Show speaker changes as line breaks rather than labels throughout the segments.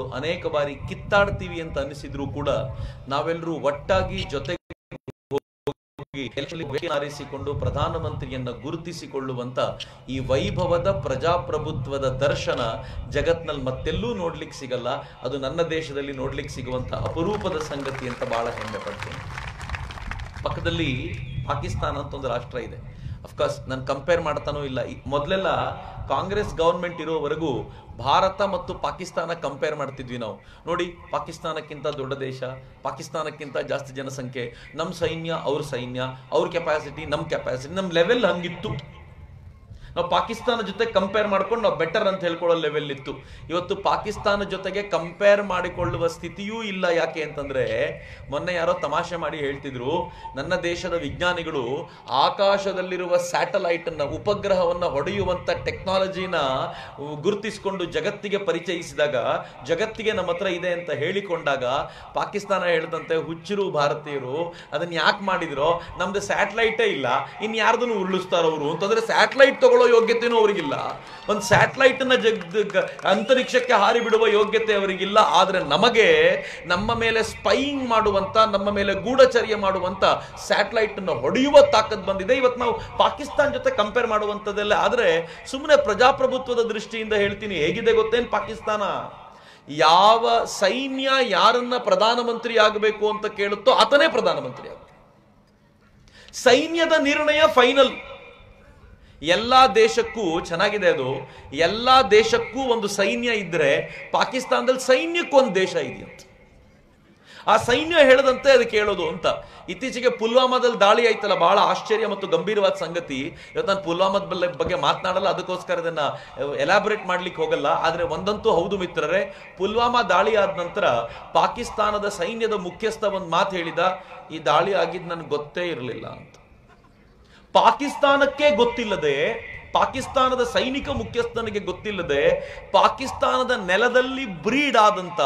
ರಾಷ್ಟ್ರಗಳು ಅನೇಕ ಬಾರಿ ಕಿತ್ತಾಡ್ತೀವಿ ಅಂತ ಅನಿಸಿದ್ರು ಕೂಡ ನಾವೆಲ್ಲರೂ ಒಟ್ಟಾಗಿ ಜೊತೆಗೆ ಆರಿಸಿಕೊಂಡು ಪ್ರಧಾನಮಂತ್ರಿಯನ್ನ ಗುರುತಿಸಿಕೊಳ್ಳುವಂತ ಈ ವೈಭವದ ಪ್ರಜಾಪ್ರಭುತ್ವದ ದರ್ಶನ ಜಗತ್ನಲ್ಲಿ ಮತ್ತೆಲ್ಲೂ ನೋಡ್ಲಿಕ್ಕೆ ಸಿಗಲ್ಲ. ಅದು ನನ್ನ ದೇಶದಲ್ಲಿ ನೋಡ್ಲಿಕ್ಕೆ ಸಿಗುವಂತ ಅಪರೂಪದ ಸಂಗತಿ ಅಂತ ಬಹಳ ಹೆಮ್ಮೆ ಪಡ್ತೀನಿ. ಪಕ್ಕದಲ್ಲಿ ಪಾಕಿಸ್ತಾನ ಅಂತ ಒಂದು ರಾಷ್ಟ್ರ ಇದೆ. ಅಫ್ಕೋರ್ಸ್ ನಾನು ಕಂಪೇರ್ ಮಾಡ್ತಾನೂ ಇಲ್ಲ. ಮೊದಲೆಲ್ಲ ಕಾಂಗ್ರೆಸ್ ಗವರ್ಮೆಂಟ್ ಇರೋವರೆಗೂ ಭಾರತ ಮತ್ತು ಪಾಕಿಸ್ತಾನ ಕಂಪೇರ್ ಮಾಡ್ತಿದ್ವಿ ನಾವು. ನೋಡಿ, ಪಾಕಿಸ್ತಾನಕ್ಕಿಂತ ದೊಡ್ಡ ದೇಶ, ಪಾಕಿಸ್ತಾನಕ್ಕಿಂತ ಜಾಸ್ತಿ ಜನಸಂಖ್ಯೆ, ನಮ್ಮ ಸೈನ್ಯ ಅವ್ರ ಸೈನ್ಯ, ಅವ್ರ ಕೆಪಾಸಿಟಿ ನಮ್ಮ ಕೆಪಾಸಿಟಿ, ನಮ್ಮ ಲೆವೆಲ್ ಹಂಗಿತ್ತು. ನಾವು ಪಾಕಿಸ್ತಾನ ಜೊತೆ ಕಂಪೇರ್ ಮಾಡ್ಕೊಂಡು ನಾವು ಬೆಟರ್ ಅಂತ ಹೇಳ್ಕೊಳ್ಳೋ ಲೆವೆಲ್ ಇತ್ತು. ಇವತ್ತು ಪಾಕಿಸ್ತಾನ ಜೊತೆಗೆ ಕಂಪೇರ್ ಮಾಡಿಕೊಳ್ಳುವ ಸ್ಥಿತಿಯೂ ಇಲ್ಲ. ಯಾಕೆ ಅಂತಂದ್ರೆ, ಮೊನ್ನೆ ಯಾರೋ ತಮಾಷೆ ಮಾಡಿ ಹೇಳ್ತಿದ್ರು, ನನ್ನ ದೇಶದ ವಿಜ್ಞಾನಿಗಳು ಆಕಾಶದಲ್ಲಿರುವ ಸ್ಯಾಟಲೈಟ್ ಅನ್ನ, ಉಪಗ್ರಹವನ್ನ ಹೊಡೆಯುವಂತ ಟೆಕ್ನಾಲಜಿನ ಗುರುತಿಸಿಕೊಂಡು ಜಗತ್ತಿಗೆ ಪರಿಚಯಿಸಿದಾಗ, ಜಗತ್ತಿಗೆ ನಮ್ಮ ಹತ್ರ ಇದೆ ಅಂತ ಹೇಳಿಕೊಂಡಾಗ ಪಾಕಿಸ್ತಾನ ಹೇಳ್ದಂತೆ ಹುಚ್ಚರು ಭಾರತೀಯರು ಅದನ್ನ ಯಾಕೆ ಮಾಡಿದ್ರೋ, ನಮ್ದು ಸ್ಯಾಟಲೈಟೇ ಇಲ್ಲ, ಇನ್ ಯಾರ್ದನ್ನು ಉರುಳಿಸ್ತಾರವರು ಅಂತಂದ್ರೆ ಸ್ಯಾಟಲೈಟ್ ತಗೊಳ್ಳೋ ಯೋಗ್ಯತೆನೂ ಅವರಿಗಿಲ್ಲ. ಒಂದು ಸ್ಯಾಟಲೈಟ್ ಅನ್ನ ಅಂತರಿಕ್ಷಕ್ಕೆ ಹಾರಿ ಬಿಡುವ ಯೋಗ್ಯತೆ ಅವರಿಗಿಲ್ಲ. ಆದ್ರೆ ನಮಗೆ ನಮ್ಮ ಮೇಲೆ ಸ್ಪೈಯಿಂಗ್ ಮಾಡುವಂತ, ನಮ್ಮ ಮೇಲೆ ಗೂಢಚರ್ಯ ಮಾಡುವಂತ ಸ್ಯಾಟಲೈಟ್ ಅನ್ನು ಹೊಡೆಯುವ ತಾಕತ್ ಬಂದಿದೆ. ಇವತ್ತು ನಾವು ಪಾಕಿಸ್ತಾನ ಜೊತೆ ಕಂಪೇರ್ ಮಾಡುವಂತದ್ದೆಲ್ಲ. ಆದ್ರೆ ಸುಮ್ಮನೆ ಪ್ರಜಾಪ್ರಭುತ್ವದ ದೃಷ್ಟಿಯಿಂದ ಹೇಳ್ತೀನಿ, ಹೇಗಿದೆ ಗೊತ್ತೇನು ಪಾಕಿಸ್ತಾನ? ಯಾವ ಸೈನ್ಯ ಯಾರನ್ನ ಪ್ರಧಾನಮಂತ್ರಿ ಆಗಬೇಕು ಅಂತ ಕೇಳುತ್ತೋ ಆತನೇ ಪ್ರಧಾನಮಂತ್ರಿ ಆಗ. ಸೈನ್ಯದ ನಿರ್ಣಯ ಫೈನಲ್. ಎಲ್ಲಾ ದೇಶಕ್ಕೂ ಚೆನ್ನಾಗಿದೆ ಅದು. ಎಲ್ಲಾ ದೇಶಕ್ಕೂ ಒಂದು ಸೈನ್ಯ ಇದ್ರೆ ಪಾಕಿಸ್ತಾನದಲ್ಲಿ ಸೈನ್ಯಕ್ಕೂ ಒಂದು ದೇಶ ಇದೆಯಂತ. ಆ ಸೈನ್ಯ ಹೇಳದಂತೆ ಅದು ಕೇಳೋದು ಅಂತ. ಇತ್ತೀಚೆಗೆ ಪುಲ್ವಾಮಾದಲ್ಲಿ ದಾಳಿ ಆಯ್ತಲ್ಲ, ಬಹಳ ಆಶ್ಚರ್ಯ ಮತ್ತು ಗಂಭೀರವಾದ ಸಂಗತಿ. ಇವತ್ತು ನಾನು ಪುಲ್ವಾಮಾದ ಬಗ್ಗೆ ಮಾತನಾಡಲ್ಲ, ಅದಕ್ಕೋಸ್ಕರ ಇದನ್ನ ಎಲಾಬರೇಟ್ ಮಾಡ್ಲಿಕ್ಕೆ ಹೋಗಲ್ಲ. ಆದ್ರೆ ಒಂದಂತೂ ಹೌದು ಮಿತ್ರರೇ, ಪುಲ್ವಾಮಾ ದಾಳಿ ಆದ ನಂತರ ಪಾಕಿಸ್ತಾನದ ಸೈನ್ಯದ ಮುಖ್ಯಸ್ಥ ಒಂದು ಮಾತು ಹೇಳಿದ, ಈ ದಾಳಿ ಆಗಿದ್ದು ನನಗೆ ಗೊತ್ತೇ ಇರಲಿಲ್ಲ ಅಂತ. ಪಾಕಿಸ್ತಾನಕ್ಕೆ ಗೊತ್ತಿಲ್ಲದೆ, ಪಾಕಿಸ್ತಾನದ ಸೈನಿಕ ಮುಖ್ಯಸ್ಥನಿಗೆ ಗೊತ್ತಿಲ್ಲದೆ, ಪಾಕಿಸ್ತಾನದ ನೆಲದಲ್ಲಿ ಬ್ರೀಡ್ ಆದಂತ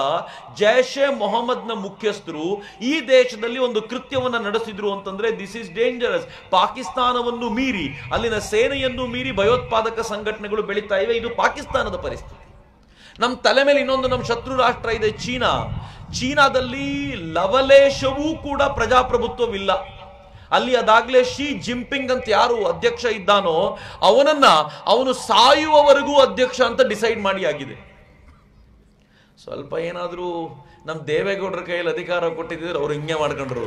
ಜೈಷ್ ಎ ಮೊಹಮ್ಮದ್ನ ಮುಖ್ಯಸ್ಥರು ಈ ದೇಶದಲ್ಲಿ ಒಂದು ಕೃತ್ಯವನ್ನು ನಡೆಸಿದ್ರು ಅಂತಂದ್ರೆ ದಿಸ್ ಇಸ್ ಡೇಂಜರಸ್. ಪಾಕಿಸ್ತಾನವನ್ನು ಮೀರಿ, ಅಲ್ಲಿನ ಸೇನೆಯನ್ನು ಮೀರಿ ಭಯೋತ್ಪಾದಕ ಸಂಘಟನೆಗಳು ಬೆಳೀತಾ ಇವೆ. ಇದು ಪಾಕಿಸ್ತಾನದ ಪರಿಸ್ಥಿತಿ. ನಮ್ಮ ತಲೆ ಮೇಲೆ ಇನ್ನೊಂದು ನಮ್ಮ ಶತ್ರು ರಾಷ್ಟ್ರ ಇದೆ, ಚೀನಾ. ಚೀನಾದಲ್ಲಿ ಲವಲೇಶವೂ ಕೂಡ ಪ್ರಜಾಪ್ರಭುತ್ವವಿಲ್ಲ. ಅಲ್ಲಿ ಅದಾಗ್ಲೇ ಶಿ ಜಿಂಪಿಂಗ್ ಅಂತ ಯಾರು ಅಧ್ಯಕ್ಷ ಇದ್ದಾನೋ ಅವನು ಸಾಯುವವರೆಗೂ ಅಧ್ಯಕ್ಷ ಅಂತ ಡಿಸೈಡ್ ಮಾಡಿ ಆಗಿದೆ. ಸ್ವಲ್ಪ ಏನಾದ್ರೂ ನಮ್ ದೇವೇಗೌಡರ ಕೈಯಲ್ಲಿ ಅಧಿಕಾರ ಕೊಟ್ಟಿದ್ರೆ ಅವ್ರು ಹಿಂಗೆ ಮಾಡ್ಕೊಂಡ್ರು.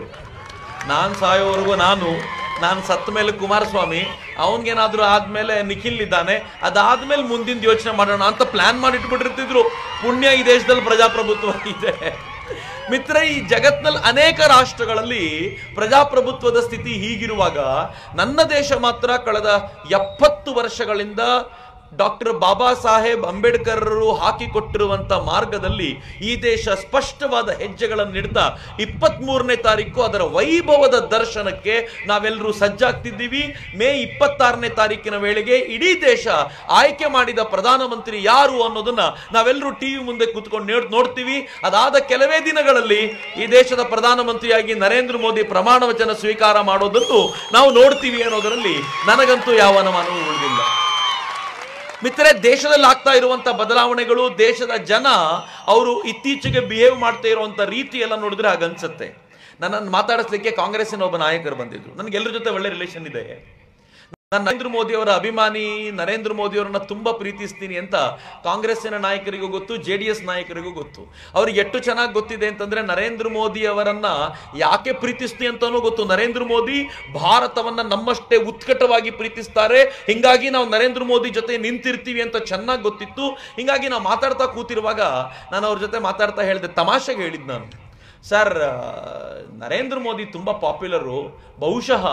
ನಾನ್ ಸಾಯೋವರೆಗೂ ನಾನು ಸತ್ತ ಮೇಲೆ ಕುಮಾರಸ್ವಾಮಿ, ಅವನ್ಗೇನಾದ್ರೂ ಆದ್ಮೇಲೆ ನಿಖಿಲ್ ಇದ್ದಾನೆ, ಅದಾದ್ಮೇಲೆ ಮುಂದಿನ ಯೋಚನೆ ಮಾಡೋಣ ಅಂತ ಪ್ಲಾನ್ ಮಾಡಿ ಇಟ್ಬಿಟ್ಟಿರ್ತಿದ್ರು. ಪುಣ್ಯ ಈ ದೇಶದಲ್ಲಿ ಪ್ರಜಾಪ್ರಭುತ್ವ ಇದೆ. ಮಿತ್ರ, ಈ ಜಗತ್ನಲ್ಲಿ ಅನೇಕ ರಾಷ್ಟ್ರಗಳಲ್ಲಿ ಪ್ರಜಾಪ್ರಭುತ್ವದ ಸ್ಥಿತಿ ಹೀಗಿರುವಾಗ ನನ್ನ ದೇಶ ಮಾತ್ರ ಕಳೆದ 70 ವರ್ಷಗಳಿಂದ ಡಾಕ್ಟರ್ ಬಾಬಾ ಸಾಹೇಬ್ ಅಂಬೇಡ್ಕರ್ ಹಾಕಿಕೊಟ್ಟಿರುವಂತ ಮಾರ್ಗದಲ್ಲಿ ಈ ದೇಶ ಸ್ಪಷ್ಟವಾದ ಹೆಜ್ಜೆಗಳನ್ನು ಇಡ್ತಾ 23ನೇ ತಾರೀಕು ಅದರ ವೈಭವದ ದರ್ಶನಕ್ಕೆ ನಾವೆಲ್ಲರೂ ಸಜ್ಜಾಗ್ತಿದ್ದೀವಿ. ಮೇ 26ನೇ ತಾರೀಕಿನ ವೇಳೆಗೆ ಇಡೀ ದೇಶ ಆಯ್ಕೆ ಮಾಡಿದ ಪ್ರಧಾನಮಂತ್ರಿ ಯಾರು ಅನ್ನೋದನ್ನ ನಾವೆಲ್ಲರೂ ಟಿವಿ ಮುಂದೆ ಕೂತ್ಕೊಂಡು ನೋಡ್ತೀವಿ. ಅದಾದ ಕೆಲವೇ ದಿನಗಳಲ್ಲಿ ಈ ದೇಶದ ಪ್ರಧಾನಮಂತ್ರಿಯಾಗಿ ನರೇಂದ್ರ ಮೋದಿ ಪ್ರಮಾಣ ವಚನ ಸ್ವೀಕಾರ ಮಾಡೋದನ್ನು ನಾವು ನೋಡ್ತೀವಿ ಅನ್ನೋದರಲ್ಲಿ ನನಗಂತೂ ಯಾವ ಅನುಮಾನವೂ ಉಳಿದಿಲ್ಲ. ಮಿತ್ರರೇ, ದೇಶದಲ್ಲಿ ಆಗ್ತಾ ಇರುವಂತ ಬದಲಾವಣೆಗಳು, ದೇಶದ ಜನ ಅವರು ಇತ್ತೀಚೆಗೆ ಬಿಹೇವ್ ಮಾಡ್ತಾ ಇರುವಂತ ರೀತಿ ಎಲ್ಲ ನೋಡಿದ್ರೆ ಹಾಗನ್ಸುತ್ತೆ. ನನ್ನನ್ನು ಮಾತಾಡಿಸ್ಲಿಕ್ಕೆ ಕಾಂಗ್ರೆಸ್ಸಿನ ಒಬ್ಬ ನಾಯಕರು ಬಂದಿದ್ರು. ನನಗೆ ಎಲ್ಲರ ಜೊತೆ ಒಳ್ಳೆ ರಿಲೇಷನ್ ಇದೆ. ನಾನು ನರೇಂದ್ರ ಮೋದಿ ಅವರ ಅಭಿಮಾನಿ, ನರೇಂದ್ರ ಮೋದಿ ಅವರನ್ನ ತುಂಬಾ ಪ್ರೀತಿಸ್ತೀನಿ ಅಂತ ಕಾಂಗ್ರೆಸ್ಸಿನ ನಾಯಕರಿಗೂ ಗೊತ್ತು, JDS ನಾಯಕರಿಗೂ ಗೊತ್ತು. ಅವ್ರಿಗೆ ಎಷ್ಟು ಚೆನ್ನಾಗಿ ಗೊತ್ತಿದೆ ಅಂತಂದ್ರೆ ನರೇಂದ್ರ ಮೋದಿ ಅವರನ್ನ ಯಾಕೆ ಪ್ರೀತಿಸ್ತೀನಿ ಅಂತಾನೂ ಗೊತ್ತು. ನರೇಂದ್ರ ಮೋದಿ ಭಾರತವನ್ನ ನಮ್ಮಷ್ಟೇ ಉತ್ಕಟವಾಗಿ ಪ್ರೀತಿಸ್ತಾರೆ, ಹಿಂಗಾಗಿ ನಾವು ನರೇಂದ್ರ ಮೋದಿ ಜೊತೆ ನಿಂತಿರ್ತೀವಿ ಅಂತ ಚೆನ್ನಾಗಿ ಗೊತ್ತಿತ್ತು. ಹಿಂಗಾಗಿ ನಾವು ಮಾತಾಡ್ತಾ ಕೂತಿರುವಾಗ ನಾನು ಅವ್ರ ಜೊತೆ ಮಾತಾಡ್ತಾ ಹೇಳಿದೆ, ತಮಾಷೆಗೆ ಹೇಳಿದ್ ನಾನು, ಸರ್ ನರೇಂದ್ರ ಮೋದಿ ತುಂಬಾ ಪಾಪ್ಯುಲರು, ಬಹುಶಃ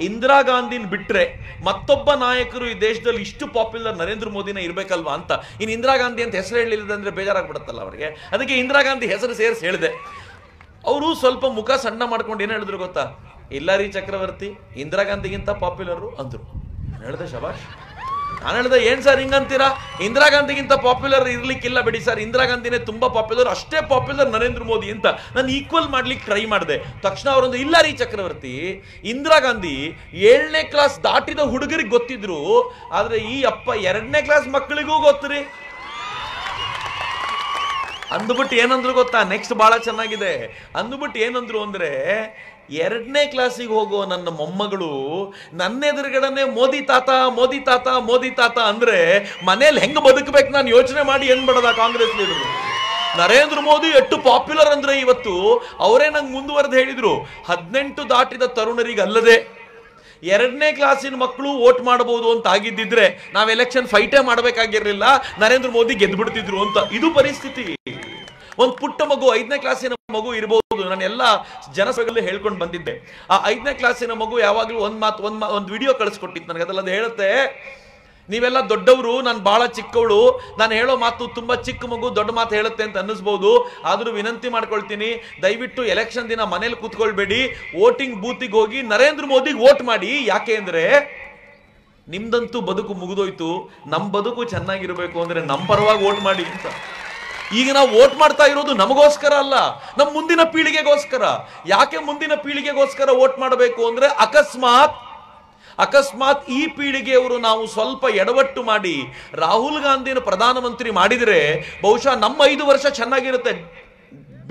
ಇಂದಿರಾ ಗಾಂಧಿನ ಬಿಟ್ರೆ ಮತ್ತೊಬ್ಬ ನಾಯಕರು ಈ ದೇಶದಲ್ಲಿ ಇಷ್ಟು ಪಾಪ್ಯುಲರ್ ನರೇಂದ್ರ ಮೋದಿನೇ ಇರ್ಬೇಕಲ್ವಾ ಅಂತ. ಇನ್ನು ಇಂದಿರಾ ಗಾಂಧಿ ಅಂತ ಹೆಸರು ಹೇಳಿಲ್ಲ ಅಂದ್ರೆ ಬೇಜಾರಾಗ್ಬಿಡುತ್ತಲ್ಲ ಅವರಿಗೆ, ಅದಕ್ಕೆ ಇಂದಿರಾ ಗಾಂಧಿ ಹೆಸರು ಸೇರಿಸಿ ಹೇಳಿದೆ. ಅವರು ಸ್ವಲ್ಪ ಮುಖ ಸಣ್ಣ ಮಾಡ್ಕೊಂಡು ಏನು ಹೇಳಿದ್ರು ಗೊತ್ತಾ, ಇಲ್ಲ ರೀ ಚಕ್ರವರ್ತಿ, ಇಂದಿರಾ ಗಾಂಧಿಗಿಂತ ಪಾಪ್ಯುಲರು ಅಂದ್ರು. ನಾನು ಹೇಳಿದೆ ಶಬಾಷ್. ನಾನು ಹೇಳಿದೆ, ಏನ್ ಸರ್ ಹಿಂಗಂತೀರಾ, ಇಂದಿರಾ ಗಾಂಧಿಗಿಂತ ಪಾಪ್ಯುಲರ್ ಇರ್ಲಿಕ್ಕಿಲ್ಲ ಬಿಡಿ ಸರ್, ಇಂದಿರಾ ಗಾಂಧಿನೇ ತುಂಬಾ ಪಾಪ್ಯುಲರ್, ಅಷ್ಟೇ ಪಾಪ್ಯುಲರ್ ನರೇಂದ್ರ ಮೋದಿ ಅಂತ ನಾನು ಈಕ್ವಲ್ ಮಾಡ್ಲಿಕ್ಕೆ ಟ್ರೈ ಮಾಡಿದೆ. ತಕ್ಷಣ ಅವರೊಂದು, ಇಲ್ಲ ರೀ ಚಕ್ರವರ್ತಿ, ಇಂದಿರಾ ಗಾಂಧಿ 7ನೇ ಕ್ಲಾಸ್ ದಾಟಿದ ಹುಡುಗರಿಗೆ ಗೊತ್ತಿದ್ರು, ಆದ್ರೆ ಈ ಅಪ್ಪ 2ನೇ ಕ್ಲಾಸ್ ಮಕ್ಕಳಿಗೂ ಗೊತ್ತುರಿ. ಅಂದ್ಬಿಟ್ಟು ಏನಂದ್ರು ಗೊತ್ತಾ, ನೆಕ್ಸ್ಟ್ ಬಹಳ ಚೆನ್ನಾಗಿದೆ. ಅಂದ್ಬಿಟ್ಟು ಏನಂದ್ರು ಅಂದ್ರೆ, 2ನೇ ಕ್ಲಾಸಿಗೆ ಹೋಗೋ ನನ್ನ ಮೊಮ್ಮಗಳು ನನ್ನ ಎದುರುಗಡೆನೆ ಮೋದಿ ತಾತ ಮೋದಿ ತಾತ ಮೋದಿ ತಾತ ಅಂದ್ರೆ ಮನೇಲಿ ಹೆಂಗ್ ಬದುಕಬೇಕು ನಾನು ಯೋಚನೆ ಮಾಡಿ ಏನ್ ಬಡದ ಕಾಂಗ್ರೆಸ್ ಲೀಡರು. ನರೇಂದ್ರ ಮೋದಿ ಎಷ್ಟು ಪಾಪ್ಯುಲರ್ ಅಂದ್ರೆ ಇವತ್ತು ಅವರೇ ನಂಗೆ ಮುಂದುವರೆದು ಹೇಳಿದ್ರು, 18 ದಾಟಿದ ತರುಣರಿಗೆ ಅಲ್ಲದೆ 2ನೇ ಕ್ಲಾಸಿನ ಮಕ್ಕಳು ವೋಟ್ ಮಾಡಬಹುದು ಅಂತ ಆಗಿದ್ದಿದ್ರೆ ನಾವ್ ಎಲೆಕ್ಷನ್ ಫೈಟೇ ಮಾಡಬೇಕಾಗಿರ್ಲಿಲ್ಲ, ನರೇಂದ್ರ ಮೋದಿ ಗೆದ್ಬಿಡ್ತಿದ್ರು ಅಂತ. ಇದು ಪರಿಸ್ಥಿತಿ. ಒಂದು ಪುಟ್ಟ ಮಗು 5ನೇ ಕ್ಲಾಸಿನ ಮಗು ಇರಬಹುದು. ನಾನು ಎಲ್ಲ ಜನಸಭೆಗಳಲ್ಲಿ ಹೇಳ್ಕೊಂಡು ಬಂದಿದ್ದೆ. ಆ 5ನೇ ಕ್ಲಾಸಿನ ಮಗು ಯಾವಾಗಲೂ ಒಂದು ವಿಡಿಯೋ ಕಳಿಸ್ಕೊಟ್ಟಿತ್ತು ನನಗೆ. ಅದೆಲ್ಲ ಹೇಳುತ್ತೆ, ನೀವೆಲ್ಲ ದೊಡ್ಡವರು, ನಾನು ಬಹಳ ಚಿಕ್ಕವಳು, ನಾನು ಹೇಳೋ ಮಾತು ತುಂಬಾ ಚಿಕ್ಕ ಮಗು ದೊಡ್ಡ ಮಾತು ಹೇಳುತ್ತೆ ಅಂತ ಅನ್ನಿಸ್ಬಹುದು. ಆದ್ರೂ ವಿನಂತಿ ಮಾಡ್ಕೊಳ್ತೀನಿ, ದಯವಿಟ್ಟು ಎಲೆಕ್ಷನ್ ದಿನ ಮನೇಲಿ ಕೂತ್ಕೊಳ್ಬೇಡಿ, ವೋಟಿಂಗ್ ಬೂತಿಗೆ ಹೋಗಿ ನರೇಂದ್ರ ಮೋದಿಗೆ ವೋಟ್ ಮಾಡಿ. ಯಾಕೆ ಅಂದ್ರೆ ನಿಮ್ದಂತೂ ಬದುಕು ಮುಗಿದೋಯ್ತು, ನಮ್ ಬದುಕು ಚೆನ್ನಾಗಿರ್ಬೇಕು ಅಂದ್ರೆ ನಮ್ ಪರವಾಗಿ ವೋಟ್ ಮಾಡಿ ಅಂತ. ಈಗ ನಾವು ವೋಟ್ ಮಾಡ್ತಾ ಇರೋದು ನಮಗೋಸ್ಕರ ಅಲ್ಲ, ನಮ್ಮ ಮುಂದಿನ ಪೀಳಿಗೆಗೋಸ್ಕರ. ಯಾಕೆ ಮುಂದಿನ ಪೀಳಿಗೆಗೋಸ್ಕರ ವೋಟ್ ಮಾಡಬೇಕು ಅಂದ್ರೆ ಅಕಸ್ಮಾತ್ ಈ ಪೀಳಿಗೆಯವರು ನಾವು ಸ್ವಲ್ಪ ಎಡವಟ್ಟು ಮಾಡಿ ರಾಹುಲ್ ಗಾಂಧಿನ ಪ್ರಧಾನಮಂತ್ರಿ ಮಾಡಿದರೆ ಬಹುಶಃ ನಮ್ಮ 5 ವರ್ಷ ಚೆನ್ನಾಗಿರುತ್ತೆ.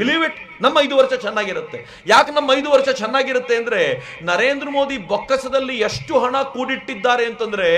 ಬಿಲೀವ್ ಇಟ್, ನಮ್ಮ 5 ವರ್ಷ ಚೆನ್ನಾಗಿರುತ್ತೆ. ಯಾಕೆ ನಮ್ಮ 5 ವರ್ಷ ಚೆನ್ನಾಗಿರುತ್ತೆ ಅಂದ್ರೆ ನರೇಂದ್ರ ಮೋದಿ ಬೊಕ್ಕಸದಲ್ಲಿ ಎಷ್ಟು ಹಣ ಕೂಡಿಟ್ಟಿದ್ದಾರೆ ಅಂತಂದ್ರೆ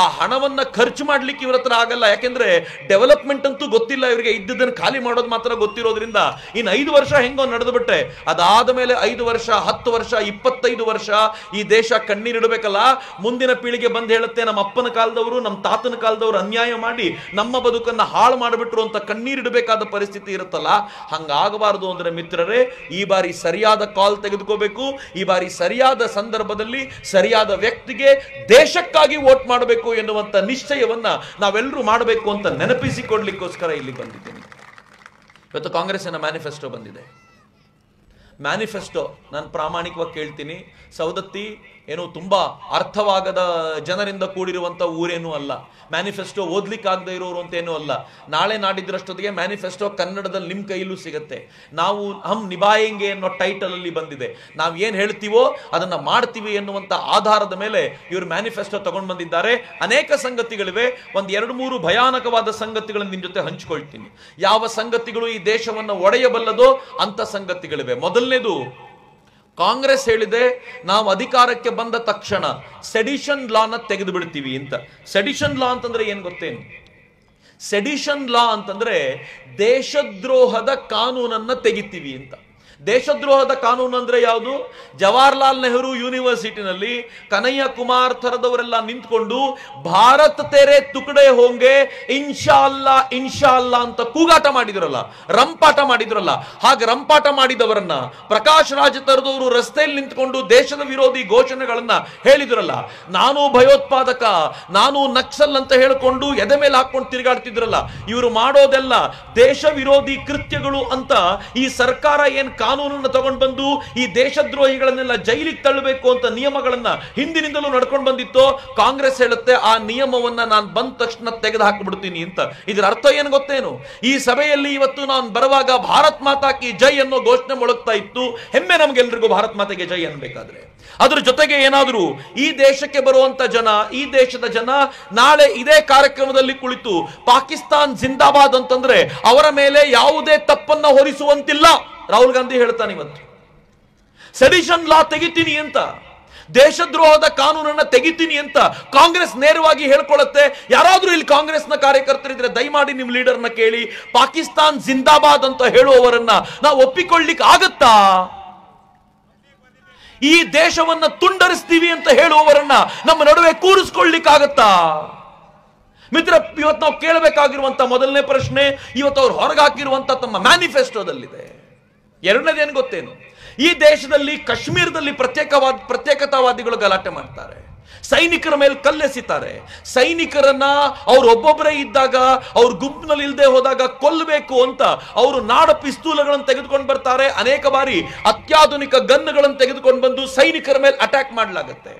ಆ ಹಣವನ್ನ ಖರ್ಚು ಮಾಡ್ಲಿಕ್ಕೆ ಇವ್ರ ಹತ್ರ ಆಗಲ್ಲ. ಯಾಕೆಂದ್ರೆ ಡೆವಲಪ್ಮೆಂಟ್ ಅಂತೂ ಗೊತ್ತಿಲ್ಲ ಇವರಿಗೆ, ಇದ್ದದನ್ನು ಖಾಲಿ ಮಾಡೋದು ಮಾತ್ರ ಗೊತ್ತಿರೋದ್ರಿಂದ ಇನ್ನು 5 ವರ್ಷ ಹೆಂಗೋ ನಡೆದು ಬಿಟ್ಟೆ, ಅದಾದ ಮೇಲೆ 5 ವರ್ಷ 10 ವರ್ಷ 25 ವರ್ಷ ಈ ದೇಶ ಕಣ್ಣೀರಿಡಬೇಕಲ್ಲ. ಮುಂದಿನ ಪೀಳಿಗೆ ಬಂದು ಹೇಳುತ್ತೆ, ನಮ್ಮ ಅಪ್ಪನ ಕಾಲದವರು ನಮ್ಮ ತಾತನ ಕಾಲದವರು ಅನ್ಯಾಯ ಮಾಡಿ ನಮ್ಮ ಬದುಕನ್ನ ಹಾಳು ಮಾಡಿಬಿಟ್ರು ಅಂತ ಕಣ್ಣೀರಿಡಬೇಕಾದ ಪರಿಸ್ಥಿತಿ ಇರುತ್ತಲ್ಲ. ಹಂಗಾಗಬಾರದು ಅಂದ್ರೆ ಮಿತ್ರರೇ, ಈ ಬಾರಿ ಸರಿಯಾದ ಕಾಲ್ ತೆಗೆದುಕೋಬೇಕು. ಈ ಬಾರಿ ಸರಿಯಾದ ಸಂದರ್ಭದಲ್ಲಿ ಸರಿಯಾದ ವ್ಯಕ್ತಿಗೆ ದೇಶಕ್ಕಾಗಿ ವೋಟ್ ಮಾಡಬೇಕು ಎನ್ನುವಂತ ನಿಶ್ಚಯವನ್ನ ನಾವೆಲ್ಲರೂ ಮಾಡಬೇಕು ಅಂತ ನೆನಪಿಸಿಕೊಡ್ಲಿಕ್ಕೋಸ್ಕರ ಇಲ್ಲಿ ಬಂದಿದ್ದೇನೆ. ಇವತ್ತು ಕಾಂಗ್ರೆಸ್ಸಿನ ಮ್ಯಾನಿಫೆಸ್ಟೋ ಬಂದಿದೆ. ಮ್ಯಾನಿಫೆಸ್ಟೋ ನಾನು ಪ್ರಾಮಾಣಿಕವಾಗಿ ಕೇಳ್ತೀನಿ, ಸೌದತ್ತಿ ಏನು ತುಂಬಾ ಅರ್ಥವಾಗದ ಜನರಿಂದ ಕೂಡಿರುವಂತ ಊರೇನೂ ಅಲ್ಲ. ಮ್ಯಾನಿಫೆಸ್ಟೋ ಓದ್ಲಿಕ್ಕಾಗದೇ ಇರೋರು ಅಂತೇನೂ ಅಲ್ಲ. ನಾಳೆ ನಾಡಿದ್ರಷ್ಟೊತ್ತಿಗೆ ಮ್ಯಾನಿಫೆಸ್ಟೋ ಕನ್ನಡದಲ್ಲಿ ನಿಮ್ಮ ಕೈಲೂ ಸಿಗುತ್ತೆ. ನಾವು ಹಮ್ ನಿಭಾಯಂಗೆ ಅನ್ನೋ ಟೈಟಲ್ ಅಲ್ಲಿ ಬಂದಿದೆ. ನಾವು ಏನ್ ಹೇಳ್ತೀವೋ ಅದನ್ನ ಮಾಡ್ತೀವಿ ಎನ್ನುವಂತ ಆಧಾರದ ಮೇಲೆ ಇವರು ಮ್ಯಾನಿಫೆಸ್ಟೋ ತಗೊಂಡು ಬಂದಿದ್ದಾರೆ. ಅನೇಕ ಸಂಗತಿಗಳಿವೆ. 1-2-3 ಭಯಾನಕವಾದ ಸಂಗತಿಗಳನ್ನು ನಿಮ್ ಜೊತೆ ಹಂಚಿಕೊಳ್ತೀನಿ. ಯಾವ ಸಂಗತಿಗಳು ಈ ದೇಶವನ್ನು ಒಡೆಯಬಲ್ಲದೋ ಅಂತ ಸಂಗತಿಗಳಿವೆ. ಮೊದಲನೇದು, ಕಾಂಗ್ರೆಸ್ ಹೇಳಿದೆ ನಾವು ಅಧಿಕಾರಕ್ಕೆ ಬಂದ ತಕ್ಷಣ ಸೆಡಿಷನ್ ಲಾನ ತೆಗೆದು ಬಿಡ್ತೀವಿ ಅಂತ. ಸೆಡಿಷನ್ ಲಾ ಅಂತಂದ್ರೆ ಏನ್ ಗೊತ್ತೇನು? ಸೆಡಿಷನ್ ಲಾ ಅಂತಂದ್ರೆ ದೇಶದ್ರೋಹದ ಕಾನೂನನ್ನ ತೆಗಿತೀವಿ ಅಂತ. ದೇಶದ್ರೋಹದ ಕಾನೂನು ಅಂದ್ರೆ ಯಾವುದು? ಜವಾಹರ್ಲಾಲ್ ನೆಹರು ಯೂನಿವರ್ಸಿಟಿನಲ್ಲಿ ಕನಯ್ಯ ಕುಮಾರ್ ಥರದವರೆಲ್ಲ ನಿಂತ್ಕೊಂಡು ಭಾರತ್ ತೆರೆ ತುಕಡೆ ಹೋಂಗೆ ಇನ್ಶಾ ಅಲ್ಲಾ ಅಂತ ಕೂಗಾಟ ಮಾಡಿದ್ರಲ್ಲ, ರಂಪಾಟ ಮಾಡಿದ್ರಲ್ಲ. ಹಾಗೆ ರಂಪಾಟ ಮಾಡಿದವರನ್ನ ಪ್ರಕಾಶ್ ರಾಜ್ ತರದವರು ರಸ್ತೆಯಲ್ಲಿ ನಿಂತ್ಕೊಂಡು ದೇಶದ ವಿರೋಧಿ ಘೋಷಣೆಗಳನ್ನ ಹೇಳಿದ್ರಲ್ಲ, ನಾನು ಭಯೋತ್ಪಾದಕ, ನಾನು ನಕ್ಸಲ್ ಅಂತ ಹೇಳಿಕೊಂಡು ಎದೆ ಮೇಲೆ ಹಾಕೊಂಡು ತಿರುಗಾಡ್ತಿದ್ರಲ್ಲ. ಇವರು ಮಾಡೋದೆಲ್ಲ ದೇಶ ವಿರೋಧಿ ಕೃತ್ಯಗಳು ಅಂತ ಈ ಸರ್ಕಾರ ಏನ್ ಕಾನೂನನ್ನು ತಗೊಂಡು ಬಂದು ಈ ದೇಶದ್ರೋಹಿಗಳನ್ನೆಲ್ಲ ಜೈಲಿಗೆ ತಳ್ಳಬೇಕು ಅಂತ ನಿಯಮಗಳನ್ನ ಹಿಂದಿನಿಂದಲೂ ನಡ್ಕೊಂಡು ಬಂದಿತ್ತು. ಕಾಂಗ್ರೆಸ್ ಹೇಳುತ್ತೆ ಆ ನಿಯಮವನ್ನ ನಾನು ಬಂದ ತಕ್ಷಣ ತೆಗೆದು ಹಾಕಿಬಿಡ್ತೀನಿ ಅಂತ. ಇದರ ಅರ್ಥ ಏನು ಗೊತ್ತೇನು? ಈ ಸಭೆಯಲ್ಲಿ ಇವತ್ತು ನಾನು ಬರುವಾಗ ಭಾರತ್ ಮಾತಾ ಕಿ ಜೈ ಅನ್ನೋ ಘೋಷಣೆ ಮೊಳಗ್ತಾ ಇತ್ತು. ಹೆಮ್ಮೆ ನಮ್ಗೆಲ್ರಿಗೂ ಭಾರತ್ ಮಾತೆಗೆ ಜೈ ಅನ್ಬೇಕಾದ್ರೆ. ಅದ್ರ ಜೊತೆಗೆ ಏನಾದರೂ ಈ ದೇಶಕ್ಕೆ ಬರುವಂತ ಜನ, ಈ ದೇಶದ ಜನ ನಾಳೆ ಇದೇ ಕಾರ್ಯಕ್ರಮದಲ್ಲಿ ಕುಳಿತು ಪಾಕಿಸ್ತಾನ್ ಜಿಂದಾಬಾದ್ ಅಂತಂದ್ರೆ ಅವರ ಮೇಲೆ ಯಾವುದೇ ತಪ್ಪನ್ನ ಹೊರಿಸುವಂತಿಲ್ಲ. ರಾಹುಲ್ ಗಾಂಧಿ ಹೇಳ್ತಾನೆ ಇವತ್ತು ಸೆಡಿಷನ್ ಲಾ ತೆಗಿತೀನಿ ಅಂತ, ದೇಶದ್ರೋಹದ ಕಾನೂನನ್ನ ತೆಗಿತೀನಿ ಅಂತ ಕಾಂಗ್ರೆಸ್ ನೇರವಾಗಿ ಹೇಳ್ಕೊಳ್ಳುತ್ತೆ. ಯಾರಾದ್ರೂ ಇಲ್ಲಿ ಕಾಂಗ್ರೆಸ್ನ ಕಾರ್ಯಕರ್ತರಿದ್ರೆ ದಯಮಾಡಿ ನಿಮ್ ಲೀಡರ್ನ ಕೇಳಿ, ಪಾಕಿಸ್ತಾನ್ ಜಿಂದಾಬಾದ್ ಅಂತ ಹೇಳುವವರನ್ನ ನಾವು ಒಪ್ಪಿಕೊಳ್ಳಿಕ್ ಆಗತ್ತಾ? ಈ ದೇಶವನ್ನ ತುಂಡರಿಸ್ತೀವಿ ಅಂತ ಹೇಳುವವರನ್ನ ನಮ್ಮ ನಡುವೆ ಕೂರಿಸ್ಕೊಳ್ಳಿಕ್ಕಾಗತ್ತಾ? ಮಿತ್ರ, ಇವತ್ತು ನಾವು ಕೇಳಬೇಕಾಗಿರುವಂತ ಮೊದಲನೇ ಪ್ರಶ್ನೆ ಇವತ್ತು ಅವ್ರು ಹೊರಗೆ ಹಾಕಿರುವಂತ ತಮ್ಮ ಮ್ಯಾನಿಫೆಸ್ಟೋದಲ್ಲಿದೆ. ಎರಡನೇದೇನು ಗೊತ್ತೇನು? ಈ ದೇಶದಲ್ಲಿ ಕಾಶ್ಮೀರದಲ್ಲಿ ಪ್ರತ್ಯೇಕತಾವಾದಿಗಳು ಗಲಾಟೆ ಮಾಡ್ತಾರೆ, ಸೈನಿಕರ ಮೇಲೆ ಕಲ್ಲೆಸಿತಾರೆ. ಸೈನಿಕರನ್ನ ಅವ್ರು ಒಬ್ಬೊಬ್ಬರೇ ಇದ್ದಾಗ, ಅವ್ರ ಗುಂಪಿನಲ್ಲಿ ಇಲ್ಲದೆ ಹೋದಾಗ ಕೊಲ್ಲಬೇಕು ಅಂತ ಅವರು ನಾಡ ಪಿಸ್ತೂಲಗಳನ್ನು ತೆಗೆದುಕೊಂಡು ಬರ್ತಾರೆ. ಅನೇಕ ಬಾರಿ ಅತ್ಯಾಧುನಿಕ ಗನ್ಗಳನ್ನು ತೆಗೆದುಕೊಂಡು ಬಂದು ಸೈನಿಕರ ಮೇಲೆ ಅಟ್ಯಾಕ್ ಮಾಡಲಾಗುತ್ತೆ.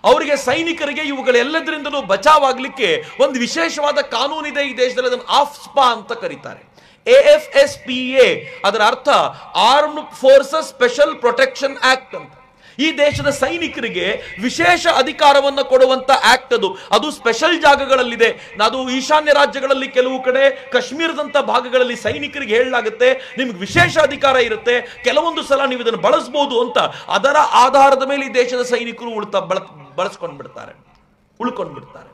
ಅವರಿಗೆ ಸೈನಿಕರಿಗೆ ಇವುಗಳೆಲ್ಲದರಿಂದಲೂ ಬಚಾವಾಗಲಿಕ್ಕೆ ಒಂದು ವಿಶೇಷವಾದ ಕಾನೂನಿದೆ ಈ ದೇಶದಲ್ಲಿ. ಅದನ್ನು ಆಫ್ಸ್ಪಾ ಅಂತ ಕರೀತಾರೆ. AFSPA ಅದರ ಅರ್ಥ armed forces special protection act ಅಂತ. ಈ ದೇಶದ ಸೈನಿಕರಿಗೆ ವಿಶೇಷ ಅಧಿಕಾರವನ್ನು ಕೊಡುವಂತ ಆಕ್ಟ್ ಅದು ಸ್ಪೆಷಲ್ ಜಾಗಗಳಲ್ಲಿದೆ. ಅದು ಈಶಾನ್ಯ ರಾಜ್ಯಗಳಲ್ಲಿ ಕೆಲವು ಕಡೆ ಕಾಶ್ಮೀರದಂತ ಭಾಗಗಳಲ್ಲಿ ಸೈನಿಕರಿಗೆ ಹೇಳಲಾಗುತ್ತೆ ನಿಮ್ಗೆ ವಿಶೇಷ ಅಧಿಕಾರ ಇರುತ್ತೆ, ಕೆಲವೊಂದು ಸಲ ನೀವು ಇದನ್ನು ಬಳಸಬಹುದು ಅಂತ. ಅದರ ಆಧಾರದ ಮೇಲೆ ಈ ದೇಶದ ಸೈನಿಕರು ಉಳ್ಕೊಂಡ್ಬಿಡ್ತಾರೆ.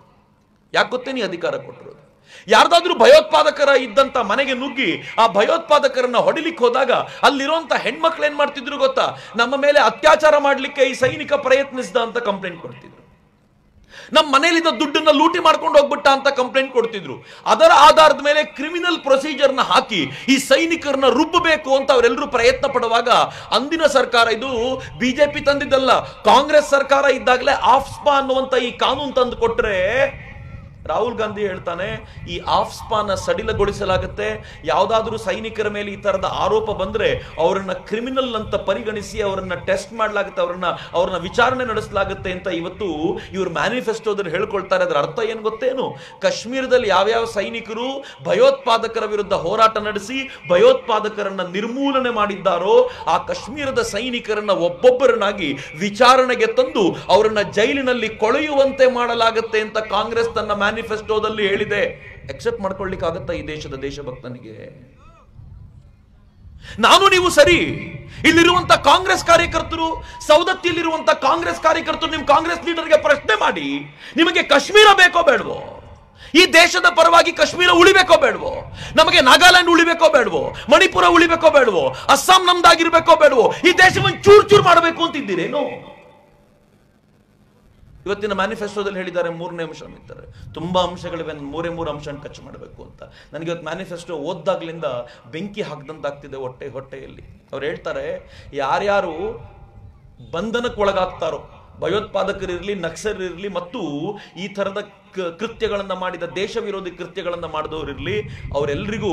ಯಾಕೆ ಗೊತ್ತೇನಿ ಅಧಿಕಾರ ಕೊಟ್ಟಿರೋದು? ಯಾರ್ದಾದ್ರೂ ಭಯೋತ್ಪಾದಕರ ಇದ್ದಂತ ಮನೆಗೆ ನುಗ್ಗಿ ಆ ಭಯೋತ್ಪಾದಕರನ್ನ ಹೊಡಿಲಿಕ್ಕೆ ಹೋದಾಗ ಅಲ್ಲಿರುವಂತ ಹೆಣ್ಮಕ್ಳು ಏನ್ ಮಾಡ್ತಿದ್ರು ಗೊತ್ತಾ? ನಮ್ಮ ಮೇಲೆ ಅತ್ಯಾಚಾರ ಮಾಡ್ಲಿಕ್ಕೆ ಈ ಸೈನಿಕ ಪ್ರಯತ್ನಿಸಿದ ಅಂತ ಕಂಪ್ಲೇಂಟ್ ಕೊಡ್ತಿದ್ರು. ನಮ್ಮ ಮನೇಲಿದ್ದ ದುಡ್ಡನ್ನ ಲೂಟಿ ಮಾಡ್ಕೊಂಡು ಹೋಗ್ಬಿಟ್ಟ ಅಂತ ಕಂಪ್ಲೇಂಟ್ ಕೊಡ್ತಿದ್ರು. ಅದರ ಆಧಾರದ ಮೇಲೆ ಕ್ರಿಮಿನಲ್ ಪ್ರೊಸೀಜರ್ನ ಹಾಕಿ ಈ ಸೈನಿಕರನ್ನ ರುಬ್ಬಬೇಕು ಅಂತ ಅವರೆಲ್ಲರೂ ಪ್ರಯತ್ನ ಪಡುವಾಗ ಅಂದಿನ ಸರ್ಕಾರ, ಇದು ಬಿಜೆಪಿ ತಂದಿದ್ದಲ್ಲ, ಕಾಂಗ್ರೆಸ್ ಸರ್ಕಾರ ಇದ್ದಾಗಲೇ ಆಫ್ಸ್ಪಾ ಅನ್ನುವಂತ ಈ ಕಾನೂನು ತಂದು ಕೊಟ್ರೆ ರಾಹುಲ್ ಗಾಂಧಿ ಹೇಳ್ತಾನೆ ಈ ಆಫ್ಸ್ಪಾನ ಸಡಿಲಗೊಳಿಸಲಾಗುತ್ತೆ. ಯಾವುದಾದ್ರೂ ಸೈನಿಕರ ಮೇಲೆ ಈ ತರದ ಆರೋಪ ಬಂದ್ರೆ ಅವರನ್ನ ಕ್ರಿಮಿನಲ್ ಅಂತ ಪರಿಗಣಿಸಿ ಅವರನ್ನ ಟೆಸ್ಟ್ ಮಾಡಲಾಗುತ್ತೆ, ಅವ್ರನ್ನ ವಿಚಾರಣೆ ನಡೆಸಲಾಗುತ್ತೆ ಅಂತ ಇವತ್ತು ಇವರು ಮ್ಯಾನಿಫೆಸ್ಟೋದಲ್ಲಿ ಹೇಳ್ಕೊಳ್ತಾರೆ. ಅದರ ಅರ್ಥ ಏನು ಗೊತ್ತೇನು? ಕಾಶ್ಮೀರದಲ್ಲಿ ಯಾವ್ಯಾವ ಸೈನಿಕರು ಭಯೋತ್ಪಾದಕರ ವಿರುದ್ಧ ಹೋರಾಟ ನಡೆಸಿ ಭಯೋತ್ಪಾದಕರನ್ನ ನಿರ್ಮೂಲನೆ ಮಾಡಿದ್ದಾರೋ ಆ ಕಾಶ್ಮೀರದ ಸೈನಿಕರನ್ನ ಒಬ್ಬೊಬ್ಬರನ್ನಾಗಿ ವಿಚಾರಣೆಗೆ ತಂದು ಅವರನ್ನ ಜೈಲಿನಲ್ಲಿ ಕೊಳೆಯುವಂತೆ ಮಾಡಲಾಗುತ್ತೆ ಅಂತ ಕಾಂಗ್ರೆಸ್ ತನ್ನ ಮ್ಯಾನಿಫೆಸ್ಟೋದಲ್ಲಿ ಹೇಳಿದೆ. ಎಕ್ಸೆಪ್ಟ್ ಮಾಡ್ಕೊಳ್ಳಿಕ್ಕೆ ಆಗತ್ತಾ ಈ ದೇಶದ ದೇಶಭಕ್ತನಿಗೆ? ನಾನು ನೀವು ಸರಿ, ಇಲ್ಲಿರುವಂತ ಕಾಂಗ್ರೆಸ್ ಕಾರ್ಯಕರ್ತರು, ಸೌದತ್ತಿಯಲ್ಲಿರುವಂತ ಕಾಂಗ್ರೆಸ್ ಕಾರ್ಯಕರ್ತರು ನಿಮ್ ಕಾಂಗ್ರೆಸ್ ಲೀಡರ್ಗೆ ಪ್ರಶ್ನೆ ಮಾಡಿ, ನಿಮಗೆ ಕಾಶ್ಮೀರ ಬೇಕೋ ಬೇಡವೋ? ಈ ದೇಶದ ಪರವಾಗಿ ಕಾಶ್ಮೀರ ಉಳಿಬೇಕೋ ಬೇಡವೋ? ನಮಗೆ ನಾಗಾಲ್ಯಾಂಡ್ ಉಳಿಬೇಕೋ ಬೇಡವೋ? ಮಣಿಪುರ ಉಳಿಬೇಕೋ ಬೇಡವೋ? ಅಸ್ಸಾಂ ನಮ್ದಾಗಿರ್ಬೇಕೋ ಬೇಡವೋ? ಈ ದೇಶವನ್ನು ಚೂರ್ ಚೂರ್ ಮಾಡಬೇಕು ಅಂತಿದ್ದೀರೇನು? ಇವತ್ತಿನ ಮ್ಯಾನಿಫೆಸ್ಟೋದಲ್ಲಿ ಹೇಳಿದ್ದಾರೆ 3ನೇ ಅಂಶ ಇದ್ದಾರೆ. ತುಂಬಾ ಅಂಶಗಳಿವೆ, 3 ಅಂಶ ಟಚ್ ಮಾಡಬೇಕು ಅಂತ. ನನಗೆ ಇವತ್ತು ಮ್ಯಾನಿಫೆಸ್ಟೋ ಓದ್ದಾಗ್ಲಿಂದ ಬೆಂಕಿ ಹಾಕ್ದಂತಾಗ್ತಿದೆ ಹೊಟ್ಟೆಯಲ್ಲಿ. ಅವ್ರು ಹೇಳ್ತಾರೆ ಯಾರ್ಯಾರು ಬಂಧನಕ್ಕೊಳಗಾಗ್ತಾರೋ, ಭಯೋತ್ಪಾದಕರಿರಲಿ, ನಕ್ಸಲರಿರಲಿ ಮತ್ತು ಈ ತರದ ಕೃತ್ಯಗಳನ್ನ ಮಾಡಿದ ದೇಶ ವಿರೋಧಿ ಕೃತ್ಯಗಳನ್ನ ಮಾಡಿದವರಿರಲಿ, ಅವರೆಲ್ಲರಿಗೂ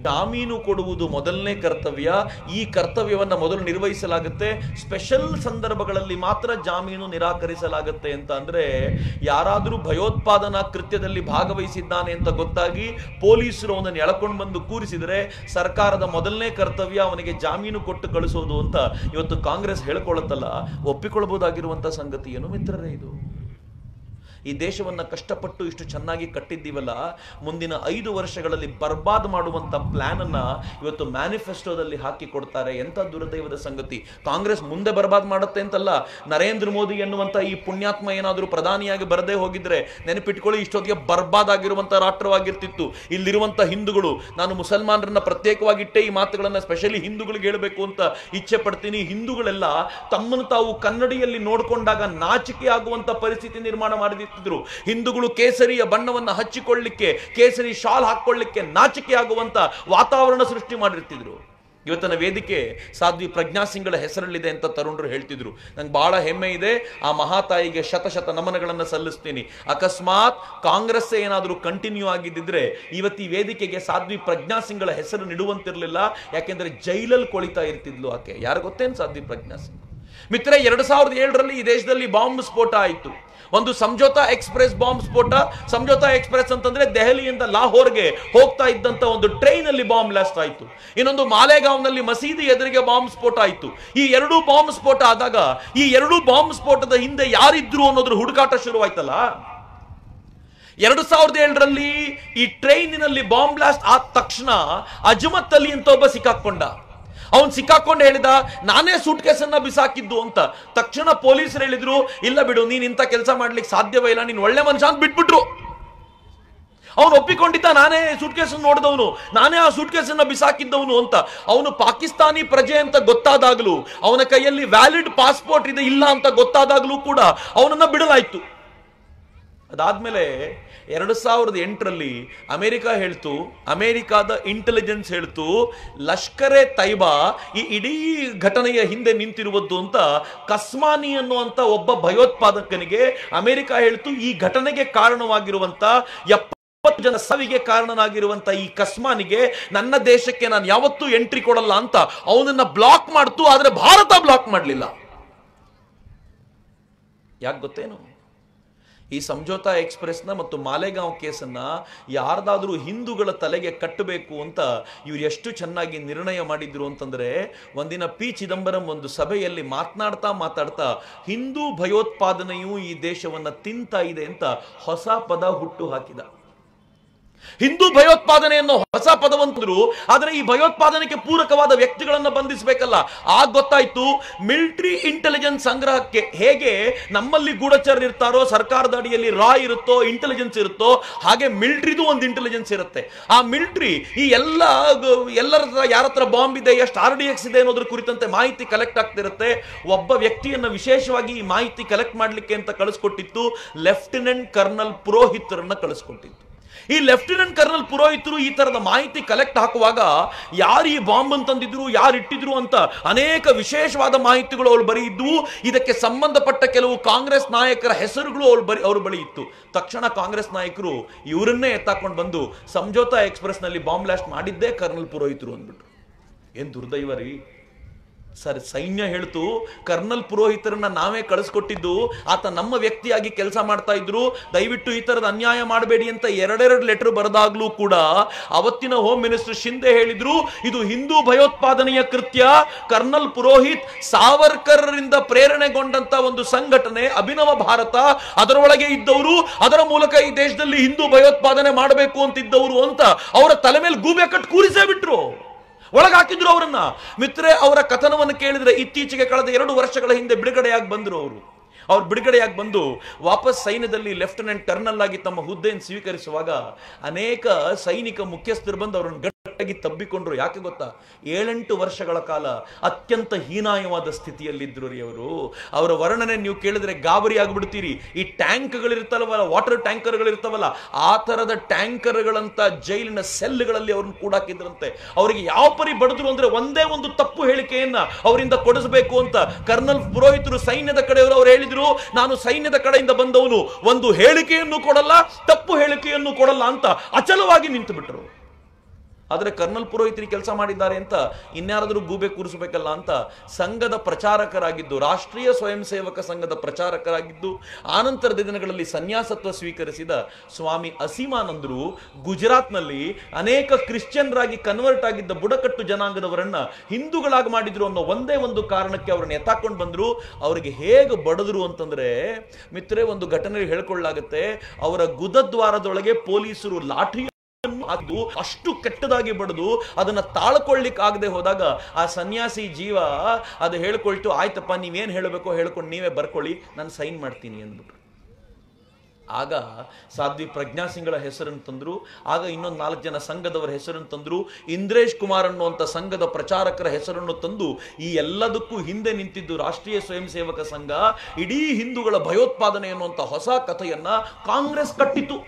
ಜಾಮೀನು ಕೊಡುವುದು ಮೊದಲನೇ ಕರ್ತವ್ಯ. ಈ ಕರ್ತವ್ಯವನ್ನ ಮೊದಲು ನಿರ್ವಹಿಸಲಾಗುತ್ತೆ. ಸ್ಪೆಷಲ್ ಸಂದರ್ಭಗಳಲ್ಲಿ ಮಾತ್ರ ಜಾಮೀನು ನಿರಾಕರಿಸಲಾಗುತ್ತೆ ಅಂತ. ಅಂದ್ರೆ ಯಾರಾದರೂ ಭಯೋತ್ಪಾದನಾ ಕೃತ್ಯದಲ್ಲಿ ಭಾಗವಹಿಸಿದ್ದಾನೆ ಅಂತ ಗೊತ್ತಾಗಿ ಪೊಲೀಸರು ಅವನನ್ನು ಎಳ್ಕೊಂಡು ಬಂದು ಕೂರಿಸಿದರೆ ಸರ್ಕಾರದ ಮೊದಲನೇ ಕರ್ತವ್ಯ ಅವನಿಗೆ ಜಾಮೀನು ಕೊಟ್ಟು ಕಳಿಸೋದು ಅಂತ ಇವತ್ತು ಕಾಂಗ್ರೆಸ್ ಹೇಳ್ಕೊಳ್ಳುತ್ತಲ್ಲ, ಒಪ್ಪಿಕೊಳ್ಳಬಹುದಾಗಿರುವಂತ ಸಂಗತಿ ಏನು ಮಿತ್ರರೇ? ಇದು ಈ ದೇಶವನ್ನ ಕಷ್ಟಪಟ್ಟು ಇಷ್ಟು ಚೆನ್ನಾಗಿ ಕಟ್ಟಿದ್ದೀವಲ್ಲ, ಮುಂದಿನ 5 ವರ್ಷಗಳಲ್ಲಿ ಬರ್ಬಾದ್ ಮಾಡುವಂತ ಪ್ಲಾನ್ ಅನ್ನ ಇವತ್ತು ಮ್ಯಾನಿಫೆಸ್ಟೋದಲ್ಲಿ ಹಾಕಿ ಕೊಡ್ತಾರೆ. ಎಂತ ದುರ್ದೈವದ ಸಂಗತಿ. ಕಾಂಗ್ರೆಸ್ ಮುಂದೆ ಬರ್ಬಾದ್ ಮಾಡುತ್ತೆ ಅಂತಲ್ಲ, ನರೇಂದ್ರ ಮೋದಿ ಎನ್ನುವಂತ ಈ ಪುಣ್ಯಾತ್ಮ ಏನಾದರೂ ಪ್ರಧಾನಿಯಾಗಿ ಬರದೇ ಹೋಗಿದ್ರೆ ನೆನಪಿಟ್ಕೊಳ್ಳಿ, ಇಷ್ಟೊತ್ತಿಗೆ ಬರ್ಬಾದ್ ಆಗಿರುವಂತ ರಾಷ್ಟ್ರವಾಗಿರ್ತಿತ್ತು. ಇಲ್ಲಿರುವಂತ ಹಿಂದೂಗಳು, ನಾನು ಮುಸಲ್ಮಾನರನ್ನ ಪ್ರತ್ಯೇಕವಾಗಿಟ್ಟೆ ಈ ಮಾತುಗಳನ್ನ ಸ್ಪೆಷಲಿ ಹಿಂದೂಗಳಿಗೆ ಹೇಳಬೇಕು ಅಂತ ಇಚ್ಛೆ ಪಡ್ತೀನಿ. ಹಿಂದೂಗಳೆಲ್ಲ ತಮ್ಮನ್ನು ತಾವು ಕನ್ನಡಿಯಲ್ಲಿ ನೋಡ್ಕೊಂಡಾಗ ನಾಚಿಕೆ ಆಗುವಂತ ಪರಿಸ್ಥಿತಿ ನಿರ್ಮಾಣ ಮಾಡಿದ ಹಿಂದೂಗಳು ಕೇಸರಿಯ ಬಣ್ಣವನ್ನು ಹಚ್ಚಿಕೊಳ್ಳಲಿಕ್ಕೆ, ಕೇಸರಿ ಶಾಲ್ ಹಾಕೊಳ್ಳಿಕ್ಕೆ ನಾಚಿಕೆ ಆಗುವಂತ ವಾತಾವರಣ ಸೃಷ್ಟಿ ಮಾಡಿರ್ತಿದ್ರು. ಇವತ್ತಿನ ವೇದಿಕೆ ಸಾಧ್ವಿ ಪ್ರಜ್ಞಾ ಸಿಂಗ್ಗಳ ಹೆಸರಲ್ಲಿದೆ ಅಂತ ತರುಣರು ಹೇಳ್ತಿದ್ರು. ನಂಗೆ ಬಹಳ ಹೆಮ್ಮೆ ಇದೆ. ಆ ಮಹಾತಾಯಿಗೆ ಶತ ನಮನಗಳನ್ನು ಸಲ್ಲಿಸ್ತೀನಿ. ಅಕಸ್ಮಾತ್ ಕಾಂಗ್ರೆಸ್ ಏನಾದರೂ ಕಂಟಿನ್ಯೂ ಆಗಿದ್ದಿದ್ರೆ ಇವತ್ತು ಈ ವೇದಿಕೆಗೆ ಸಾಧ್ವಿ ಪ್ರಜ್ಞಾ ಸಿಂಗ್ಗಳ ಹೆಸರು ನಿಡುವಂತಿರ್ಲಿಲ್ಲ. ಯಾಕೆಂದ್ರೆ ಜೈಲಲ್ಲಿ ಕೊಳಿತಾ ಇರ್ತಿದ್ಲು ಆಕೆ. ಯಾರು ಗೊತ್ತೇನು ಸಾಧ್ವಿ ಪ್ರಜ್ಞಾ ಸಿಂಗ್? ಮಿತ್ರ, 2007ರಲ್ಲಿ ಈ ದೇಶದಲ್ಲಿ ಬಾಂಬ್ ಸ್ಫೋಟ ಆಯಿತು. ಒಂದು ಸಂಜೋತಾ ಎಕ್ಸ್ಪ್ರೆಸ್ ಬಾಂಬ್ ಸ್ಫೋಟ. ಸಂಜೋತಾ ಎಕ್ಸ್ಪ್ರೆಸ್ ಅಂತಂದ್ರೆ ದೆಹಲಿಯಿಂದ ಲಾಹೋರ್ಗೆ ಹೋಗ್ತಾ ಇದ್ದಂತ ಒಂದು ಟ್ರೈನ್ ಅಲ್ಲಿ ಬಾಂಬ್ ಬ್ಲಾಸ್ಟ್ ಆಯಿತು. ಇನ್ನೊಂದು ಮಾಲೇಗಾಂವ್ನಲ್ಲಿ ಮಸೀದಿ ಎದುರಿಗೆ ಬಾಂಬ್ ಸ್ಫೋಟ ಆಯಿತು. ಈ 2 ಬಾಂಬ್ ಸ್ಫೋಟ ಆದಾಗ ಈ 2 ಬಾಂಬ್ ಸ್ಫೋಟದ ಹಿಂದೆ ಯಾರಿದ್ರು ಅನ್ನೋದ್ರ ಹುಡುಕಾಟ ಶುರುವಾಯ್ತಲ್ಲ. 2007ರಲ್ಲಿ ಈ ಟ್ರೈನಿನಲ್ಲಿ ಬಾಂಬ್ ಬ್ಲಾಸ್ಟ್ ಆದ ತಕ್ಷಣ ಅಜ್ಮತ್ ಅಲಿ ಅಂತ ಒಬ್ಬ ಸಿಕ್ಕಾಕೊಂಡ. ಅವನು ಸಿಕ್ಕಾಕೊಂಡು ಹೇಳಿದ ನಾನೇ ಸೂಟ್ ಕೇಸನ್ನ ಬಿಸಾಕಿದ್ದು ಅಂತ. ತಕ್ಷಣ ಪೊಲೀಸರು ಹೇಳಿದ್ರು ಇಲ್ಲ ಬಿಡು, ನೀನ್ ಇಂಥ ಕೆಲಸ ಮಾಡ್ಲಿಕ್ಕೆ ಸಾಧ್ಯವೇ ಇಲ್ಲ, ನೀನ್ ಒಳ್ಳೆ ಮನುಷ್ಯ ಅಂತ ಬಿಟ್ಬಿಟ್ರು. ಅವನು ಒಪ್ಪಿಕೊಂಡಿದ್ದ ನಾನೇ ಸೂಟ್ ಕೇಸನ್ನು ನೋಡಿದವನು, ನಾನೇ ಆ ಸೂಟ್ ಕೇಸನ್ನ ಬಿಸಾಕಿದ್ದವನು ಅಂತ. ಅವನು ಪಾಕಿಸ್ತಾನಿ ಪ್ರಜೆ ಅಂತ ಗೊತ್ತಾದಾಗಲೂ, ಅವನ ಕೈಯಲ್ಲಿ ವ್ಯಾಲಿಡ್ ಪಾಸ್ಪೋರ್ಟ್ ಇದೆ ಇಲ್ಲ ಅಂತ ಗೊತ್ತಾದಾಗಲೂ ಕೂಡ ಅವನನ್ನ ಬಿಡಲಾಯ್ತು. ಅದಾದ್ಮೇಲೆ 2008ರಲ್ಲಿ ಅಮೆರಿಕ ಹೇಳ್ತು, ಅಮೆರಿಕಾದ ಇಂಟೆಲಿಜೆನ್ಸ್ ಹೇಳ್ತು ಲಷ್ಕರ್ ಎ ತೈಬಾ ಈ ಇಡೀ ಘಟನೆಯ ಹಿಂದೆ ನಿಂತಿರುವುದು ಅಂತ. ಕಸ್ಮಾನಿ ಅನ್ನುವಂತ ಒಬ್ಬ ಭಯೋತ್ಪಾದಕನಿಗೆ ಅಮೆರಿಕ ಹೇಳ್ತು ಈ ಘಟನೆಗೆ ಕಾರಣವಾಗಿರುವಂತ 70 ಜನ ಸಾವಿಗೆ ಕಾರಣನಾಗಿರುವಂತ ಈ ಕಸ್ಮಾನಿಗೆ ನನ್ನ ದೇಶಕ್ಕೆ ನಾನು ಯಾವತ್ತೂ ಎಂಟ್ರಿ ಕೊಡಲ್ಲ ಅಂತ ಅವನನ್ನ ಬ್ಲಾಕ್ ಮಾಡ್ತು. ಆದ್ರೆ ಭಾರತ ಬ್ಲಾಕ್ ಮಾಡಲಿಲ್ಲ. ಯಾಕೆ ಗೊತ್ತೇನು? ಈ ಸಂಜೋತಾ ಎಕ್ಸ್‌ಪ್ರೆಸ್ನ ಮತ್ತು ಮಾಲೆಗಾಂವ್ ಕೇಸನ್ನ ಯಾರ್ದಾದ್ರೂ ಹಿಂದೂಗಳ ತಲೆಗೆ ಕಟ್ಟಬೇಕು ಅಂತ ಇವ್ರು ಎಷ್ಟು ಚೆನ್ನಾಗಿ ನಿರ್ಣಯ ಮಾಡಿದ್ರು ಅಂತಂದ್ರೆ, ಒಂದಿನ ಪಿ ಚಿದಂಬರಂ ಒಂದು ಸಭೆಯಲ್ಲಿ ಮಾತನಾಡ್ತಾ ಹಿಂದೂ ಭಯೋತ್ಪಾದನೆಯು ಈ ದೇಶವನ್ನ ತಿಂತಾ ಇದೆ ಅಂತ ಹೊಸ ಪದ ಹುಟ್ಟು ಹಾಕಿದ. ಹಿಂದೂ ಭಯೋತ್ಪಾದನೆಯನ್ನು ಹೊಸ ಪದವಂತರು, ಆದರೆ ಈ ಭಯೋತ್ಪಾದನೆಗೆ ಪೂರಕವಾದ ವ್ಯಕ್ತಿಗಳನ್ನ ಬಂಧಿಸಬೇಕಲ್ಲ. ಆಗ ಗೊತ್ತಾಯ್ತು ಮಿಲಿಟರಿ ಇಂಟೆಲಿಜೆನ್ಸ್ ಸಂಗ್ರಹಕ್ಕೆ ಹೇಗೆ ನಮ್ಮಲ್ಲಿ ಗೂಢಚರ್ಯರು ಇರ್ತಾರೋ, ಸರ್ಕಾರದ ಅಡಿಯಲ್ಲಿ ರಾ ಇರುತ್ತೋ, ಇಂಟೆಲಿಜೆನ್ಸ್ ಇರುತ್ತೋ, ಹಾಗೆ ಮಿಲಿಟರಿದು ಒಂದು ಇಂಟೆಲಿಜೆನ್ಸ್ ಇರುತ್ತೆ. ಆ ಮಿಲಿಟರಿ ಈ ಎಲ್ಲರ ಯಾರ ಹತ್ರ ಬಾಂಬ್ ಇದೆ, ಎಷ್ಟು RDX ಇದೆ ಅನ್ನೋದ್ರ ಕುರಿತಂತೆ ಮಾಹಿತಿ ಕಲೆಕ್ಟ್ ಆಗ್ತಿರುತ್ತೆ. ಒಬ್ಬ ವ್ಯಕ್ತಿಯನ್ನ ವಿಶೇಷವಾಗಿ ಈ ಮಾಹಿತಿ ಕಲೆಕ್ಟ್ ಮಾಡ್ಲಿಕ್ಕೆ ಅಂತ ಕಳಿಸ್ಕೊಟ್ಟಿತ್ತು ಲೆಫ್ಟಿನೆಂಟ್ ಕರ್ನಲ್ ಪುರೋಹಿತರನ್ನ ಕಳಿಸ್ಕೊಟ್ಟಿತ್ತು. ಈ ಲೆಫ್ಟಿನೆಂಟ್ ಕರ್ನಲ್ ಪುರೋಹಿತರು ಈ ತರದ ಮಾಹಿತಿ ಕಲೆಕ್ಟ್ ಹಾಕುವಾಗ ಯಾರು ಈ ಬಾಂಬ್ ಅಂತಂದಿದ್ರು, ಯಾರು ಇಟ್ಟಿದ್ರು ಅಂತ ಅನೇಕ ವಿಶೇಷವಾದ ಮಾಹಿತಿಗಳು ಅವ್ರು ಬರೀ ಇದ್ವು. ಇದಕ್ಕೆ ಸಂಬಂಧಪಟ್ಟ ಕೆಲವು ಕಾಂಗ್ರೆಸ್ ನಾಯಕರ ಹೆಸರುಗಳು ಅವ್ರ ಬಳಿ ಇತ್ತು. ತಕ್ಷಣ ಕಾಂಗ್ರೆಸ್ ನಾಯಕರು ಇವರನ್ನೇ ಎತ್ತಾಕೊಂಡು ಬಂದು ಸಂಜೋತಾ ಎಕ್ಸ್‌ಪ್ರೆಸ್ ನಲ್ಲಿ ಬಾಂಬ್ ಬ್ಲಾಸ್ಟ್ ಮಾಡಿದ್ದೇ ಕರ್ನಲ್ ಪುರೋಹಿತರು ಅಂದ್ಬಿಟ್ರು. ಏನ್ ದುರ್ದೈವ ರೀ ಸರ್. ಸೈನ್ಯ ಹೇಳ್ತು ಕರ್ನಲ್ ಪುರೋಹಿತರನ್ನ ನಾವೇ ಕಳಿಸ್ಕೊಟ್ಟಿದ್ದು, ಆತ ನಮ್ಮ ವ್ಯಕ್ತಿಯಾಗಿ ಕೆಲಸ ಮಾಡ್ತಾ ಇದ್ರು, ದಯವಿಟ್ಟು ಈ ತರದ ಅನ್ಯಾಯ ಮಾಡಬೇಡಿ ಅಂತ ಎರಡೆರಡು ಲೆಟರ್ ಬರೆದಾಗ್ಲೂ ಕೂಡ ಅವತ್ತಿನ ಹೋಮ್ ಮಿನಿಸ್ಟರ್ ಶಿಂದೆ ಹೇಳಿದ್ರು ಇದು ಹಿಂದೂ ಭಯೋತ್ಪಾದನೆಯ ಕೃತ್ಯ. ಕರ್ನಲ್ ಪುರೋಹಿತ್ ಸಾವರ್ಕರ್ರಿಂದ ಪ್ರೇರಣೆಗೊಂಡಂತ ಒಂದು ಸಂಘಟನೆ ಅಭಿನವ ಭಾರತ, ಅದರೊಳಗೆ ಇದ್ದವರು, ಅದರ ಮೂಲಕ ಈ ದೇಶದಲ್ಲಿ ಹಿಂದೂ ಭಯೋತ್ಪಾದನೆ ಮಾಡಬೇಕು ಅಂತಿದ್ದವರು ಅಂತ ಅವರ ತಲೆ ಮೇಲೆ ಗೂಬೆ ಕಟ್ಟು ಕೂರಿಸೇ ಬಿಟ್ರು, ಒಳಗಾಕಿದ್ರು ಅವರನ್ನ. ಮಿತ್ರೆ, ಅವರ ಕಥನವನ್ನು ಕೇಳಿದ್ರೆ ಇತ್ತೀಚೆಗೆ ಕಳೆದ 2 ವರ್ಷಗಳ ಹಿಂದೆ ಬಿಡುಗಡೆಯಾಗಿ ಬಂದ್ರು. ಅವ್ರು ಬಿಡುಗಡೆಯಾಗಿ ಬಂದು ವಾಪಸ್ ಸೈನ್ಯದಲ್ಲಿ ಲೆಫ್ಟಿನೆಂಟ್ ಕರ್ನಲ್ ಆಗಿ ತಮ್ಮ ಹುದ್ದೆಯನ್ನು ಸ್ವೀಕರಿಸುವಾಗ ಅನೇಕ ಸೈನಿಕ ಮುಖ್ಯಸ್ಥರು ಬಂದು ಅವರನ್ನು ಗಟ್ಟಿಯಾಗಿ ತಬ್ಬಿಕೊಂಡ್ರು. ಯಾಕೆ ಗೊತ್ತಾ? 7-8 ವರ್ಷಗಳ ಕಾಲ ಅತ್ಯಂತ ಹೀನಾಯವಾದ ಸ್ಥಿತಿಯಲ್ಲಿದ್ರು ರೀ ಅವರು. ಅವರ ವರ್ಣನೆ ನೀವು ಕೇಳಿದ್ರೆ ಗಾಬರಿ ಆಗ್ಬಿಡ್ತೀರಿ. ಈ ಟ್ಯಾಂಕ್ಗಳಿರ್ತಾವಲ್ಲ, ವಾಟರ್ ಟ್ಯಾಂಕರ್ಗಳಿರ್ತಾವಲ್ಲ, ಆ ತರದ ಟ್ಯಾಂಕರ್ಗಳಂತ ಜೈಲಿನ ಸೆಲ್ಗಳಲ್ಲಿ ಅವ್ರನ್ನ ಕೂಡಾಕಿದ್ರಂತೆ. ಅವರಿಗೆ ಯಾವ ಪರಿ ಬಡಿದ್ರು ಅಂದ್ರೆ ಒಂದೇ ಒಂದು ತಪ್ಪು ಹೇಳಿಕೆಯನ್ನ ಅವರಿಂದ ಕೊಡಿಸಬೇಕು ಅಂತ ಕರ್ನಲ್ ಪುರೋಹಿತರು ಸೈನ್ಯದ ಕಡೆಯವರು ಅವ್ರು ಹೇಳಿದ್ರು, ನಾನು ಸೈನ್ಯದ ಕಡೆಯಿಂದ ಬಂದವನು, ಒಂದು ಹೇಳಿಕೆಯನ್ನು ಕೊಡಲ್ಲ, ತಪ್ಪು ಹೇಳಿಕೆಯನ್ನು ಕೊಡಲ್ಲ ಅಂತ ಅಚಲವಾಗಿ ನಿಂತು ಬಿಟ್ಟರು. ಆದರೆ ಕರ್ನಲ್ ಪುರೋಹಿತರು ಕೆಲಸ ಮಾಡಿದ್ದಾರೆ ಅಂತ ಇನ್ಯಾರಾದರೂ ಗೂಬೆ ಕೂರಿಸಬೇಕಲ್ಲ ಅಂತ ಸಂಘದ ಪ್ರಚಾರಕರಾಗಿದ್ದು, ರಾಷ್ಟ್ರೀಯ ಸ್ವಯಂ ಸೇವಕ ಸಂಘದ ಪ್ರಚಾರಕರಾಗಿದ್ದು, ಆನಂತರದ ದಿನಗಳಲ್ಲಿ ಸನ್ಯಾಸತ್ವ ಸ್ವೀಕರಿಸಿದ ಸ್ವಾಮಿ ಅಸೀಮಾನಂದರು ಗುಜರಾತ್ನಲ್ಲಿ ಅನೇಕ ಕ್ರಿಶ್ಚಿಯನ್ರಾಗಿ ಕನ್ವರ್ಟ್ ಆಗಿದ್ದ ಬುಡಕಟ್ಟು ಜನಾಂಗದವರನ್ನ ಹಿಂದೂಗಳಾಗಿ ಮಾಡಿದ್ರು ಅನ್ನೋ ಒಂದೇ ಒಂದು ಕಾರಣಕ್ಕೆ ಅವ್ರನ್ನ ಎತ್ತಾಕೊಂಡು ಬಂದ್ರು. ಅವರಿಗೆ ಹೇಗೆ ಬಡದ್ರು ಅಂತಂದ್ರೆ, ಮಿತ್ರೆ, ಒಂದು ಘಟನೆ ಹೇಳ್ಕೊಳ್ಳಾಗತ್ತೆ. ಅವರ ಗುದದ್ವಾರದೊಳಗೆ ಪೊಲೀಸರು ಲಾಠಿ ಅದು ಅಷ್ಟು ಕೆಟ್ಟದಾಗಿ ಬಡದು ಅದನ್ನ ತಾಳ್ಕೊಳ್ಳಿಕ್ ಆಗದೆ ಹೋದಾಗ ಆ ಸನ್ಯಾಸಿ ಜೀವ ಅದು ಹೇಳ್ಕೊಳ್ತು, ಆಯ್ತಪ್ಪ ನೀವೇನ್ ಹೇಳಬೇಕೋ ಹೇಳ್ಕೊಂಡು ನೀವೇ ಬರ್ಕೊಳ್ಳಿ, ನಾನು ಸೈನ್ ಮಾಡ್ತೀನಿ ಅಂದ್ಬಿಟ್ರು. ಆಗ ಸಾಧ್ವಿ ಪ್ರಜ್ಞಾ ಸಿಂಗ್ಳ ಹೆಸರನ್ನು ತಂದ್ರು. ಆಗ ಇನ್ನೊಂದು 4 ಜನ ಸಂಘದವರ ಹೆಸರನ್ನು ತಂದ್ರು. ಇಂದ್ರೇಶ್ ಕುಮಾರ್ ಅನ್ನುವಂಥ ಸಂಘದ ಪ್ರಚಾರಕರ ಹೆಸರನ್ನು ತಂದು ಈ ಎಲ್ಲದಕ್ಕೂ ಹಿಂದೆ ನಿಂತಿದ್ದು ರಾಷ್ಟ್ರೀಯ ಸ್ವಯಂ ಸೇವಕ ಸಂಘ. ಇಡೀ ಹಿಂದೂಗಳ ಭಯೋತ್ಪಾದನೆ ಅನ್ನುವಂಥ ಹೊಸ ಕಥೆಯನ್ನ ಕಾಂಗ್ರೆಸ್ ಕಟ್ಟಿತು.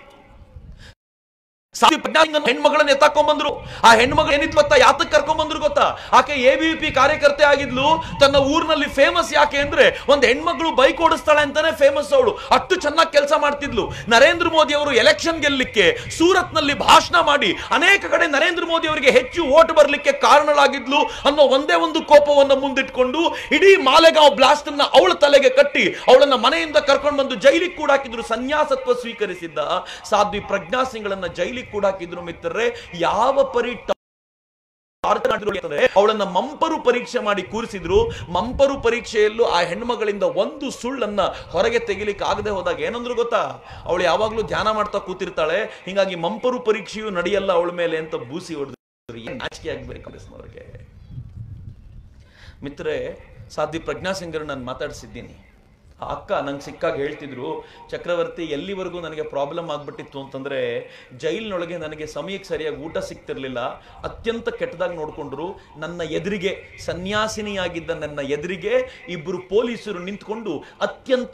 ಹೆಣ್ಮಗಳನ್ನ ಎತ್ತಾಕೊಂಡ್ ಬಂದ್ರು. ಆ ಹೆಣ್ಮಗಳು ಏನಿತ್ತು ಗೊತ್ತಾ? ಯಾತಕ್ಕೆ ಕರ್ಕೊಂಡ್ ಬಂದ್ರು ಗೊತ್ತಾ? ಆಕೆ ABVP ಕಾರ್ಯಕರ್ತೆ ಆಗಿದ್ಲು. ತನ್ನ ಊರಿನಲ್ಲಿ ಫೇಮಸ್ ಯಾಕೆ ಅಂದ್ರೆ ಒಂದು ಹೆಣ್ಮಗಳು ಬೈಕ್ ಓಡಿಸ್ತಾಳೆ ಅಂತಾನೆ ಫೇಮಸ್ ಅವಳು. ಅಷ್ಟು ಚೆನ್ನಾಗಿ ಕೆಲಸ ಮಾಡ್ತಿದ್ಲು. ನರೇಂದ್ರ ಮೋದಿ ಅವರು ಎಲೆಕ್ಷನ್ ಗೆಲ್ಲಲಿಕ್ಕೆ ಸೂರತ್ ನಲ್ಲಿ ಭಾಷಣ ಮಾಡಿ ಅನೇಕ ಕಡೆ ನರೇಂದ್ರ ಮೋದಿ ಅವರಿಗೆ ಹೆಚ್ಚು ವೋಟ್ ಬರಲಿಕ್ಕೆ ಕಾರಣಳಾಗಿದ್ಲು ಅನ್ನೋ ಒಂದೇ ಒಂದು ಕೋಪವನ್ನು ಮುಂದಿಟ್ಕೊಂಡು ಇಡೀ ಮಾಲೆಗಾಂವ್ ಬ್ಲಾಸ್ಟ್ ಅನ್ನ ಅವಳ ತಲೆಗೆ ಕಟ್ಟಿ ಅವಳನ್ನ ಮನೆಯಿಂದ ಕರ್ಕೊಂಡು ಬಂದು ಜೈಲಿಗೆ ಕೂಡ ಹಾಕಿದ್ರು. ಸನ್ಯಾಸತ್ವ ಸ್ವೀಕರಿಸಿದ್ದ ಸಾಧ್ವಿ ಪ್ರಜ್ಞಾ ಸಿಂಗ್ಳನ್ನ ಜೈಲಿಗೆ ಕೂಡ ಹಾಕಿದ್ರು. ಮಿತ್ರರೇ, ಯಾವ ಪರಿ ಅವಳನ್ನ ಮಂಪರು ಪರೀಕ್ಷೆ ಮಾಡಿ ಕೂರಿಸಿದ್ರು. ಮಂಪರು ಪರೀಕ್ಷೆಯಲ್ಲೂ ಆ ಹೆಣ್ಮಗಳಿಂದ ಒಂದು ಸುಳ್ಳನ್ನ ಹೊರಗೆ ತೆಗಿಲಿಕ್ಕೆ ಆಗದೆ ಹೋದಾಗ ಏನಂದ್ರು ಗೊತ್ತಾ? ಅವಳು ಯಾವಾಗ್ಲೂ ಧ್ಯಾನ ಮಾಡ್ತಾ ಕೂತಿರ್ತಾಳೆ, ಹಿಂಗಾಗಿ ಮಂಪರು ಪರೀಕ್ಷೆಯೂ ನಡೆಯಲ್ಲ ಅವಳ ಮೇಲೆ ಅಂತ ಬೂಸಿ ಹೊಡೆದ್ರು. ಏನ್ ನಾಚಿಕೆ ಆಗ್ಬೇಕು ಅವ್ರಿಗೆ. ಮಿತ್ರರೇ, ಸಾಧ್ವಿ ಪ್ರಜ್ಞಾ ಸಿಂಗ್ರನ್ನ ನಾನು ಮಾತಾಡಿಸಿದ್ದೀನಿ. ಆ ಅಕ್ಕ ನಂಗೆ ಸಿಕ್ಕಾಗ ಹೇಳ್ತಿದ್ರು, ಚಕ್ರವರ್ತಿ, ಎಲ್ಲಿವರೆಗೂ ನನಗೆ ಪ್ರಾಬ್ಲಮ್ ಆಗ್ಬಿಟ್ಟಿತ್ತು ಅಂತಂದ್ರೆ ಜೈಲಿನೊಳಗೆ ನನಗೆ ಸಮಯಕ್ಕೆ ಸರಿಯಾಗಿ ಊಟ ಸಿಗ್ತಿರ್ಲಿಲ್ಲ, ಅತ್ಯಂತ ಕೆಟ್ಟದಾಗಿ ನೋಡ್ಕೊಂಡ್ರು. ನನ್ನ ಎದುರಿಗೆ, ಸನ್ಯಾಸಿನಿಯಾಗಿದ್ದ ನನ್ನ ಎದುರಿಗೆ ಇಬ್ಬರು ಪೊಲೀಸರು ನಿಂತ್ಕೊಂಡು ಅತ್ಯಂತ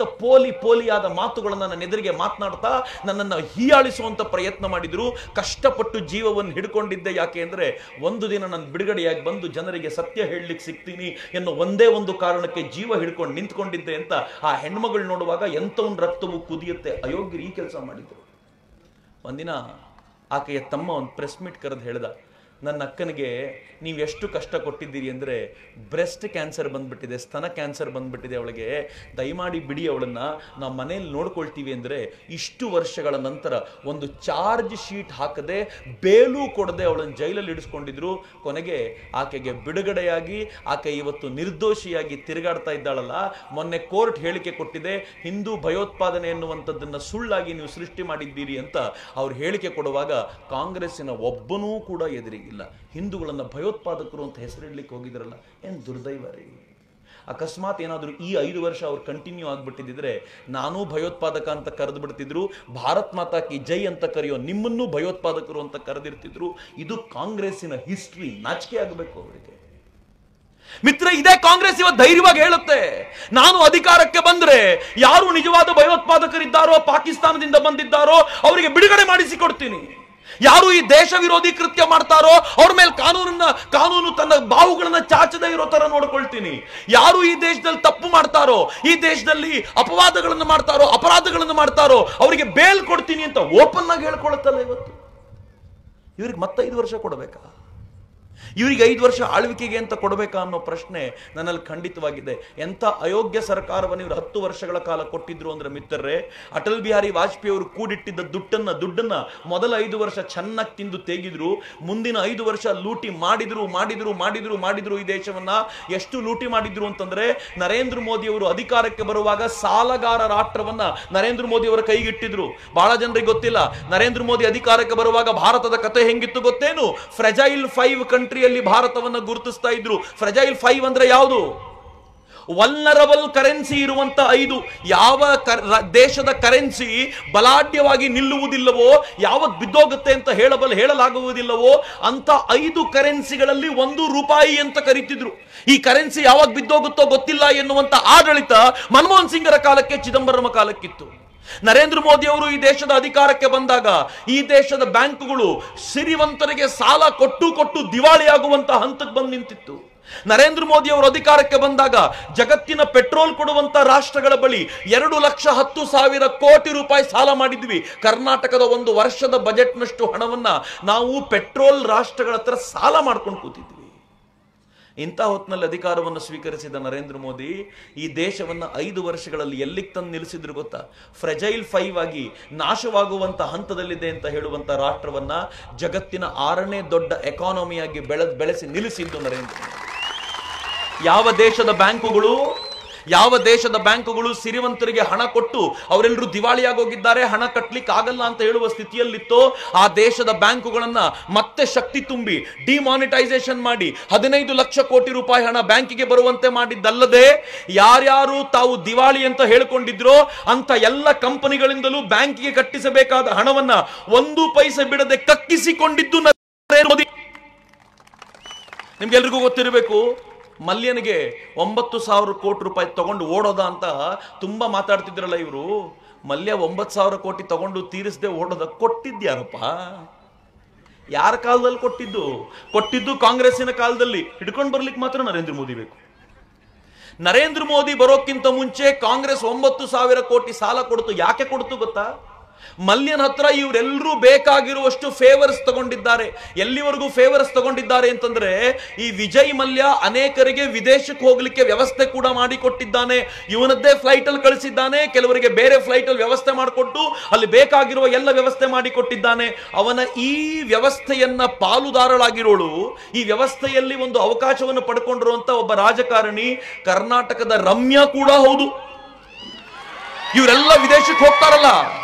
ಪೋಲಿಯಾದ ಮಾತುಗಳನ್ನ ನನ್ನ ಎದುರಿಗೆ ಮಾತನಾಡ್ತಾ ನನ್ನನ್ನು ಹೀಯಾಳಿಸುವಂತ ಪ್ರಯತ್ನ ಮಾಡಿದ್ರು. ಕಷ್ಟಪಟ್ಟು ಜೀವವನ್ನು ಹಿಡ್ಕೊಂಡಿದ್ದೆ. ಯಾಕೆ ಅಂದ್ರೆ ಒಂದು ದಿನ ನಾನು ಬಿಡುಗಡೆಯಾಗಿ ಬಂದು ಜನರಿಗೆ ಸತ್ಯ ಹೇಳಲಿಕ್ಕೆ ಸಿಗ್ತೀನಿ ಎನ್ನೋ ಒಂದೇ ಒಂದು ಕಾರಣಕ್ಕೆ ಜೀವ ಹಿಡ್ಕೊಂಡು ನಿಂತ್ಕೊಂಡಿದ್ದೆ ಅಂತ ಆ ಹೆಣ್ಮಗಳು ನೋಡುವಾಗ ಎಂಥವನ್ ರಕ್ತವು ಕುದಿಯುತ್ತೆ. ಅಯೋಗ್ಯರು ಈ ಕೆಲಸ ಮಾಡಿದ್ರು. ಒಂದಿನ ಆಕೆಯ ತಮ್ಮ ಒಂದು ಪ್ರೆಸ್ ಮೀಟ್ ಕರೆದು ಹೇಳ್ದ, ನನ್ನ ಅಕ್ಕನಿಗೆ ನೀವು ಎಷ್ಟು ಕಷ್ಟ ಕೊಟ್ಟಿದ್ದೀರಿ ಅಂದರೆ ಬ್ರೆಸ್ಟ್ ಕ್ಯಾನ್ಸರ್ ಬಂದ್ಬಿಟ್ಟಿದೆ, ಸ್ತನ ಕ್ಯಾನ್ಸರ್ ಬಂದ್ಬಿಟ್ಟಿದೆ ಅವಳಿಗೆ, ದಯಮಾಡಿ ಬಿಡಿ ಅವಳನ್ನು, ನಾವು ಮನೇಲಿ ನೋಡ್ಕೊಳ್ತೀವಿ ಅಂದರೆ ಇಷ್ಟು ವರ್ಷಗಳ ನಂತರ ಒಂದು ಚಾರ್ಜ್ ಶೀಟ್ ಹಾಕದೆ ಬೇಲು ಕೊಡದೆ ಅವಳನ್ನು ಜೈಲಲ್ಲಿ ಇಡಿಸ್ಕೊಂಡಿದ್ರು. ಕೊನೆಗೆ ಆಕೆಗೆ ಬಿಡುಗಡೆಯಾಗಿ ಆಕೆ ಇವತ್ತು ನಿರ್ದೋಷಿಯಾಗಿ ತಿರುಗಾಡ್ತಾ ಇದ್ದಾಳಲ್ಲ. ಮೊನ್ನೆ ಕೋರ್ಟ್ ಹೇಳಿಕೆ ಕೊಟ್ಟಿದೆ, ಹಿಂದೂ ಭಯೋತ್ಪಾದನೆ ಎನ್ನುವಂಥದ್ದನ್ನು ಸುಳ್ಳಾಗಿ ನೀವು ಸೃಷ್ಟಿ ಮಾಡಿದ್ದೀರಿ ಅಂತ ಅವ್ರು ಹೇಳಿಕೆ ಕೊಡುವಾಗ ಕಾಂಗ್ರೆಸ್ಸಿನ ಒಬ್ಬನೂ ಕೂಡ ಎದುರಿಗಿಲ್ಲ. ಹಿಂದೂಗಳನ್ನು ಭಯೋತ್ಪಾದಕರು ಅಂತ ಹೆಸರಿಡ್ಲಿಕ್ಕೆ ಹೋಗಿದ್ರಲ್ಲ, ಏನು ದುರ್ದೈವ ರೀ. ಅಕಸ್ಮಾತ್ ಏನಾದರೂ ಈ 5 ವರ್ಷ ಅವ್ರು ಕಂಟಿನ್ಯೂ ಆಗ್ಬಿಟ್ಟಿದ್ರೆ ನಾನೂ ಭಯೋತ್ಪಾದಕ ಅಂತ ಕರೆದು ಬಿಡ್ತಿದ್ರು, ಭಾರತ್ ಮಾತಾ ಕಿ ಜೈ ಅಂತ ಕರೆಯೋ ನಿಮ್ಮನ್ನೂ ಭಯೋತ್ಪಾದಕರು ಅಂತ ಕರೆದಿರ್ತಿದ್ರು. ಇದು ಕಾಂಗ್ರೆಸ್ಸಿನ ಹಿಸ್ಟ್ರಿ. ನಾಚಿಕೆ ಆಗಬೇಕು ಅವರಿಗೆ. ಮಿತ್ರ, ಇದೇ ಕಾಂಗ್ರೆಸ್ ಇವತ್ತು ಧೈರ್ಯವಾಗಿ ಹೇಳುತ್ತೆ, ನಾನು ಅಧಿಕಾರಕ್ಕೆ ಬಂದ್ರೆ ಯಾರು ನಿಜವಾದ ಭಯೋತ್ಪಾದಕರಿದ್ದಾರೋ, ಪಾಕಿಸ್ತಾನದಿಂದ ಬಂದಿದ್ದಾರೋ ಅವರಿಗೆ ಬಿಡುಗಡೆ ಮಾಡಿಸಿಕೊಡ್ತೀನಿ. ಯಾರು ಈ ದೇಶ ವಿರೋಧಿ ಕೃತ್ಯ ಮಾಡ್ತಾರೋ ಅವ್ರ ಮೇಲೆ ಕಾನೂನು ತನ್ನ ಬಾಹುಗಳನ್ನ ಚಾಚದೇ ಇರೋ ತರ ನೋಡ್ಕೊಳ್ತೀನಿ. ಯಾರು ಈ ದೇಶದಲ್ಲಿ ತಪ್ಪು ಮಾಡ್ತಾರೋ, ಈ ದೇಶದಲ್ಲಿ ಅಪವಾದಗಳನ್ನು ಮಾಡ್ತಾರೋ, ಅಪರಾಧಗಳನ್ನು ಮಾಡ್ತಾರೋ ಅವರಿಗೆ ಬೇಲ್ ಕೊಡ್ತೀನಿ ಅಂತ ಓಪನ್ ಆಗಿ ಹೇಳ್ಕೊಳುತ್ತಲ್ಲ. ಇವತ್ತು ಇವ್ರಿಗೆ ಮತ್ತೆ 5 ವರ್ಷ ಕೊಡಬೇಕಾ? ಇವರಿಗೆ 5 ವರ್ಷ ಆಳ್ವಿಕೆಗೆ ಅಂತ ಕೊಡಬೇಕಾ ಅನ್ನೋ ಪ್ರಶ್ನೆ ನನ್ನಲ್ಲಿ ಖಂಡಿತವಾಗಿದೆ. ಎಂಥ ಅಯೋಗ್ಯ ಸರ್ಕಾರವನ್ನು ಇವರು 10 ವರ್ಷಗಳ ಕಾಲ ಕೊಟ್ಟಿದ್ರು ಅಂದ್ರೆ ಮಿತ್ರರೇ, ಅಟಲ್ ಬಿಹಾರಿ ವಾಜಪೇಯಿ ಅವರು ಕೂಡಿಟ್ಟಿದ್ದ ದುಡ್ಡನ್ನ ಮೊದಲ 5 ವರ್ಷ ಚೆನ್ನಾಗಿ ತಿಂದು ತೆಗಿದ್ರು. ಮುಂದಿನ 5 ವರ್ಷ ಲೂಟಿ ಮಾಡಿದ್ರು ಈ ದೇಶವನ್ನ. ಎಷ್ಟು ಲೂಟಿ ಮಾಡಿದ್ರು ಅಂತಂದ್ರೆ, ನರೇಂದ್ರ ಮೋದಿ ಅವರು ಅಧಿಕಾರಕ್ಕೆ ಬರುವಾಗ ಸಾಲಗಾರ ರಾಷ್ಟ್ರವನ್ನ ನರೇಂದ್ರ ಮೋದಿ ಅವರ ಕೈಗಿಟ್ಟಿದ್ರು. ಬಹಳ ಜನರಿಗೆ ಗೊತ್ತಿಲ್ಲ, ನರೇಂದ್ರ ಮೋದಿ ಅಧಿಕಾರಕ್ಕೆ ಬರುವಾಗ ಭಾರತದ ಕತೆ ಹೆಂಗಿತ್ತು ಗೊತ್ತೇನು? ಫ್ರೆಜೈಲ್ 5 ಕಂಟ್ರಿಯಲ್ಲಿ ಭಾರತವನ್ನು ಗುರುತಿಸ್ತಾ ಇದ್ರು. ಫ್ರೆಜೈಲ್ 5 ಅಂದ್ರೆ ಯಾವುದು? ವಲ್ನರಬಲ್ ಕರೆನ್ಸಿ ಇರುವಂತ 5. ಯಾವ ದೇಶದ ಕರೆನ್ಸಿ ಬಲಾಢ್ಯವಾಗಿ ನಿಲ್ಲುವುದಿಲ್ಲವೋ, ಯಾವತ್ ಬಿದ್ದೋಗುತ್ತೆ ಅಂತ ಹೇಳಲಾಗುವುದಿಲ್ಲವೋ ಅಂತ 5 ಕರೆನ್ಸಿಗಳಲ್ಲಿ 1 ರೂಪಾಯಿ ಅಂತ ಕರೀತಿದ್ರು. ಈ ಕರೆನ್ಸಿ ಯಾವಾಗ ಬಿದ್ದೋಗುತ್ತೋ ಗೊತ್ತಿಲ್ಲ ಎನ್ನುವಂತ ಆಡಳಿತ ಮನಮೋಹನ್ ಸಿಂಗರ ಕಾಲಕ್ಕೆ, ಚಿದಂಬರಂ ಕಾಲಕ್ಕಿತ್ತು. ನರೇಂದ್ರ ಮೋದಿ ಅವರು ಈ ದೇಶದ ಅಧಿಕಾರಕ್ಕೆ ಬಂದಾಗ ಈ ದೇಶದ ಬ್ಯಾಂಕುಗಳು ಸಿರಿವಂತರಿಗೆ ಸಾಲ ಕೊಟ್ಟು ದಿವಾಳಿಯಾಗುವಂತ ಹಂತಕ್ಕೆ ಬಂದು ನಿಂತಿತ್ತು. ನರೇಂದ್ರ ಮೋದಿ ಅವರು ಅಧಿಕಾರಕ್ಕೆ ಬಂದಾಗ ಜಗತ್ತಿನ ಪೆಟ್ರೋಲ್ ಕೊಡುವಂತ ರಾಷ್ಟ್ರಗಳ ಬಳಿ 2,10,000 ಕೋಟಿ ರೂಪಾಯಿ ಸಾಲ ಮಾಡಿದ್ವಿ. ಕರ್ನಾಟಕದ 1 ವರ್ಷದ ಬಜೆಟ್ನಷ್ಟು ಹಣವನ್ನ ನಾವು ಪೆಟ್ರೋಲ್ ರಾಷ್ಟ್ರಗಳ ಹತ್ರ ಸಾಲ ಮಾಡ್ಕೊಂಡು ಕೂತಿದ್ವಿ. ಇಂಥ ಹೊತ್ತಿನಲ್ಲಿ ಅಧಿಕಾರವನ್ನು ಸ್ವೀಕರಿಸಿದ ನರೇಂದ್ರ ಮೋದಿ ಈ ದೇಶವನ್ನು 5 ವರ್ಷಗಳಲ್ಲಿ ಎಲ್ಲಿಗೆ ತಂದು ನಿಲ್ಲಿಸಿದ್ರು ಗೊತ್ತಾ? ಫ್ರೆಜೈಲ್ 5 ಆಗಿ ನಾಶವಾಗುವಂತ ಹಂತದಲ್ಲಿದೆ ಅಂತ ಹೇಳುವಂತ ರಾಷ್ಟ್ರವನ್ನ ಜಗತ್ತಿನ 6ನೇ ದೊಡ್ಡ ಎಕಾನಮಿಯಾಗಿ ಬೆಳೆಸಿ ನಿಲ್ಲಿಸಿದ್ದು ನರೇಂದ್ರ ಮೋದಿ. ಯಾವ ದೇಶದ ಬ್ಯಾಂಕುಗಳು ಸಿರಿವಂತರಿಗೆ ಹಣ ಕೊಟ್ಟು ಅವರೆಲ್ಲರೂ ದಿವಾಳಿಯಾಗೋಗಿದ್ದಾರೆ, ಹಣ ಕಟ್ಟಲಿಕ್ಕೆ ಆಗಲ್ಲ ಅಂತ ಹೇಳುವ ಸ್ಥಿತಿಯಲ್ಲಿತ್ತೋ ಆ ದೇಶದ ಬ್ಯಾಂಕುಗಳನ್ನ ಮತ್ತೆ ಶಕ್ತಿ ತುಂಬಿ ಡಿಮಾನಿಟೈಸೇಷನ್ ಮಾಡಿ 15 ಲಕ್ಷ ಕೋಟಿ ರೂಪಾಯಿ ಹಣ ಬ್ಯಾಂಕಿಗೆ ಬರುವಂತೆ ಮಾಡಿದ್ದಲ್ಲದೆ, ಯಾರ್ಯಾರು ತಾವು ದಿವಾಳಿ ಅಂತ ಹೇಳ್ಕೊಂಡಿದ್ರೋ ಅಂತ ಎಲ್ಲ ಕಂಪನಿಗಳಿಂದಲೂ ಬ್ಯಾಂಕಿಗೆ ಕಟ್ಟಿಸಬೇಕಾದ ಹಣವನ್ನ 1 ಪೈಸೆ ಬಿಡದೆ ಕಕ್ಕಿಸಿಕೊಂಡಿದ್ದು ನರೇಂದ್ರ ಮೋದಿ. ನಿಮ್ಗೆಲ್ರಿಗೂ ಗೊತ್ತಿರಬೇಕು, ಮಲ್ಯನಿಗೆ 9,000 ಕೋಟಿ ರೂಪಾಯಿ ತಗೊಂಡು ಓಡೋದ ಅಂತ ತುಂಬಾ ಮಾತಾಡ್ತಿದ್ರಲ್ಲ ಇವರು. ಮಲ್ಯ 9,000 ಕೋಟಿ ತಗೊಂಡು ತೀರಿಸದೆ ಓಡೋದ ಕೊಟ್ಟಿದ್ಯಾರಪ್ಪ? ಯಾರ ಕಾಲದಲ್ಲಿ ಕೊಟ್ಟಿದ್ದು ಕಾಂಗ್ರೆಸ್ಸಿನ ಕಾಲದಲ್ಲಿ. ಹಿಡ್ಕೊಂಡು ಬರ್ಲಿಕ್ಕೆ ಮಾತ್ರ ನರೇಂದ್ರ ಮೋದಿ ಬೇಕು. ನರೇಂದ್ರ ಮೋದಿ ಬರೋಕ್ಕಿಂತ ಮುಂಚೆ ಕಾಂಗ್ರೆಸ್ 9,000 ಕೋಟಿ ಸಾಲ ಕೊಡ್ತು. ಯಾಕೆ ಕೊಡ್ತು ಗೊತ್ತಾ? ಮಲ್ಯನ ಹತ್ರ ಇವರೆಲ್ಲರೂ ಬೇಕಾಗಿರುವಷ್ಟು ಫೇವರ್ಸ್ ತಗೊಂಡಿದ್ದಾರೆ. ಎಲ್ಲಿವರೆಗೂ ಫೇವರ್ಸ್ ತಗೊಂಡಿದ್ದಾರೆ ಅಂತಂದ್ರೆ, ಈ ವಿಜಯ್ ಮಲ್ಯ ಅನೇಕರಿಗೆ ವಿದೇಶಕ್ಕೆ ಹೋಗ್ಲಿಕ್ಕೆ ವ್ಯವಸ್ಥೆ ಕೂಡ ಮಾಡಿಕೊಟ್ಟಿದ್ದಾನೆ. ಇವನದ್ದೇ ಫ್ಲೈಟ್ ಅಲ್ಲಿ ಕಳಿಸಿದ್ದಾನೆ, ಕೆಲವರಿಗೆ ಬೇರೆ ಫ್ಲೈಟ್ ಅಲ್ಲಿ ವ್ಯವಸ್ಥೆ ಮಾಡಿಕೊಟ್ಟು ಅಲ್ಲಿ ಬೇಕಾಗಿರುವ ಎಲ್ಲ ವ್ಯವಸ್ಥೆ ಮಾಡಿಕೊಟ್ಟಿದ್ದಾನೆ. ಅವನ ಈ ವ್ಯವಸ್ಥೆಯನ್ನ ಪಾಲುದಾರಳಾಗಿರೋಳು, ಈ ವ್ಯವಸ್ಥೆಯಲ್ಲಿ ಒಂದು ಅವಕಾಶವನ್ನು ಪಡ್ಕೊಂಡಿರುವಂತ ಒಬ್ಬ ರಾಜಕಾರಣಿ ಕರ್ನಾಟಕದ ರಮ್ಯಾ ಕೂಡ ಹೌದು. ಇವರೆಲ್ಲ ವಿದೇಶಕ್ಕೆ ಹೋಗ್ತಾರಲ್ಲ,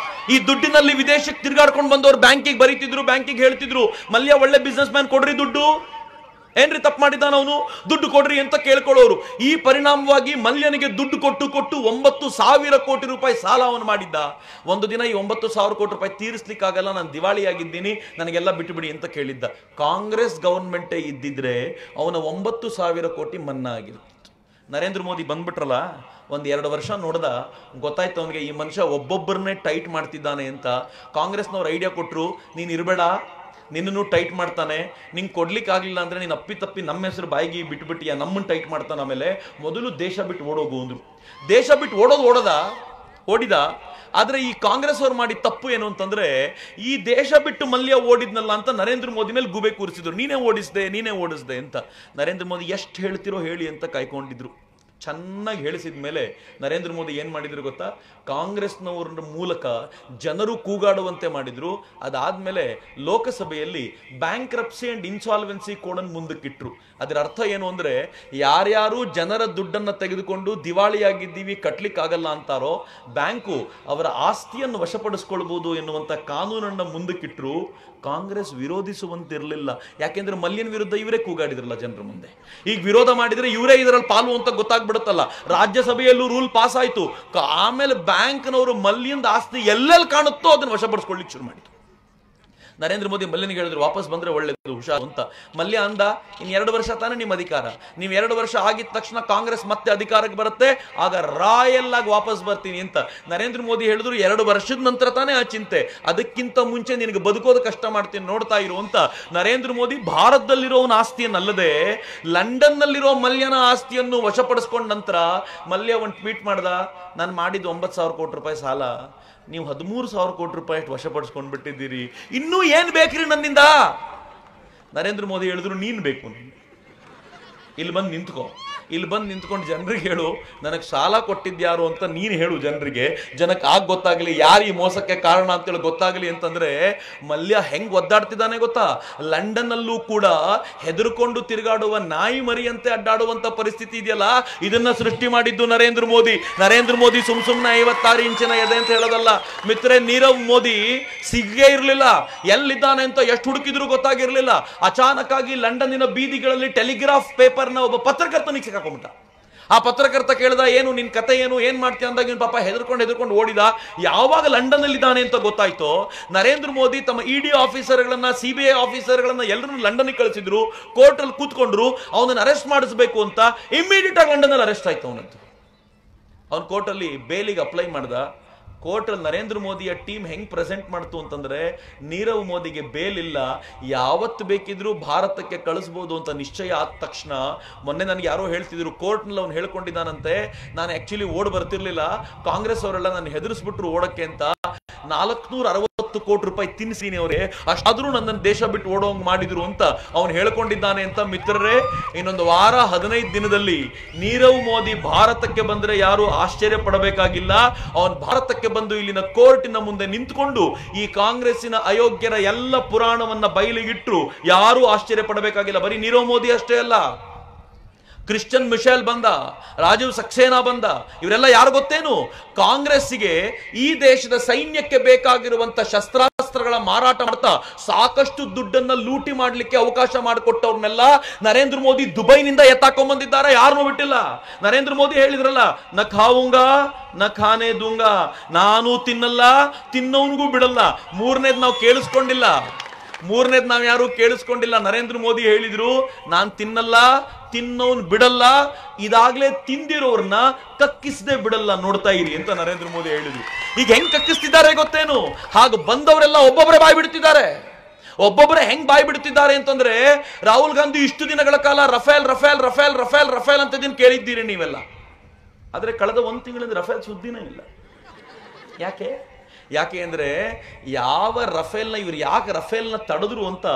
ಈ ದುಡ್ಡಿನಲ್ಲಿ ವಿದೇಶಕ್ಕೆ ತಿರುಗಾಡ್ಕೊಂಡು ಬಂದವರು ಬ್ಯಾಂಕಿಗೆ ಬರೀತಿದ್ರು, ಬ್ಯಾಂಕಿಗೆ ಹೇಳ್ತಿದ್ರು, ಮಲ್ಯ ಒಳ್ಳೆ ಬಿಸ್ನೆಸ್ ಮ್ಯಾನ್, ಕೊಡ್ರಿ ದುಡ್ಡು. ಏನ್ರಿ ತಪ್ಪು ಮಾಡಿದ್ದಾನ ಅವನು, ದುಡ್ಡು ಕೊಡ್ರಿ ಅಂತ ಕೇಳ್ಕೊಳ್ಳೋರು. ಈ ಪರಿಣಾಮವಾಗಿ ಮಲ್ಯನಿಗೆ ದುಡ್ಡು ಕೊಟ್ಟು 9,000 ಕೋಟಿ ರೂಪಾಯಿ ಸಾಲ ಅವನು ಮಾಡಿದ್ದ. ಒಂದು ದಿನ ಈ 9,000 ಕೋಟಿ ರೂಪಾಯಿ ತೀರಿಸ್ಲಿಕ್ಕಾಗಲ್ಲ, ನಾನು ದಿವಾಳಿಯಾಗಿದ್ದೀನಿ, ನನಗೆಲ್ಲ ಬಿಟ್ಟುಬಿಡಿ ಅಂತ ಕೇಳಿದ್ದ. ಕಾಂಗ್ರೆಸ್ ಗವರ್ಮೆಂಟೇ ಇದ್ದಿದ್ರೆ ಅವನ 9,000 ಕೋಟಿ ಮನ್ನಾ ಆಗಿರುತ್ತೆ. ನರೇಂದ್ರ ಮೋದಿ ಬಂದ್ಬಿಟ್ರಲ್ಲ, 1-2 ವರ್ಷ ನೋಡ್ದ, ಗೊತ್ತಾಯ್ತು ಅವನಿಗೆ ಈ ಮನುಷ್ಯ ಒಬ್ಬೊಬ್ಬರನ್ನೇ ಟೈಟ್ ಮಾಡ್ತಿದ್ದಾನೆ ಅಂತ. ಕಾಂಗ್ರೆಸ್ನವ್ರು ಐಡಿಯಾ ಕೊಟ್ಟರು, ನೀನು ಇರಬೇಡ, ನಿನ್ನನ್ನು ಟೈಟ್ ಮಾಡ್ತಾನೆ, ನಿಂಗೆ ಕೊಡ್ಲಿಕ್ಕೆ ಆಗಲಿಲ್ಲ ಅಂದ್ರೆ ನೀನು ಅಪ್ಪಿ ನಮ್ಮ ಹೆಸರು ಬಾಯಿಗೆ ಬಿಟ್ಬಿಟ್ಟಿಯ, ನಮ್ಮನ್ನು ಟೈಟ್ ಮಾಡ್ತಾನೆ, ಆಮೇಲೆ ಮೊದಲು ದೇಶ ಬಿಟ್ಟು ಓಡೋಗು ಅಂದ್ರು. ದೇಶ ಬಿಟ್ಟು ಓಡೋದ ಓಡಿದ. ಆದ್ರೆ ಈ ಕಾಂಗ್ರೆಸ್ ಅವ್ರು ಮಾಡಿ ತಪ್ಪು ಏನು ಅಂತಂದ್ರೆ, ಈ ದೇಶ ಬಿಟ್ಟು ಮಲ್ಯ ಓಡಿದ್ನಲ್ಲ ಅಂತ ನರೇಂದ್ರ ಮೋದಿ ಮೇಲೆ ಗೂಬೆ ಕೂರಿಸಿದ್ರು. ನೀನೇ ಓಡಿಸ್ದೆ ಅಂತ. ನರೇಂದ್ರ ಮೋದಿ ಎಷ್ಟು ಹೇಳ್ತಿರೋ ಹೇಳಿ ಅಂತ ಕಾಯ್ಕೊಂಡಿದ್ರು. ಚೆನ್ನಾಗಿ ಹೇಳಿಸಿದ ಮೇಲೆ ನರೇಂದ್ರ ಮೋದಿ ಏನ್ ಮಾಡಿದ್ರು ಗೊತ್ತಾ? ಕಾಂಗ್ರೆಸ್ನವರ ಮೂಲಕ ಜನರು ಕೂಗಾಡುವಂತೆ ಮಾಡಿದ್ರು. ಅದಾದ್ಮೇಲೆ ಲೋಕಸಭೆಯಲ್ಲಿ ಬ್ಯಾಂಕ್ರಪ್ಸಿ ಅಂಡ್ ಇನ್ಸಾಲ್ವೆನ್ಸಿ ಕೋಡನ್ನು ಮುಂದಕ್ಕಿಟ್ರು. ಅದರ ಅರ್ಥ ಏನು ಅಂದ್ರೆ, ಯಾರ್ಯಾರು ಜನರ ದುಡ್ಡನ್ನು ತೆಗೆದುಕೊಂಡು ದಿವಾಳಿಯಾಗಿದ್ದೀವಿ, ಕಟ್ಲಿಕ್ಕಾಗಲ್ಲ ಅಂತಾರೋ, ಬ್ಯಾಂಕು ಅವರ ಆಸ್ತಿಯನ್ನು ವಶಪಡಿಸ್ಕೊಳ್ಬಹುದು ಎನ್ನುವಂತ ಕಾನೂನನ್ನು ಮುಂದಕ್ಕಿಟ್ರು. ಕಾಂಗ್ರೆಸ್ ವಿರೋಧಿಸುವಂತಿರಲಿಲ್ಲ. ಯಾಕೆಂದ್ರೆ ಮಲ್ಯನ್ ವಿರುದ್ಧ ಇವರೇ ಕೂಗಾಡಿದ್ರಲ್ಲ ಜನರ ಮುಂದೆ. ಈಗ ವಿರೋಧ ಮಾಡಿದ್ರೆ ಇವರೇ ಇದರಲ್ಲಿ ಪಾಲು ಅಂತ ಗೊತ್ತಾಗ್ಬಿಡುತ್ತಲ್ಲ. ರಾಜ್ಯಸಭೆಯಲ್ಲೂ ರೂಲ್ ಪಾಸ್ ಆಯ್ತು. ಆಮೇಲೆ ಬ್ಯಾಂಕ್ನವರು ಮಲ್ಯಂದ ಆಸ್ತಿ ಎಲ್ಲೆಲ್ಲಿ ಕಾಣುತ್ತೋ ಅದನ್ನು ವಶಪಡಿಸ್ಕೊಳ್ಳಿಕ್ಕೆ ಶುರು ಮಾಡಿದ್ರು. ನರೇಂದ್ರ ಮೋದಿ ಮಲ್ಯನಿಗೆ ಹೇಳಿದ್ರು, ವಾಪಸ್ ಬಂದ್ರೆ ಒಳ್ಳೇದು, ಹುಷಾರು ಅಂತ. ಮಲ್ಯ ಅಂದ, ಇನ್ 2 ವರ್ಷ ತಾನೇ ನಿಮ್ಮ ಅಧಿಕಾರ, ನೀವು 2 ವರ್ಷ ಆಗಿದ ತಕ್ಷಣ ಕಾಂಗ್ರೆಸ್ ಮತ್ತೆ ಅಧಿಕಾರಕ್ಕೆ ಬರುತ್ತೆ, ಆಗ ರಾಯಲ್ ಆಗಿ ವಾಪಸ್ ಬರ್ತೀನಿ ಅಂತ. ನರೇಂದ್ರ ಮೋದಿ ಹೇಳಿದ್ರು, 2 ವರ್ಷದ ನಂತರ ತಾನೇ ಆ ಚಿಂತೆ, ಅದಕ್ಕಿಂತ ಮುಂಚೆ ನಿನಗೆ ಬದುಕೋದು ಕಷ್ಟ ಮಾಡ್ತೀನಿ, ನೋಡ್ತಾ ಇರು ಅಂತ. ನರೇಂದ್ರ ಮೋದಿ ಭಾರತದಲ್ಲಿರೋನ ಆಸ್ತಿಯನ್ನಲ್ಲದೆ ಲಂಡನ್ ನಲ್ಲಿರೋ ಮಲ್ಯನ ಆಸ್ತಿಯನ್ನು ವಶಪಡಿಸ್ಕೊಂಡ ನಂತರ ಮಲ್ಯ ಒಂದು ಟ್ವೀಟ್ ಮಾಡ್ದ, ನಾನು ಮಾಡಿದ್ದು 9,000 ಕೋಟಿ ರೂಪಾಯಿ ಸಾಲ, ನೀವು 13,000 ಕೋಟಿ ರೂಪಾಯಿ ಅಷ್ಟು ವಶಪಡಿಸ್ಕೊಂಡು ಬಿಟ್ಟಿದ್ದೀರಿ, ಇನ್ನೂ ಏನ್ ಬೇಕ್ರಿ ನನ್ನಿಂದ? ನರೇಂದ್ರ ಮೋದಿ ಹೇಳಿದ್ರು, ನೀನ್ ಬೇಕು, ಇಲ್ಲಿ ಬಂದು ನಿಂತ್ಕೋ, ಇಲ್ಲಿ ಬಂದು ನಿಂತ್ಕೊಂಡು ಜನರಿಗೆ ಹೇಳು, ನನಗೆ ಸಾಲ ಕೊಟ್ಟಿದ್ಯಾರು ಅಂತ ನೀನು ಹೇಳು ಜನರಿಗೆ, ಜನಕ್ಕೆ ಗೊತ್ತಾಗಲಿ ಯಾರು ಈ ಮೋಸಕ್ಕೆ ಕಾರಣ ಅಂತೇಳಿ ಗೊತ್ತಾಗಲಿ ಅಂತಂದ್ರೆ. ಮಲ್ಯ ಹೆಂಗ್ ಒದ್ದಾಡ್ತಿದ್ದಾನೆ ಗೊತ್ತಾ? ಲಂಡನ್ ಅಲ್ಲೂ ಕೂಡ ಹೆದರ್ಕೊಂಡು ತಿರುಗಾಡುವ ನಾಯಿ ಮರಿಯಂತೆ ಅಡ್ಡಾಡುವಂತ ಪರಿಸ್ಥಿತಿ ಇದೆಯಲ್ಲ, ಇದನ್ನ ಸೃಷ್ಟಿ ಮಾಡಿದ್ದು ನರೇಂದ್ರ ಮೋದಿ. ನರೇಂದ್ರ ಮೋದಿ ಸುಮ್ನೆ 56 ಇಂಚಿನ ಎದೆ ಅಂತ ಹೇಳೋದಲ್ಲ ಮಿತ್ರೆ. ನೀರವ್ ಮೋದಿ ಸಿಗೇ ಇರಲಿಲ್ಲ, ಎಲ್ಲಿದ್ದಾನೆ ಅಂತ ಎಷ್ಟು ಹುಡುಕಿದ್ರು ಗೊತ್ತಾಗಿರ್ಲಿಲ್ಲ. ಅಚಾನಕ್ ಆಗಿ ಲಂಡನ್ನಿನ ಬೀದಿಗಳಲ್ಲಿ ಟೆಲಿಗ್ರಾಫ್ ಪೇಪರ್ನ ಒಬ್ಬ ಪತ್ರಕರ್ತನಿಗೆ ಸಿಕ್ಕಾಕೊಂಡ್ಬಿಟ್ಟ. ಆ ಪತ್ರಕರ್ತ ಕೇಳ್ದ, ಏನು ನಿನ್ ಕತೆ ಏನು, ಏನ್ ಮಾಡ್ತೀಯ ಅಂದಾಗ ಪಾಪ ಹೆದರ್ಕೊಂಡು ಓಡಿದ. ಯಾವಾಗ ಲಂಡನ್ ಅಲ್ಲಿ ಇದ್ದಾನೆ ಅಂತ ಗೊತ್ತಾಯ್ತು, ನರೇಂದ್ರ ಮೋದಿ ತಮ್ಮ ಇಡಿ ಆಫೀಸರ್ಗಳನ್ನ, ಸಿಬಿಐ ಆಫೀಸರ್ಗಳನ್ನ ಎಲ್ಲರನ್ನು ಲಂಡನ್ ಕಳಿಸಿದ್ರು. ಕೋರ್ಟ್ ಅಲ್ಲಿ ಕೂತ್ಕೊಂಡ್ರು, ಅವನನ್ನು ಅರೆಸ್ಟ್ ಮಾಡಿಸಬೇಕು ಅಂತ. ಇಮಿಡಿಯೇಟ್ ಆಗಿ ಲಂಡನ್ ಅಲ್ಲಿ ಅರೆಸ್ಟ್ ಆಯ್ತು ಅವನಂತ. ಅವನ್ ಕೋರ್ಟ್ ಅಲ್ಲಿ ಬೇಲಿಗೆ ಅಪ್ಲೈ ಮಾಡ್ದ. ಕೋರ್ಟ್ ಅಲ್ಲಿ ನರೇಂದ್ರ ಮೋದಿಯ ಟೀಮ್ ಹೆಂಗ್ ಪ್ರೆಸೆಂಟ್ ಮಾಡ್ತು ಅಂತಂದ್ರೆ, ನೀರವ್ ಮೋದಿಗೆ ಬೇಲ್ ಇಲ್ಲ, ಯಾವತ್ತು ಬೇಕಿದ್ರು ಭಾರತಕ್ಕೆ ಕಳಿಸಬಹುದು ಅಂತ ನಿಶ್ಚಯ ಆದ ತಕ್ಷಣ, ಮೊನ್ನೆ ನನಗೆ ಯಾರೋ ಹೇಳ್ತಿದ್ರು, ಕೋರ್ಟ್ ನಲ್ಲಿ ಅವ್ನು ಹೇಳ್ಕೊಂಡಿದ್ದಾನಂತೆ, ನಾನು ಆಕ್ಚುಲಿ ಓಡ್ ಬರ್ತಿರ್ಲಿಲ್ಲ, ಕಾಂಗ್ರೆಸ್ ಅವರೆಲ್ಲ ನಾನು ಹೆದರಿಸ್ಬಿಟ್ರು ಓಡಕ್ಕೆ ಅಂತ, 460 ಕೋಟಿ ರೂಪಾಯಿ ತಿನ್ನಿಸೀನಿ ಅವರೇ, ಅಷ್ಟಾದ್ರೂ ನನ್ನನ್ನು ದೇಶ ಬಿಟ್ಟು ಓಡೋಂಗ್ ಮಾಡಿದ್ರು ಅಂತ ಅವನು ಹೇಳ್ಕೊಂಡಿದ್ದಾನೆ ಅಂತ. ಮಿತ್ರರೇ, ಇನ್ನೊಂದು ವಾರ 15 ದಿನದಲ್ಲಿ ನೀರವ್ ಮೋದಿ ಭಾರತಕ್ಕೆ ಬಂದ್ರೆ ಯಾರು ಆಶ್ಚರ್ಯ ಪಡಬೇಕಾಗಿಲ್ಲ. ಅವನ್ ಭಾರತಕ್ಕೆ ಬಂದು ಇಲ್ಲಿನ ಕೋರ್ಟಿನ ಮುಂದೆ ನಿಂತುಕೊಂಡು ಈ ಕಾಂಗ್ರೆಸ್ಸಿನ ಅಯೋಗ್ಯರ ಎಲ್ಲ ಪುರಾಣವನ್ನ ಬಯಲಿಗಿಟ್ರು, ಯಾರು ಆಶ್ಚರ್ಯ ಪಡಬೇಕಾಗಿಲ್ಲ. ಬರೀ ನೀರವ್ ಮೋದಿ ಅಷ್ಟೇ ಅಲ್ಲ, ಕ್ರಿಶ್ಚಿಯನ್ ಮಿಶೆಲ್ ಬಂದ, ರಾಜೀವ್ ಸಕ್ಸೇನಾ ಬಂದ, ಇವರೆಲ್ಲ ಯಾರು ಗೊತ್ತೇನು? ಕಾಂಗ್ರೆಸ್ಸಿಗೆ ಈ ದೇಶದ ಸೈನ್ಯಕ್ಕೆ ಬೇಕಾಗಿರುವಂತ ಶಸ್ತ್ರಾಸ್ತ್ರಗಳ ಮಾರಾಟ ಮಾಡ್ತಾ ಸಾಕಷ್ಟು ದುಡ್ಡನ್ನ ಲೂಟಿ ಮಾಡ್ಲಿಕ್ಕೆ ಅವಕಾಶ ಮಾಡಿಕೊಟ್ಟವ್ರನ್ನೆಲ್ಲ ನರೇಂದ್ರ ಮೋದಿ ದುಬೈನಿಂದ ಎತ್ತಾಕೊಂಡ್ ಬಂದಿದ್ದಾರೆ, ಯಾರನ್ನೂ ಬಿಟ್ಟಿಲ್ಲ. ನರೇಂದ್ರ ಮೋದಿ ಹೇಳಿದ್ರಲ್ಲ, ನ ಖಾವುಂಗಾ ನ ಖಾನೆ ದೂಂಗಾ, ನಾನು ತಿನ್ನಲ್ಲ, ತಿನ್ನೋನ್ಗೂ ಬಿಡಲ್ಲ. ಮೂರನೇದ್ ನಾವು ಕೇಳಿಸ್ಕೊಂಡಿಲ್ಲ, ನಾವ್ ಯಾರು ಕೇಳಿಸ್ಕೊಂಡಿಲ್ಲ. ನರೇಂದ್ರ ಮೋದಿ ಹೇಳಿದ್ರು, ನಾನ್ ತಿನ್ನಲ್ಲ, ತಿನ್ನೋನ್ ಬಿಡಲ್ಲ, ಇದಾಗ್ಲೇ ತಿಂದಿರೋರ್ನ ಕಕ್ಕಿಸದೆ ಬಿಡಲ್ಲ, ನೋಡ್ತಾ ಇರಿ ಅಂತ ನರೇಂದ್ರ ಮೋದಿ ಹೇಳಿದ್ರು. ಈಗ ಹೆಂಗ್ ಕಕ್ಕಿಸ್ತಿದ್ದಾರೆ ಗೊತ್ತೇನು? ಹಾಗೆ ಬಂದವರೆಲ್ಲ ಒಬ್ಬೊಬ್ಬರೇ ಬಾಯ್ ಬಿಡ್ತಿದ್ದಾರೆ. ಒಬ್ಬೊಬ್ಬರೇ ಹೆಂಗ್ ಬಾಯ್ ಬಿಡ್ತಿದ್ದಾರೆ ಅಂತಂದ್ರೆ, ರಾಹುಲ್ ಗಾಂಧಿ ಇಷ್ಟು ದಿನಗಳ ಕಾಲ Rafale Rafale Rafale Rafale Rafale ಅಂತ ಇದನ್ನ ಕೇಳಿದ್ದೀರಿ ನೀವೆಲ್ಲ. ಆದ್ರೆ ಕಳೆದ 1 ತಿಂಗಳಿಂದ ರಫೇಲ್ ಸುದ್ದಿನೇ ಇಲ್ಲ. ಯಾಕೆ ಅಂದ್ರೆ, ಯಾವ ರಫೇಲ್ನ ಇವ್ರು ಯಾಕೆ ರಫೇಲ್ನ ತಡೆದ್ರು ಅಂತ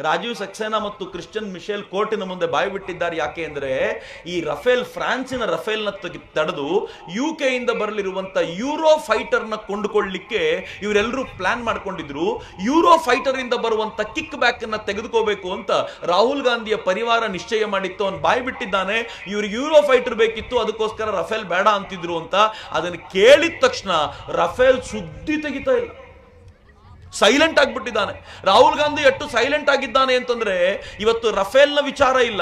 ರಾಜೀವ್ ಸಕ್ಸೇನಾ ಮತ್ತು ಕ್ರಿಶ್ಚಿಯನ್ ಮಿಶೆಲ್ ಕೋರ್ಟಿನ ಮುಂದೆ ಬಾಯ್ಬಿಟ್ಟಿದ್ದಾರೆ. ಯಾಕೆ ಅಂದ್ರೆ, ಈ ರಫೇಲ್, ಫ್ರಾನ್ಸಿನ ರಫೇಲ್ನ ತಡೆದು UK ಇಂದ ಬರಲಿರುವಂತ ಯೂರೋ ಫೈಟರ್ನ ಕೊಂಡುಕೊಳ್ಳಲಿಕ್ಕೆ ಇವರೆಲ್ಲರೂ ಪ್ಲಾನ್ ಮಾಡ್ಕೊಂಡಿದ್ರು. ಯೂರೋ ಫೈಟರ್ ಇಂದ ಬರುವಂತ ಕಿಕ್ ಬ್ಯಾಕ್ ಅನ್ನ ತೆಗೆದುಕೋಬೇಕು ಅಂತ ರಾಹುಲ್ ಗಾಂಧಿಯ ಪರಿವಾರ ನಿಶ್ಚಯ ಮಾಡಿತ್ತು. ಅವನು ಬಾಯ್ಬಿಟ್ಟಿದ್ದಾನೆ, ಇವ್ರಿಗೆ ಯೂರೋ ಫೈಟರ್ ಬೇಕಿತ್ತು, ಅದಕ್ಕೋಸ್ಕರ ರಫೇಲ್ ಬೇಡ ಅಂತಿದ್ರು ಅಂತ. ಅದನ್ನು ಕೇಳಿದ ತಕ್ಷಣ ರಫೇಲ್ ಸುದ್ದಿ ತೆಗಿತಾ ಇಲ್ಲ, ಸೈಲೆಂಟ್ ಆಗ್ಬಿಟ್ಟಿದ್ದಾನೆ. ರಾಹುಲ್ ಗಾಂಧಿ ಎಷ್ಟು ಸೈಲೆಂಟ್ ಆಗಿದ್ದಾನೆ ಅಂತಂದ್ರೆ, ಇವತ್ತು ರಫೇಲ್ನ ವಿಚಾರ ಇಲ್ಲ.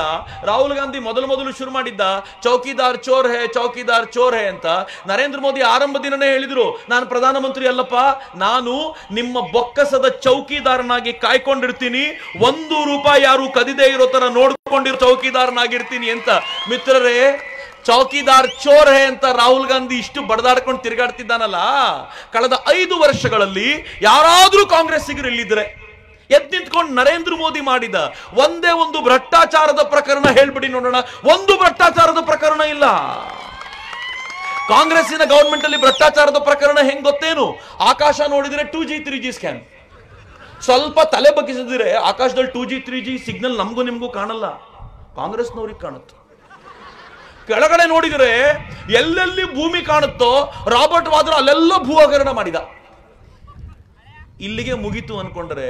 ರಾಹುಲ್ ಗಾಂಧಿ ಮೊದಲು ಶುರು ಮಾಡಿದ್ದ ಚೌಕಿದಾರ್ ಚೋರ್ ಹೇ, ಚೌಕಿದಾರ್ ಚೋರ್ ಹೇ ಅಂತ. ನರೇಂದ್ರ ಮೋದಿ ಆರಂಭ ದಿನನೇ ಹೇಳಿದ್ರು, ನಾನು ಪ್ರಧಾನಮಂತ್ರಿ ಅಲ್ಲಪ್ಪ, ನಾನು ನಿಮ್ಮ ಬೊಕ್ಕಸದ ಚೌಕಿದಾರನಾಗಿ ಕಾಯ್ಕೊಂಡಿರ್ತೀನಿ, 1 ರೂಪಾಯಿ ಯಾರು ಕದಿದೇ ಇರೋ ತರ ನೋಡ್ಕೊಂಡಿರೋ ಚೌಕಿದಾರನಾಗಿರ್ತೀನಿ ಅಂತ. ಮಿತ್ರರೇ, ಚೌಕಿದಾರ್ ಚೋರ್ ಹೇ ಅಂತ ರಾಹುಲ್ ಗಾಂಧಿ ಇಷ್ಟು ಬಡದಾಡ್ಕೊಂಡು ತಿರುಗಾಡ್ತಿದ್ದಾನಲ್ಲ, ಕಳೆದ 5 ವರ್ಷಗಳಲ್ಲಿ ಯಾರಾದ್ರೂ ಕಾಂಗ್ರೆಸ್ಸಿಗರು ಇಲ್ಲಿದ್ರೆ ಎದ್ದು ನಿಂತ್ಕೊಂಡು ನರೇಂದ್ರ ಮೋದಿ ಮಾಡಿದ ಒಂದೇ ಒಂದು ಭ್ರಷ್ಟಾಚಾರದ ಪ್ರಕರಣ ಹೇಳ್ಬಿಡಿ ನೋಡೋಣ. ಒಂದು ಭ್ರಷ್ಟಾಚಾರದ ಪ್ರಕರಣ ಇಲ್ಲ. ಕಾಂಗ್ರೆಸ್ಸಿನ ಗವರ್ಮೆಂಟ್ ಅಲ್ಲಿ ಭ್ರಷ್ಟಾಚಾರದ ಪ್ರಕರಣ ಹೆಂಗ್ ಗೊತ್ತೇನು? ಆಕಾಶ ನೋಡಿದ್ರೆ 2G 3G ಸ್ಕ್ಯಾನ್. ಸ್ವಲ್ಪ ತಲೆ ಬಗ್ಗಿಸಿದ್ರೆ ಆಕಾಶದಲ್ಲಿ 2G 3G ಸಿಗ್ನಲ್ ನಮಗೂ ನಿಮ್ಗೂ ಕಾಣಲ್ಲ, ಕಾಂಗ್ರೆಸ್ನವ್ರಿಗೆ ಕಾಣುತ್ತೆ. ಕೆಳಗಡೆ ನೋಡಿದರೆ ಎಲ್ಲೆಲ್ಲಿ ಭೂಮಿ ಕಾಣುತ್ತೋ ರಾಬರ್ಟ್ ವಾದ್ರಾ ಅಲ್ಲೆಲ್ಲ ಭೂ ಹಗರಣ ಮಾಡಿದ. ಇಲ್ಲಿಗೆ ಮುಗೀತು ಅನ್ಕೊಂಡ್ರೆ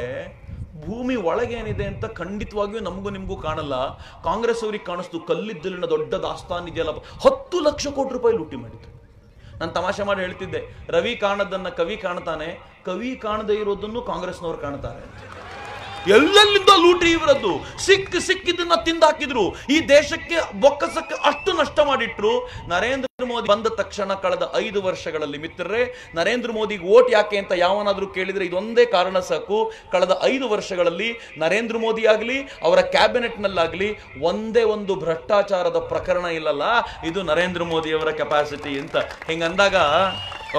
ಭೂಮಿ ಒಳಗೇನಿದೆ ಅಂತ ಖಂಡಿತವಾಗಿಯೂ ನಮಗೂ ನಿಮಗೂ ಕಾಣಲ್ಲ, ಕಾಂಗ್ರೆಸ್ ಅವ್ರಿಗೆ ಕಾಣಿಸ್ತು. ಕಲ್ಲಿದ್ದಲಿನ ದೊಡ್ಡ ದಾಸ್ತಾನ್ ಇದೆಯಲ್ಲ, 10 ಲಕ್ಷ ಕೋಟಿ ರೂಪಾಯಿ ಲೂಟಿ ಮಾಡಿದ್ರು. ನಾನು ತಮಾಷೆ ಮಾಡಿ ಹೇಳ್ತಿದ್ದೆ, ರವಿ ಕಾಣದನ್ನ ಕವಿ ಕಾಣ್ತಾನೆ, ಕವಿ ಕಾಣದೇ ಇರೋದನ್ನು ಕಾಂಗ್ರೆಸ್ನವ್ರು ಕಾಣ್ತಾರೆ. ಎಲ್ಲೆಲ್ಲಿಂದ ಲೂಟಿ ಇವರದ್ದು. ಸಿಕ್ಕಿದ್ದನ್ನ ತಿಂದಾಕಿದ್ರು. ಈ ದೇಶಕ್ಕೆ ಬೊಕ್ಕಸಕ್ಕೆ ಅಷ್ಟು ನಷ್ಟ ಮಾಡಿಟ್ರು. ನರೇಂದ್ರ ಮೋದಿ ಬಂದ ತಕ್ಷಣ ಕಳೆದ 5 ವರ್ಷಗಳಲ್ಲಿ ಮಿತ್ರರೇ, ನರೇಂದ್ರ ಮೋದಿಗೆ ವೋಟ್ ಯಾಕೆ ಅಂತ ಯಾವನಾದ್ರೂ ಕೇಳಿದ್ರೆ ಇದೊಂದೇ ಕಾರಣ ಸಾಕು. ಕಳೆದ 5 ವರ್ಷಗಳಲ್ಲಿ ನರೇಂದ್ರ ಮೋದಿ ಆಗಲಿ ಅವರ ಕ್ಯಾಬಿನೆಟ್ ನಲ್ಲಾಗ್ಲಿ ಒಂದೇ ಒಂದು ಭ್ರಷ್ಟಾಚಾರದ ಪ್ರಕರಣ ಇಲ್ಲಲ್ಲ, ಇದು ನರೇಂದ್ರ ಮೋದಿ ಅವರ ಕೆಪಾಸಿಟಿ ಅಂತ. ಹಿಂಗಂದಾಗ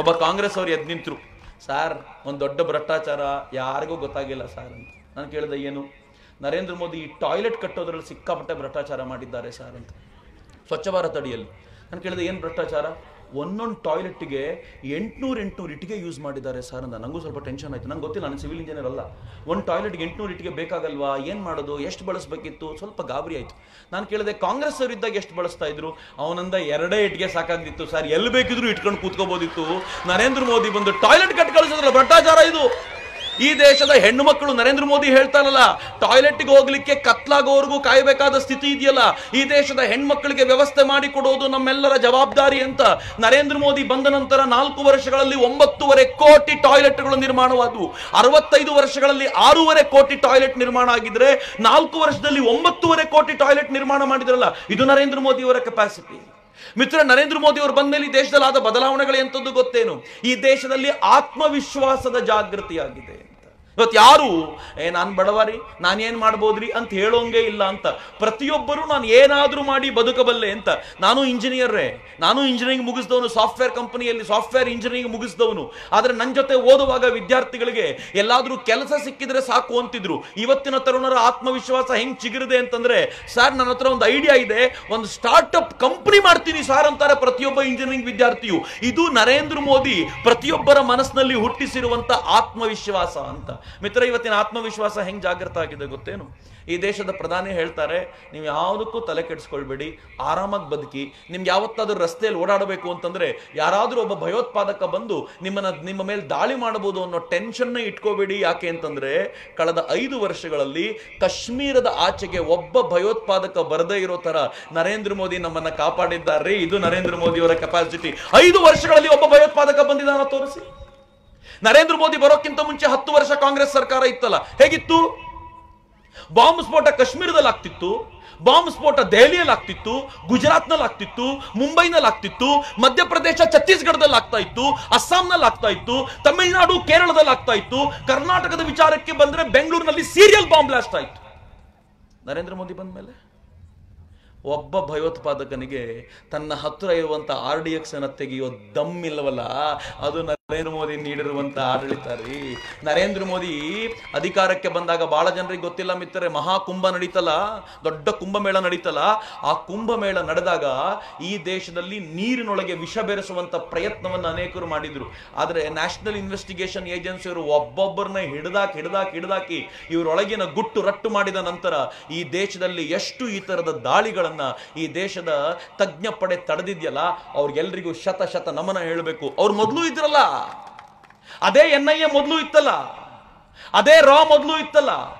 ಒಬ್ಬ ಕಾಂಗ್ರೆಸ್ ಅವ್ರು ಎದ್ದು ನಿಂತರು, ಸಾರ್ ಒಂದು ದೊಡ್ಡ ಭ್ರಷ್ಟಾಚಾರ ಯಾರಿಗೂ ಗೊತ್ತಾಗಿಲ್ಲ ಸಾರ್ ಅಂತ. ನಾನು ಕೇಳಿದೆ, ಏನು? ನರೇಂದ್ರ ಮೋದಿ ಟಾಯ್ಲೆಟ್ ಕಟ್ಟೋದ್ರಲ್ಲಿ ಸಿಕ್ಕಾಪಟ್ಟೆ ಭ್ರಷ್ಟಾಚಾರ ಮಾಡಿದ್ದಾರೆ ಸರ್ ಅಂತ, ಸ್ವಚ್ಛ ಭಾರತ್ ಅಡಿಯಲ್ಲಿ. ನಾನು ಕೇಳಿದೆ, ಏನು ಭ್ರಷ್ಟಾಚಾರ? ಒಂದೊಂದು ಟಾಯ್ಲೆಟ್ಗೆ 800 ಇಟ್ಟಿಗೆ ಯೂಸ್ ಮಾಡಿದ್ದಾರೆ ಸರ್ ಅಂತ. ನನಗೂ ಸ್ವಲ್ಪ ಟೆನ್ಷನ್ ಆಯ್ತು. ನಂಗೆ ಗೊತ್ತಿಲ್ಲ, ನಾನು ಸಿವಿಲ್ ಇಂಜಿನಿಯರ್ ಅಲ್ಲ. ಒಂದು ಟಾಯ್ಲೆಟ್ಗೆ 800 ಇಟ್ಟಿಗೆ ಬೇಕಾಗಲ್ವಾ? ಏನು ಮಾಡೋದು? ಎಷ್ಟು ಬಳಸಬೇಕಿತ್ತು? ಸ್ವಲ್ಪ ಗಾಬರಿ ಆಯಿತು. ನಾನು ಕೇಳಿದೆ, ಕಾಂಗ್ರೆಸ್ ಅವರಿದ್ದಾಗ ಎಷ್ಟು ಬಳಸ್ತಾ ಇದ್ರು? ಅವನಂದ 2 ಇಟ್ಟಿಗೆ ಸಾಕಾಗ್ತಿತ್ತು ಸರ್, ಎಲ್ಲಿ ಬೇಕಿದ್ರು ಇಟ್ಕೊಂಡು ಕೂತ್ಕೋಬೋದಿತ್ತು. ನರೇಂದ್ರ ಮೋದಿ ಬಂದು ಟಾಯ್ಲೆಟ್ ಕಟ್ ಕಳಿಸಿದ್ರಲ್ಲ, ಭ್ರಷ್ಟಾಚಾರ ಇದು. ಈ ದೇಶದ ಹೆಣ್ಣು ಮಕ್ಕಳು ನರೇಂದ್ರ ಮೋದಿ ಹೇಳ್ತಾರಲ್ಲ, ಟಾಯ್ಲೆಟ್ಗೆ ಹೋಗ್ಲಿಕ್ಕೆ ಕತ್ಲಾಗೋವರೆಗೂ ಕಾಯಬೇಕಾದ ಸ್ಥಿತಿ ಇದೆಯಲ್ಲ, ಈ ದೇಶದ ಹೆಣ್ಮಕ್ಳಿಗೆ ವ್ಯವಸ್ಥೆ ಮಾಡಿಕೊಡೋದು ನಮ್ಮೆಲ್ಲರ ಜವಾಬ್ದಾರಿ ಅಂತ. ನರೇಂದ್ರ ಮೋದಿ ಬಂದ ನಂತರ 4 ವರ್ಷಗಳಲ್ಲಿ 9.5 ಕೋಟಿ ಟಾಯ್ಲೆಟ್ಗಳು ನಿರ್ಮಾಣವಾದವು. 65 ವರ್ಷಗಳಲ್ಲಿ 6.5 ಕೋಟಿ ಟಾಯ್ಲೆಟ್ ನಿರ್ಮಾಣ ಆಗಿದ್ರೆ 4 ವರ್ಷದಲ್ಲಿ 9.5 ಕೋಟಿ ಟಾಯ್ಲೆಟ್ ನಿರ್ಮಾಣ ಮಾಡಿದ್ರಲ್ಲ, ಇದು ನರೇಂದ್ರ ಮೋದಿ ಅವರ ಕೆಪಾಸಿಟಿ. ಮಿತ್ರ, ನರೇಂದ್ರ ಮೋದಿ ಅವರು ಬಂದ ಮೇಲೆ ಈ ದೇಶದಲ್ಲಿ ಆದ ಬದಲಾವಣೆಗಳು ಎಂತದ್ದು ಗೊತ್ತೇನು? ಈ ದೇಶದಲ್ಲಿ ಆತ್ಮವಿಶ್ವಾಸದ ಜಾಗೃತಿ ಆಗಿದೆ ಅಂತ. ಇವತ್ತು ಯಾರು ನಾನು ಬಡವರಿ, ನಾನೇನ್ ಮಾಡ್ಬೋದ್ರಿ ಅಂತ ಹೇಳೋಂಗೆ ಇಲ್ಲ ಅಂತ. ಪ್ರತಿಯೊಬ್ಬರು ನಾನು ಏನಾದ್ರೂ ಮಾಡಿ ಬದುಕಬಲ್ಲೆ ಅಂತ. ನಾನು ಇಂಜಿನಿಯರಿಂಗ್ ಮುಗಿಸಿದವನು, ಸಾಫ್ಟ್ವೇರ್ ಕಂಪನಿಯಲ್ಲಿ ಸಾಫ್ಟ್ವೇರ್ ಇಂಜಿನಿಯರಿಂಗ್ ಮುಗಿಸಿದವನು. ಆದ್ರೆ ನನ್ನ ಜೊತೆ ಓದುವಾಗ ವಿದ್ಯಾರ್ಥಿಗಳಿಗೆ ಎಲ್ಲಾದ್ರೂ ಕೆಲಸ ಸಿಕ್ಕಿದ್ರೆ ಸಾಕು ಅಂತಿದ್ರು. ಇವತ್ತಿನ ತರುಣರ ಆತ್ಮವಿಶ್ವಾಸ ಹೆಂಗ್ ಚಿಗುರಿದೆ ಅಂತಂದ್ರೆ, ಸರ್ ನನ್ನ ಹತ್ರ ಒಂದು ಐಡಿಯಾ ಇದೆ, ಒಂದು ಸ್ಟಾರ್ಟ್ಅಪ್ ಕಂಪನಿ ಮಾಡ್ತೀನಿ ಸಾರ್ ಅಂತಾರೆ ಪ್ರತಿಯೊಬ್ಬ ಇಂಜಿನಿಯರಿಂಗ್ ವಿದ್ಯಾರ್ಥಿಯು. ಇದು ನರೇಂದ್ರ ಮೋದಿ ಪ್ರತಿಯೊಬ್ಬರ ಮನಸ್ಸಿನಲ್ಲಿ ಹುಟ್ಟಿಸಿರುವಂತ ಆತ್ಮವಿಶ್ವಾಸ ಅಂತ. ಮಿತ್ರ, ಇವತ್ತಿನ ಆತ್ಮವಿಶ್ವಾಸ ಹೆಂಗ್ ಜಾಗೃತ ಆಗಿದೆ ಗೊತ್ತೇನು? ಈ ದೇಶದ ಪ್ರಧಾನಿ ಹೇಳ್ತಾರೆ, ನೀವು ಯಾವುದಕ್ಕೂ ತಲೆ ಕೆಡಿಸ್ಕೊಳ್ಬೇಡಿ, ಆರಾಮಾಗಿ ಬದುಕಿ. ನಿಮ್ಗೆ ಯಾವತ್ತಾದ್ರೂ ರಸ್ತೆಯಲ್ಲಿ ಓಡಾಡಬೇಕು ಅಂತಂದ್ರೆ ಯಾರಾದ್ರೂ ಒಬ್ಬ ಭಯೋತ್ಪಾದಕ ಬಂದು ನಿಮ್ಮ ಮೇಲೆ ದಾಳಿ ಮಾಡಬಹುದು ಅನ್ನೋ ಟೆನ್ಷನ್ನೇ ಇಟ್ಕೋಬೇಡಿ. ಯಾಕೆ ಅಂತಂದ್ರೆ ಕಳೆದ 5 ವರ್ಷಗಳಲ್ಲಿ ಕಾಶ್ಮೀರದ ಆಚೆಗೆ ಒಬ್ಬ ಭಯೋತ್ಪಾದಕ ಬರದೇ ಇರೋ ತರ ನರೇಂದ್ರ ಮೋದಿ ನಮ್ಮನ್ನ ಕಾಪಾಡಿದ್ದಾರೆ. ಇದು ನರೇಂದ್ರ ಮೋದಿ ಅವರ ಕೆಪಾಸಿಟಿ. 5 ವರ್ಷಗಳಲ್ಲಿ ಒಬ್ಬ ಭಯೋತ್ಪಾದಕ ಬಂದಿದ್ದಾನ ತೋರಿಸಿ. ನರೇಂದ್ರ ಮೋದಿ ಬರೋಕ್ಕಿಂತ ಮುಂಚೆ 10 ವರ್ಷ ಕಾಂಗ್ರೆಸ್ ಸರ್ಕಾರ ಇತ್ತಲ್ಲ, ಹೇಗಿತ್ತು? ಬಾಂಬ್ ಸ್ಫೋಟ ಕಾಶ್ಮೀರದಲ್ಲಿ ಆಗ್ತಿತ್ತು, ಬಾಂಬ್ ಸ್ಫೋಟ ದೆಹಲಿಯಲ್ಲಿ ಆಗ್ತಿತ್ತು, ಗುಜರಾತ್ನಲ್ಲಿ ಆಗ್ತಿತ್ತು, ಮುಂಬೈನಲ್ಲಿ ಆಗ್ತಿತ್ತು, ಮಧ್ಯಪ್ರದೇಶ ಛತ್ತೀಸ್ಗಢದಲ್ಲಿ ಆಗ್ತಾ ಇತ್ತು, ಅಸ್ಸಾಂನಲ್ಲಿ ಆಗ್ತಾ ಇತ್ತು, ತಮಿಳುನಾಡು ಕೇರಳದಲ್ಲಿ ಆಗ್ತಾ ಇತ್ತು. ಕರ್ನಾಟಕದ ವಿಚಾರಕ್ಕೆ ಬಂದ್ರೆ ಬೆಂಗಳೂರಿನಲ್ಲಿ ಸೀರಿಯಲ್ ಬಾಂಬ್ ಬ್ಲಾಸ್ಟ್ ಆಯ್ತು. ನರೇಂದ್ರ ಮೋದಿ ಬಂದ ಮೇಲೆ ಒಬ್ಬ ಭಯೋತ್ಪಾದಕನಿಗೆ ತನ್ನ ಹತ್ತಿರ ಇರುವಂತ RDX ಅನ್ನ ತೆಗೆಯೋ ದಮ್ಮಿಲ್ಲವಲ್ಲ, ಅದು ನರೇಂದ್ರ ಮೋದಿ ನೀಡಿರುವಂತ ಆಡಳಿತ ರೀ. ನರೇಂದ್ರ ಮೋದಿ ಅಧಿಕಾರಕ್ಕೆ ಬಂದಾಗ ಬಹಳ ಜನರಿಗೆ ಗೊತ್ತಿಲ್ಲ ಮಿತ್ರರೆ, ಮಹಾಕುಂಭ ನಡೀತಲ್ಲ, ದೊಡ್ಡ ಕುಂಭಮೇಳ ನಡೀತಲ್ಲ, ಆ ಕುಂಭಮೇಳ ನಡೆದಾಗ ಈ ದೇಶದಲ್ಲಿ ನೀರಿನೊಳಗೆ ವಿಷ ಬೆರೆಸುವಂತ ಪ್ರಯತ್ನವನ್ನು ಅನೇಕರು ಮಾಡಿದ್ರು. ಆದ್ರೆ ನ್ಯಾಷನಲ್ ಇನ್ವೆಸ್ಟಿಗೇಷನ್ ಏಜೆನ್ಸಿಯವರು ಒಬ್ಬೊಬ್ಬರನ್ನ ಹಿಡಿದಾಕಿ ಇವರೊಳಗಿನ ಗುಟ್ಟು ರಟ್ಟು ಮಾಡಿದ ನಂತರ ಈ ದೇಶದಲ್ಲಿ ಎಷ್ಟು ಈ ತರದ ದಾಳಿಗಳನ್ನ ಈ ದೇಶದ ತಜ್ಞ ಪಡೆ ತಡೆದಿದ್ಯಲ್ಲ, ಅವ್ರಿಗೆಲ್ರಿಗೂ ಶತ ನಮನ ಹೇಳಬೇಕು. ಅವ್ರು ಮೊದಲು ಇದ್ರಲ್ಲ, ಅದೇ NIA ಮೊದಲು ಇತ್ತಲ್ಲ, ಅದೇ ರಾ ಮೊದಲು ಇತ್ತಲ್ಲ,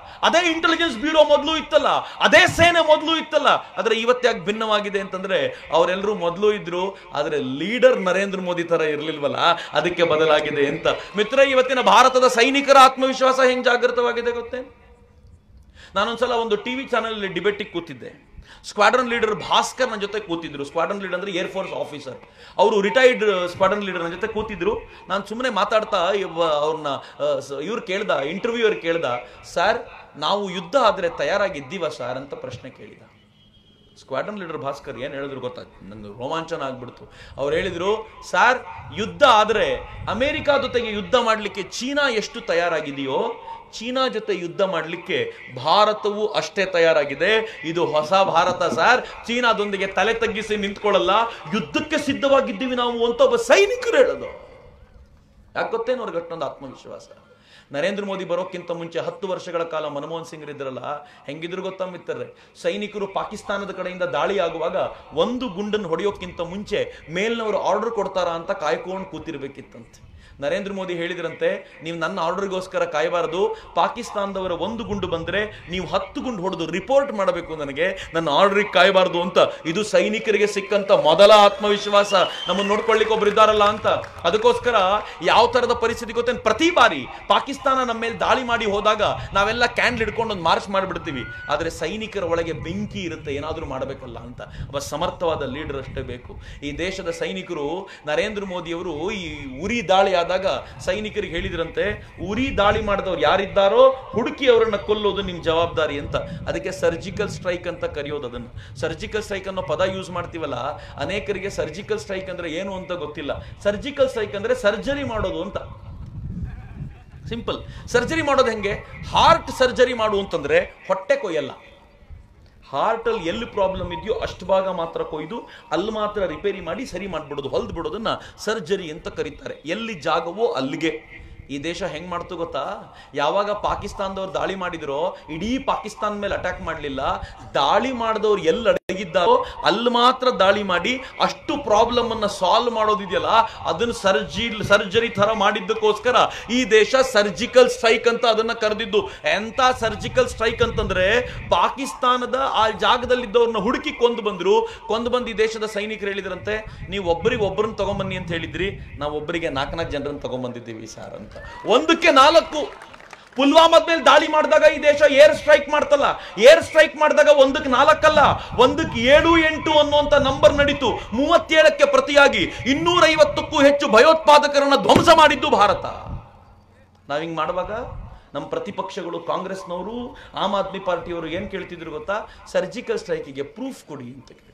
ಅದೇ ಇಂಟೆಲಿಜೆನ್ಸ್ ಬ್ಯೂರೋ ಮೊದಲು ಇತ್ತಲ್ಲ, ಅದೇ ಸೇನೆ ಮೊದಲು ಇತ್ತಲ್ಲ. ಆದ್ರೆ ಇವತ್ತಾಗ ಭಿನ್ನವಾಗಿದೆ ಅಂತಂದ್ರೆ ಅವರೆಲ್ಲರೂ ಮೊದಲು ಇದ್ರು, ಆದ್ರೆ ಲೀಡರ್ ನರೇಂದ್ರ ಮೋದಿ ತರ ಇರ್ಲಿಲ್ವಲ್ಲ, ಅದಕ್ಕೆ ಬದಲಾಗಿದೆ ಅಂತ. ಮಿತ್ರ, ಇವತ್ತಿನ ಭಾರತದ ಸೈನಿಕರ ಆತ್ಮವಿಶ್ವಾಸ ಹೆಂಗ್ ಜಾಗೃತವಾಗಿದೆ ಗೊತ್ತೇ? ನಾನೊಂದ್ಸಲ ಒಂದು TV ಚಾನೆಲ್ ಡಿಬೇಟಿಗೆ ಕೂತಿದ್ದೆ. ಸ್ಕ್ವಾಡ್ರನ್ ಲೀಡರ್ ಭಾಸ್ಕರ್ ನನ್ನ ಜೊತೆ ಕೂತಿದ್ರು. ಸ್ಕ್ವಾಡ್ರನ್ ಲೀಡರ್ ಅಂದ್ರೆ ಏರ್ ಫೋರ್ಸ್ ಆಫೀಸರ್, ಅವರು ರಿಟೈರ್ಡ್ ಸ್ಕ್ವಾಡ್ರನ್ ಲೀಡರ್ ನನ್ನ ಜೊತೆ ಕೂತಿದ್ರು. ನಾನು ಸುಮ್ಮನೆ ಮಾತಾಡ್ತಾ ಅವ್ರನ್ನ ಇಂಟರ್ವ್ಯೂ ಕೇಳ್ದ, ಸರ್ ನಾವು ಯುದ್ಧ ಆದ್ರೆ ತಯಾರಾಗಿದ್ದೀವ ಸರ್ ಅಂತ ಪ್ರಶ್ನೆ ಕೇಳಿದ. ಸ್ಕ್ವಾಡ್ರನ್ ಲೀಡರ್ ಭಾಸ್ಕರ್ ಏನ್ ಹೇಳಿದ್ರು ಗೊತ್ತಾಯ್ತು, ನಂಗೆ ರೋಮಾಂಚನ ಆಗ್ಬಿಡ್ತು. ಅವ್ರು ಹೇಳಿದ್ರು, ಸರ್ ಯುದ್ಧ ಆದ್ರೆ ಅಮೆರಿಕ ಜೊತೆಗೆ ಯುದ್ಧ ಮಾಡ್ಲಿಕ್ಕೆ ಚೀನಾ ಎಷ್ಟು ತಯಾರಾಗಿದೆಯೋ, ಚೀನಾ ಜೊತೆ ಯುದ್ಧ ಮಾಡಲಿಕ್ಕೆ ಭಾರತವು ಅಷ್ಟೇ ತಯಾರಾಗಿದೆ. ಇದು ಹೊಸ ಭಾರತ ಸರ್, ಚೀನಾದೊಂದಿಗೆ ತಲೆ ತಗ್ಗಿಸಿ ನಿಂತ್ಕೊಳ್ಳಲ್ಲ, ಯುದ್ಧಕ್ಕೆ ಸಿದ್ಧವಾಗಿದ್ದೀವಿ ನಾವು ಅಂತ ಒಬ್ಬ ಸೈನಿಕರು ಹೇಳೋದು. ಯಾಕೆ ಗೊತ್ತೇನು ಅವ್ರಿಗೆ ಅಷ್ಟೊಂದು ಆತ್ಮವಿಶ್ವಾಸ? ನರೇಂದ್ರ ಮೋದಿ ಬರೋಕ್ಕಿಂತ ಮುಂಚೆ 10 ವರ್ಷಗಳ ಕಾಲ ಮನಮೋಹನ್ ಸಿಂಗ್ ಇದ್ರಲ್ಲ, ಹೆಂಗಿದ್ರು ಗೊತ್ತಾ ಮಿತ್ರರೇ, ಸೈನಿಕರು ಪಾಕಿಸ್ತಾನದ ಕಡೆಯಿಂದ ದಾಳಿ ಆಗುವಾಗ ಒಂದು ಗುಂಡನ್ನು ಹೊಡೆಯೋಕ್ಕಿಂತ ಮುಂಚೆ ಮೇಲ್ನವರು ಆರ್ಡರ್ ಕೊಡ್ತಾರಾ ಅಂತ ಕಾಯ್ಕೊಂಡು ಕೂತಿರ್ಬೇಕಿತ್ತಂತೆ. ನರೇಂದ್ರ ಮೋದಿ ಹೇಳಿದ್ರಂತೆ, ನೀವು ನನ್ನ ಆರ್ಡರ್ಗೋಸ್ಕರ ಕಾಯಬಾರದು, ಪಾಕಿಸ್ತಾನದವರ ಒಂದು ಗುಂಡು ಬಂದ್ರೆ ನೀವು 10 ಗುಂಡು ಹೊಡೆದು ರಿಪೋರ್ಟ್ ಮಾಡಬೇಕು ನನಗೆ, ನನ್ನ ಆರ್ಡರ್ಗೆ ಕಾಯಬಾರದು ಅಂತ. ಇದು ಸೈನಿಕರಿಗೆ ಸಿಕ್ಕಂತ ಮೊದಲ ಆತ್ಮವಿಶ್ವಾಸ, ನಮ್ಮನ್ನು ನೋಡ್ಕೊಳ್ಳಿಕ್ಕೆ ಒಬ್ರು ಇದ್ದಾರಲ್ಲ ಅಂತ. ಅದಕ್ಕೋಸ್ಕರ ಯಾವ ತರದ ಪರಿಸ್ಥಿತಿ ಗೊತ್ತೇನು, ಪ್ರತಿ ಬಾರಿ ಪಾಕಿಸ್ತಾನ ನಮ್ಮ ಮೇಲೆ ದಾಳಿ ಮಾಡಿ ಹೋದಾಗ ನಾವೆಲ್ಲ ಕ್ಯಾಂಡಲ್ ಹಿಡ್ಕೊಂಡು ಒಂದು ಮಾರ್ಚ್ ಮಾಡಿಬಿಡ್ತೀವಿ, ಆದ್ರೆ ಸೈನಿಕರ ಒಳಗೆ ಬೆಂಕಿ ಇರುತ್ತೆ, ಏನಾದ್ರೂ ಮಾಡಬೇಕಲ್ಲ ಅಂತ. ಒಬ್ಬ ಸಮರ್ಥವಾದ ಲೀಡರ್ ಅಷ್ಟೇ ಬೇಕು. ಈ ದೇಶದ ಸೈನಿಕರು, ನರೇಂದ್ರ ಮೋದಿಯವರು ಈ ಉರಿ ದಾಳಿ ಆದಾಗ ಸೈನಿಕರಿಗೆ ಹೇಳಿದ್ರಂತೆ, ಉರಿ ದಾಳಿ ಮಾಡಿದವ್ರು ಯಾರಿದ್ದಾರೋ ಹುಡುಕಿ ಅವರನ್ನ ಕೊಲ್ಲೋದು ನಿಮ್ ಜವಾಬ್ದಾರಿ ಅಂತ. ಅದಕ್ಕೆ ಸರ್ಜಿಕಲ್ ಸ್ಟ್ರೈಕ್ ಅಂತ ಕರೆಯೋದು. ಅದನ್ನು ಸರ್ಜಿಕಲ್ ಸ್ಟ್ರೈಕ್ ಅನ್ನೋ ಪದ ಯೂಸ್ ಮಾಡ್ತೀವಲ್ಲ, ಅನೇಕರಿಗೆ ಸರ್ಜಿಕಲ್ ಸ್ಟ್ರೈಕ್ ಅಂದ್ರೆ ಏನು ಅಂತ ಗೊತ್ತಿಲ್ಲ. ಸರ್ಜಿಕಲ್ ಸ್ಟ್ರೈಕ್ ಅಂದ್ರೆ ಸರ್ಜರಿ ಮಾಡೋದು ಅಂತ. ಸಿಂಪಲ್. ಸರ್ಜರಿ ಮಾಡೋದು ಹೆಂಗೆ? ಹಾರ್ಟ್ ಸರ್ಜರಿ ಮಾಡು ಅಂತಂದ್ರೆ ಹೊಟ್ಟೆ ಕೊಯ್ಯಲ್ಲ, ಹಾರ್ಟ್ ಅಲ್ಲಿ ಎಲ್ಲಿ ಪ್ರಾಬ್ಲಮ್ ಇದೆಯೋ ಅಷ್ಟು ಭಾಗ ಮಾತ್ರ ಕೊಯ್ದು ಅಲ್ಲಿ ಮಾತ್ರ ರಿಪೇರಿ ಮಾಡಿ ಸರಿ ಮಾಡ್ಬಿಡೋದು, ಹೊಲ್ದು ಬಿಡೋದನ್ನ ಸರ್ಜರಿ ಅಂತ ಕರೀತಾರೆ. ಎಲ್ಲಿ ಜಾಗವೋ ಅಲ್ಲಿಗೆ. ಈ ದೇಶ ಹೆಂಗ್ ಮಾಡ್ತು ಗೊತ್ತಾ? ಯಾವಾಗ ಪಾಕಿಸ್ತಾನದವ್ರು ದಾಳಿ ಮಾಡಿದ್ರೋ ಇಡೀ ಪಾಕಿಸ್ತಾನ ಮೇಲೆ ಅಟ್ಯಾಕ್ ಮಾಡಲಿಲ್ಲ, ದಾಳಿ ಮಾಡಿದವ್ರು ಎಲ್ಲಿ ಅಡಗಿದ್ದಾರೋ ಅಲ್ಲಿ ಮಾತ್ರ ದಾಳಿ ಮಾಡಿ ಅಷ್ಟು ಪ್ರಾಬ್ಲಮ್ ಅನ್ನ ಸಾಲ್ವ್ ಮಾಡೋದಿದೆಯಲ್ಲ, ಅದನ್ನು ಸರ್ಜರಿ ತರ ಮಾಡಿದ್ದಕ್ಕೋಸ್ಕರ ಈ ದೇಶ ಸರ್ಜಿಕಲ್ ಸ್ಟ್ರೈಕ್ ಅಂತ ಅದನ್ನ ಕರೆದಿದ್ದು. ಎಂತ ಸರ್ಜಿಕಲ್ ಸ್ಟ್ರೈಕ್ ಅಂತಂದ್ರೆ, ಪಾಕಿಸ್ತಾನದ ಆ ಜಾಗದಲ್ಲಿದ್ದವ್ರನ್ನ ಹುಡುಕಿ ಕೊಂದು ಬಂದ್ರು. ಈ ದೇಶದ ಸೈನಿಕರು ಹೇಳಿದ್ರಂತೆ, ನೀವು ಒಬ್ಬರನ್ನ ತಗೊಂಬನ್ನಿ ಅಂತ ಹೇಳಿದ್ರಿ, ನಾವು ಒಬ್ಬರಿಗೆ 4 ಜನರನ್ನು ತಗೊಂಡ್ಬಂದಿದ್ದೀವಿ ಸರ್ ಅಂತ. 1ಕ್ಕೆ 4. ಪುಲ್ವಾಮಾದ ಮೇಲೆ ದಾಳಿ ಮಾಡಿದಾಗ ಈ ದೇಶ ಏರ್ ಸ್ಟ್ರೈಕ್ ಮಾಡ್ತಲ್ಲ, ಏರ್ ಸ್ಟ್ರೈಕ್ ಮಾಡಿದಾಗ 1ಕ್ಕೆ 4 ಅಲ್ಲ, 1ಕ್ಕೆ 7, 8 ಅನ್ನುವಂತ ನಂಬರ್ ನಡೀತು. 37ಕ್ಕೆ ಪ್ರತಿಯಾಗಿ 250ಕ್ಕೂ ಹೆಚ್ಚು ಭಯೋತ್ಪಾದಕರನ್ನ ಧ್ವಂಸ ಮಾಡಿದ್ದು ಭಾರತ. ನಾವಿಂಗ್ ಮಾಡುವಾಗ ನಮ್ಮ ಪ್ರತಿಪಕ್ಷಗಳು, ಕಾಂಗ್ರೆಸ್ನವರು, ಆಮ್ ಆದ್ಮಿ ಪಾರ್ಟಿಯವರು ಏನ್ ಕೇಳ್ತಿದ್ರು ಗೊತ್ತಾ? ಸರ್ಜಿಕಲ್ ಸ್ಟ್ರೈಕಿಗೆ ಪ್ರೂಫ್ ಕೊಡಿ ಅಂತ ಕೇಳಿ.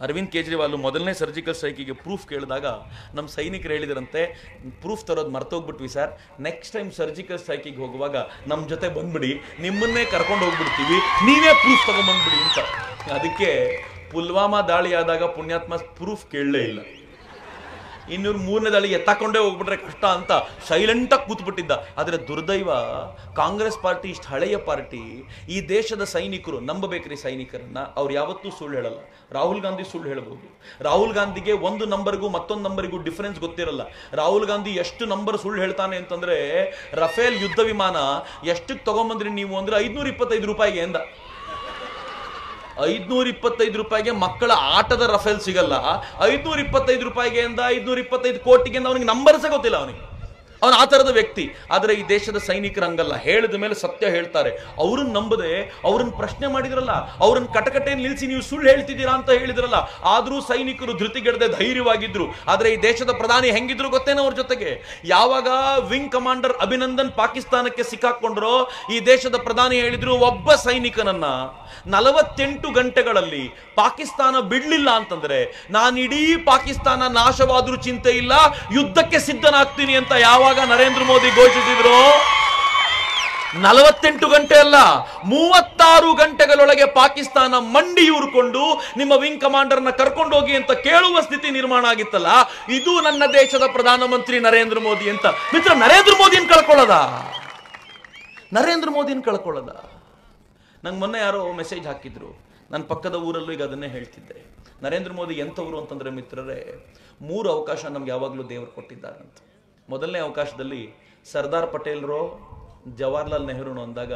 ಅರವಿಂದ್ ಕೇಜ್ರಿವಾಲ್ ಮೊದಲನೇ ಸರ್ಜಿಕಲ್ ಸ್ಟ್ರೈಕಿಗೆ ಪ್ರೂಫ್ ಕೇಳಿದಾಗ ನಮ್ಮ ಸೈನಿಕರು ಹೇಳಿದ್ರಂತೆ, ಪ್ರೂಫ್ ತರೋದು ಮರ್ತೋಗ್ಬಿಟ್ವಿ ಸರ್, ನೆಕ್ಸ್ಟ್ ಟೈಮ್ ಸರ್ಜಿಕಲ್ ಸ್ಟ್ರೈಕಿಗೆ ಹೋಗುವಾಗ ನಮ್ಮ ಜೊತೆ ಬಂದ್ಬಿಡಿ, ನಿಮ್ಮನ್ನೇ ಕರ್ಕೊಂಡು ಹೋಗ್ಬಿಡ್ತೀವಿ, ನೀವೇ ಪ್ರೂಫ್ ತಗೊಂಡ್ಬಂದ್ಬಿಡಿ ಅಂತ. ಅದಕ್ಕೆ ಪುಲ್ವಾಮಾ ದಾಳಿ ಆದಾಗ ಪುಣ್ಯಾತ್ಮ ಪ್ರೂಫ್ ಕೇಳಲೇ ಇಲ್ಲ. 203ನೇ ದಾಳಿ ಎತ್ತಾಕೊಂಡೇ ಹೋಗ್ಬಿಟ್ರೆ ಕಷ್ಟ ಅಂತ ಸೈಲೆಂಟಾಗಿ ಕೂತ್ಬಿಟ್ಟಿದ್ದ. ಆದರೆ ದುರ್ದೈವ, ಕಾಂಗ್ರೆಸ್ ಪಾರ್ಟಿ ಇಷ್ಟು ಹಳೆಯ ಪಾರ್ಟಿ, ಈ ದೇಶದ ಸೈನಿಕರು ನಂಬಬೇಕ್ರಿ ಸೈನಿಕರನ್ನ. ಅವ್ರು ಯಾವತ್ತೂ ಸುಳ್ಳು ಹೇಳಲ್ಲ. ರಾಹುಲ್ ಗಾಂಧಿ ಸುಳ್ಳು ಹೇಳ್ಬೋದು. ರಾಹುಲ್ ಗಾಂಧಿಗೆ ಒಂದು ನಂಬರ್ಗೂ ಮತ್ತೊಂದು ನಂಬರ್ಗೂ ಡಿಫರೆನ್ಸ್ ಗೊತ್ತಿರಲ್ಲ. ರಾಹುಲ್ ಗಾಂಧಿ ಎಷ್ಟು ನಂಬರ್ ಸುಳ್ಳು ಹೇಳ್ತಾನೆ ಅಂತಂದ್ರೆ, ರಫೇಲ್ ಯುದ್ಧ ವಿಮಾನ ಎಷ್ಟಕ್ಕೆ ತಗೊಂಬಂದ್ರಿ ನೀವು ಅಂದ್ರೆ 525 ರೂಪಾಯಿಗೆ ಎಂದ. 525 ರೂಪಾಯಿಗೆ ಮಕ್ಕಳ ಆಟದ ರಫೇಲ್ ಸಿಗಲ್ಲ. 525 ರೂಪಾಯಿಗೆ 525 ಕೋಟಿಗೆ ಅವನಿಗೆ ನಂಬರ್ಸೇ ಗೊತ್ತಿಲ್ಲ. ಅವನು ಆ ತರದ ವ್ಯಕ್ತಿ. ಆದರೆ ಈ ದೇಶದ ಸೈನಿಕರು ಹಂಗಲ್ಲ, ಹೇಳಿದ ಮೇಲೆ ಸತ್ಯ ಹೇಳ್ತಾರೆ. ಅವ್ರನ್ನ ನಂಬದೆ ಅವ್ರನ್ನ ಪ್ರಶ್ನೆ ಮಾಡಿದ್ರಲ್ಲ, ಅವ್ರನ್ನ ಕಟಕಟೆಯಲ್ಲಿ ನಿಲ್ಲಿಸಿ ನೀವು ಸುಳ್ಳು ಹೇಳ್ತಿದ್ದೀರಾ ಅಂತ ಹೇಳಿದ್ರಲ್ಲ, ಆದ್ರೂ ಸೈನಿಕರು ಧೃತಿಗೆಡದೆ ಧೈರ್ಯವಾಗಿದ್ರು. ಆದ್ರೆ ಈ ದೇಶದ ಪ್ರಧಾನಿ ಹೆಂಗಿದ್ರು ಗೊತ್ತೇನೋ ಅವ್ರ ಜೊತೆಗೆ? ಯಾವಾಗ ವಿಂಗ್ ಕಮಾಂಡರ್ ಅಭಿನಂದನ್ ಪಾಕಿಸ್ತಾನಕ್ಕೆ ಸಿಕ್ಕಾಕೊಂಡ್ರೋ, ಈ ದೇಶದ ಪ್ರಧಾನಿ ಹೇಳಿದ್ರು, ಒಬ್ಬ ಸೈನಿಕನನ್ನ 48 ಗಂಟೆಗಳಲ್ಲಿ ಪಾಕಿಸ್ತಾನ ಬಿಡ್ಲಿಲ್ಲ ಅಂತಂದ್ರೆ ನಾನಿಡೀ ಪಾಕಿಸ್ತಾನ ನಾಶವಾದ್ರೂ ಚಿಂತೆ ಇಲ್ಲ, ಯುದ್ಧಕ್ಕೆ ಸಿದ್ಧನಾಗ್ತೀನಿ ಅಂತ ಯಾವಾಗ ನರೇಂದ್ರ ಮೋದಿ ಘೋಷಿಸಿದ್ರು, 48 ಗಂಟೆ ಅಲ್ಲ 36 ಗಂಟೆಗಳೊಳಗೆ ಪಾಕಿಸ್ತಾನ ಮಂಡಿಯೂರ್ಕೊಂಡು ನಿಮ್ಮ ವಿಂಗ್ ಕಮಾಂಡರ್ನ ಕರ್ಕೊಂಡು ಹೋಗಿ ಅಂತ ಕೇಳುವ ಸ್ಥಿತಿ ನಿರ್ಮಾಣ ಆಗಿತ್ತಲ್ಲ, ಇದು ನನ್ನ ದೇಶದ ಪ್ರಧಾನಮಂತ್ರಿ ನರೇಂದ್ರ ಮೋದಿ ಅಂತ. ಮಿತ್ರ, ನರೇಂದ್ರ ಮೋದಿಯನ್ನು ಕಳ್ಕೊಳ್ಳೋದ? ನಂಗೆ ಮೊನ್ನೆ ಯಾರೋ ಮೆಸೇಜ್ ಹಾಕಿದ್ರು, ನನ್ನ ಪಕ್ಕದ ಊರಲ್ಲೂ ಈಗ ಅದನ್ನೇ ಹೇಳ್ತಿದ್ದೆ. ನರೇಂದ್ರ ಮೋದಿ ಎಂಥವ್ರು ಅಂತಂದ್ರೆ ಮಿತ್ರರೇ, 3 ಅವಕಾಶ ನಮ್ಗೆ ಯಾವಾಗಲೂ ದೇವರು ಕೊಟ್ಟಿದ್ದಾರಂತ. ಮೊದಲನೇ ಅವಕಾಶದಲ್ಲಿ ಸರ್ದಾರ್ ಪಟೇಲ್ರೋ ಜವಾಹರ್ಲಾಲ್ ನೆಹರೂನು ಅಂದಾಗ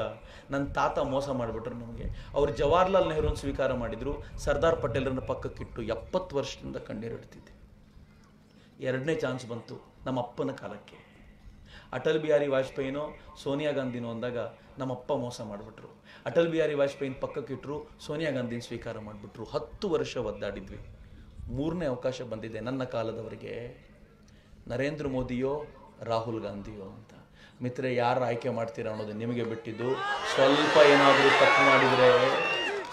ನನ್ನ ತಾತ ಮೋಸ ಮಾಡಿಬಿಟ್ರು ನಮಗೆ. ಅವ್ರು ಜವಾಹರ್ಲಾಲ್ ನೆಹರೂನ್ ಸ್ವೀಕಾರ ಮಾಡಿದ್ರು, ಸರ್ದಾರ್ ಪಟೇಲ್ರನ್ನ ಪಕ್ಕಕ್ಕಿಟ್ಟು 70 ವರ್ಷದಿಂದ ಕಣ್ಣೀರಿಡ್ತಿದ್ದೆ. 2ನೇ ಚಾನ್ಸ್ ಬಂತು ನಮ್ಮ ಅಪ್ಪನ ಕಾಲಕ್ಕೆ. ಅಟಲ್ ಬಿಹಾರಿ ವಾಜಪೇಯಿನೋ ಸೋನಿಯಾ ಗಾಂಧಿನೋ ಅಂದಾಗ ನಮ್ಮಪ್ಪ ಮೋಸ ಮಾಡಿಬಿಟ್ರು. ಅಟಲ್ ಬಿಹಾರಿ ವಾಜಪೇಯಿನ ಪಕ್ಕಕ್ಕಿಟ್ರು, ಸೋನಿಯಾ ಗಾಂಧಿನ ಸ್ವೀಕಾರ ಮಾಡಿಬಿಟ್ರು. 10 ವರ್ಷ ಒದ್ದಾಡಿದ್ವಿ. 3ನೇ ಅವಕಾಶ ಬಂದಿದೆ ನನ್ನ ಕಾಲದವರಿಗೆ, ನರೇಂದ್ರ ಮೋದಿಯೋ ರಾಹುಲ್ ಗಾಂಧಿಯೋ ಅಂತ. ಮಿತ್ರ, ಯಾರು ಆಯ್ಕೆ ಮಾಡ್ತೀರಾ ಅನ್ನೋದು ನಿಮಗೆ ಬಿಟ್ಟಿದ್ದು. ಸ್ವಲ್ಪ ಏನಾದರೂ ತಪ್ಪು ಮಾಡಿದರೆ,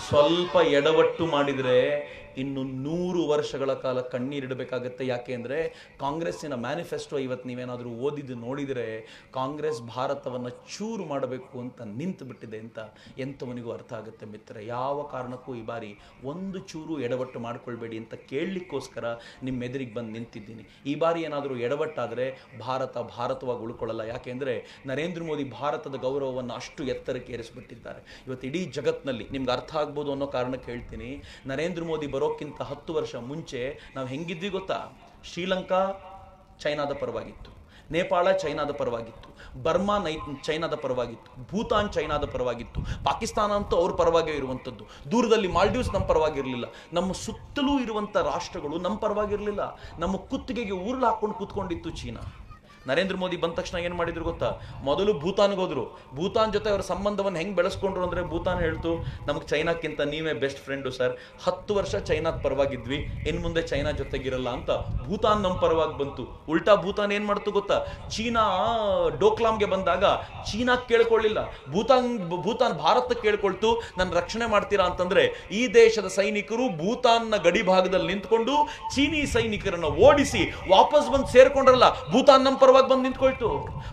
ಸ್ವಲ್ಪ ಎಡವಟ್ಟು ಮಾಡಿದರೆ ಇನ್ನು 100 ವರ್ಷಗಳ ಕಾಲ ಕಣ್ಣೀರಿಡಬೇಕಾಗತ್ತೆ. ಯಾಕೆ ಅಂದರೆ ಕಾಂಗ್ರೆಸ್ಸಿನ ಮ್ಯಾನಿಫೆಸ್ಟೋ ಇವತ್ತು ನೀವೇನಾದರೂ ಓದಿದ್ದು ನೋಡಿದರೆ ಕಾಂಗ್ರೆಸ್ ಭಾರತವನ್ನು ಚೂರು ಮಾಡಬೇಕು ಅಂತ ನಿಂತು ಬಿಟ್ಟಿದೆ ಅಂತ ಎಂಥವನಿಗೂ ಅರ್ಥ ಆಗುತ್ತೆ ಮಿತ್ರ. ಯಾವ ಕಾರಣಕ್ಕೂ ಈ ಬಾರಿ ಒಂದು ಚೂರು ಎಡವಟ್ಟು ಮಾಡ್ಕೊಳ್ಬೇಡಿ ಅಂತ ಕೇಳಲಿಕ್ಕೋಸ್ಕರ ನಿಮ್ಮ ಎದುರಿಗೆ ಬಂದು ನಿಂತಿದ್ದೀನಿ. ಈ ಬಾರಿ ಏನಾದರೂ ಎಡವಟ್ಟಾದರೆ ಭಾರತವಾಗಿ ಉಳ್ಕೊಳ್ಳಲ್ಲ. ಯಾಕೆಂದರೆ ನರೇಂದ್ರ ಮೋದಿ ಭಾರತದ ಗೌರವವನ್ನು ಅಷ್ಟು ಎತ್ತರಕ್ಕೆ ಏರಿಸಿಬಿಟ್ಟಿದ್ದಾರೆ. ಇವತ್ತು ಇಡೀ ಜಗತ್ತಿನಲ್ಲಿ ನಿಮ್ಗೆ ಅರ್ಥ ಆಗ್ಬೋದು ಅನ್ನೋ ಕಾರಣಕ್ಕೆ ಹೇಳ್ತೀನಿ, ನರೇಂದ್ರ ಮೋದಿ ಬರೋಕ್ಕಿಂತ 10 ವರ್ಷ ಮುಂಚೆ ನಾವು ಹೆಂಗಿದ್ವಿ ಗೊತ್ತಾ? ಶ್ರೀಲಂಕಾ ಚೈನಾದ ಪರವಾಗಿತ್ತು, ನೇಪಾಳ ಚೈನಾದ ಪರವಾಗಿತ್ತು, ಬರ್ಮಾ ಚೈನಾದ ಪರವಾಗಿತ್ತು, ಭೂತಾನ್ ಚೈನಾದ ಪರವಾಗಿತ್ತು, ಪಾಕಿಸ್ತಾನ ಅಂತೂ ಅವ್ರ ಪರವಾಗೇ ಇರುವಂಥದ್ದು, ದೂರದಲ್ಲಿ ಮಾಲ್ಡೀವ್ಸ್ ನಮ್ಮ ಪರವಾಗಿರಲಿಲ್ಲ. ನಮ್ಮ ಸುತ್ತಲೂ ಇರುವಂಥ ರಾಷ್ಟ್ರಗಳು ನಮ್ಮ ಪರವಾಗಿರಲಿಲ್ಲ. ನಮ್ಮ ಕುತ್ತಿಗೆಗೆ ಉರುಳು ಹಾಕೊಂಡು ಕೂತ್ಕೊಂಡಿತ್ತು ಚೀನಾ. ನರೇಂದ್ರ ಮೋದಿ ಬಂದ ತಕ್ಷಣ ಏನು ಮಾಡಿದ್ರು ಗೊತ್ತಾ? ಮೊದಲು ಭೂತಾನ್ಗೆ ಹೋದ್ರು. ಭೂತಾನ್ ಜೊತೆ ಅವರ ಸಂಬಂಧವನ್ನು ಹೆಂಗೆ ಬೆಳೆಸ್ಕೊಂಡ್ರು ಅಂದರೆ, ಭೂತಾನ್ ಹೇಳ್ತು ನಮಗೆ ಚೈನಾಕ್ಕಿಂತ ನೀವೇ ಬೆಸ್ಟ್ ಫ್ರೆಂಡು ಸರ್, 10 ವರ್ಷ ಚೈನಾದ ಪರವಾಗಿದ್ವಿ, ಇನ್ನು ಮುಂದೆ ಚೈನಾ ಜೊತೆಗಿರಲ್ಲ ಅಂತ ಭೂತಾನ್ ನಮ್ಮ ಪರವಾಗಿ ಬಂತು. ಉಲ್ಟಾ ಭೂತಾನ್ ಏನು ಮಾಡ್ತು ಗೊತ್ತಾ? ಚೀನಾ ಡೋಕ್ಲಾಮ್ಗೆ ಬಂದಾಗ ಚೀನಾ ಕೇಳ್ಕೊಳ್ಳಿಲ್ಲ, ಭೂತಾನ್ ಭಾರತಕ್ಕೆ ಕೇಳ್ಕೊಳ್ತು ನನ್ನ ರಕ್ಷಣೆ ಮಾಡ್ತೀರಾ ಅಂತಂದ್ರೆ ಈ ದೇಶದ ಸೈನಿಕರು ಭೂತಾನ್ನ ಗಡಿ ಭಾಗದಲ್ಲಿ ನಿಂತ್ಕೊಂಡು ಚೀನಿ ಸೈನಿಕರನ್ನ ಓಡಿಸಿ ವಾಪಸ್ ಬಂದು ಸೇರ್ಕೊಂಡ್ರಲ್ಲ, ಭೂತಾನ್ ನಮ್ಮ ಪರವಾಗಿ ಬಂದು ನಿಂತ್ಕೊಳ್ತು.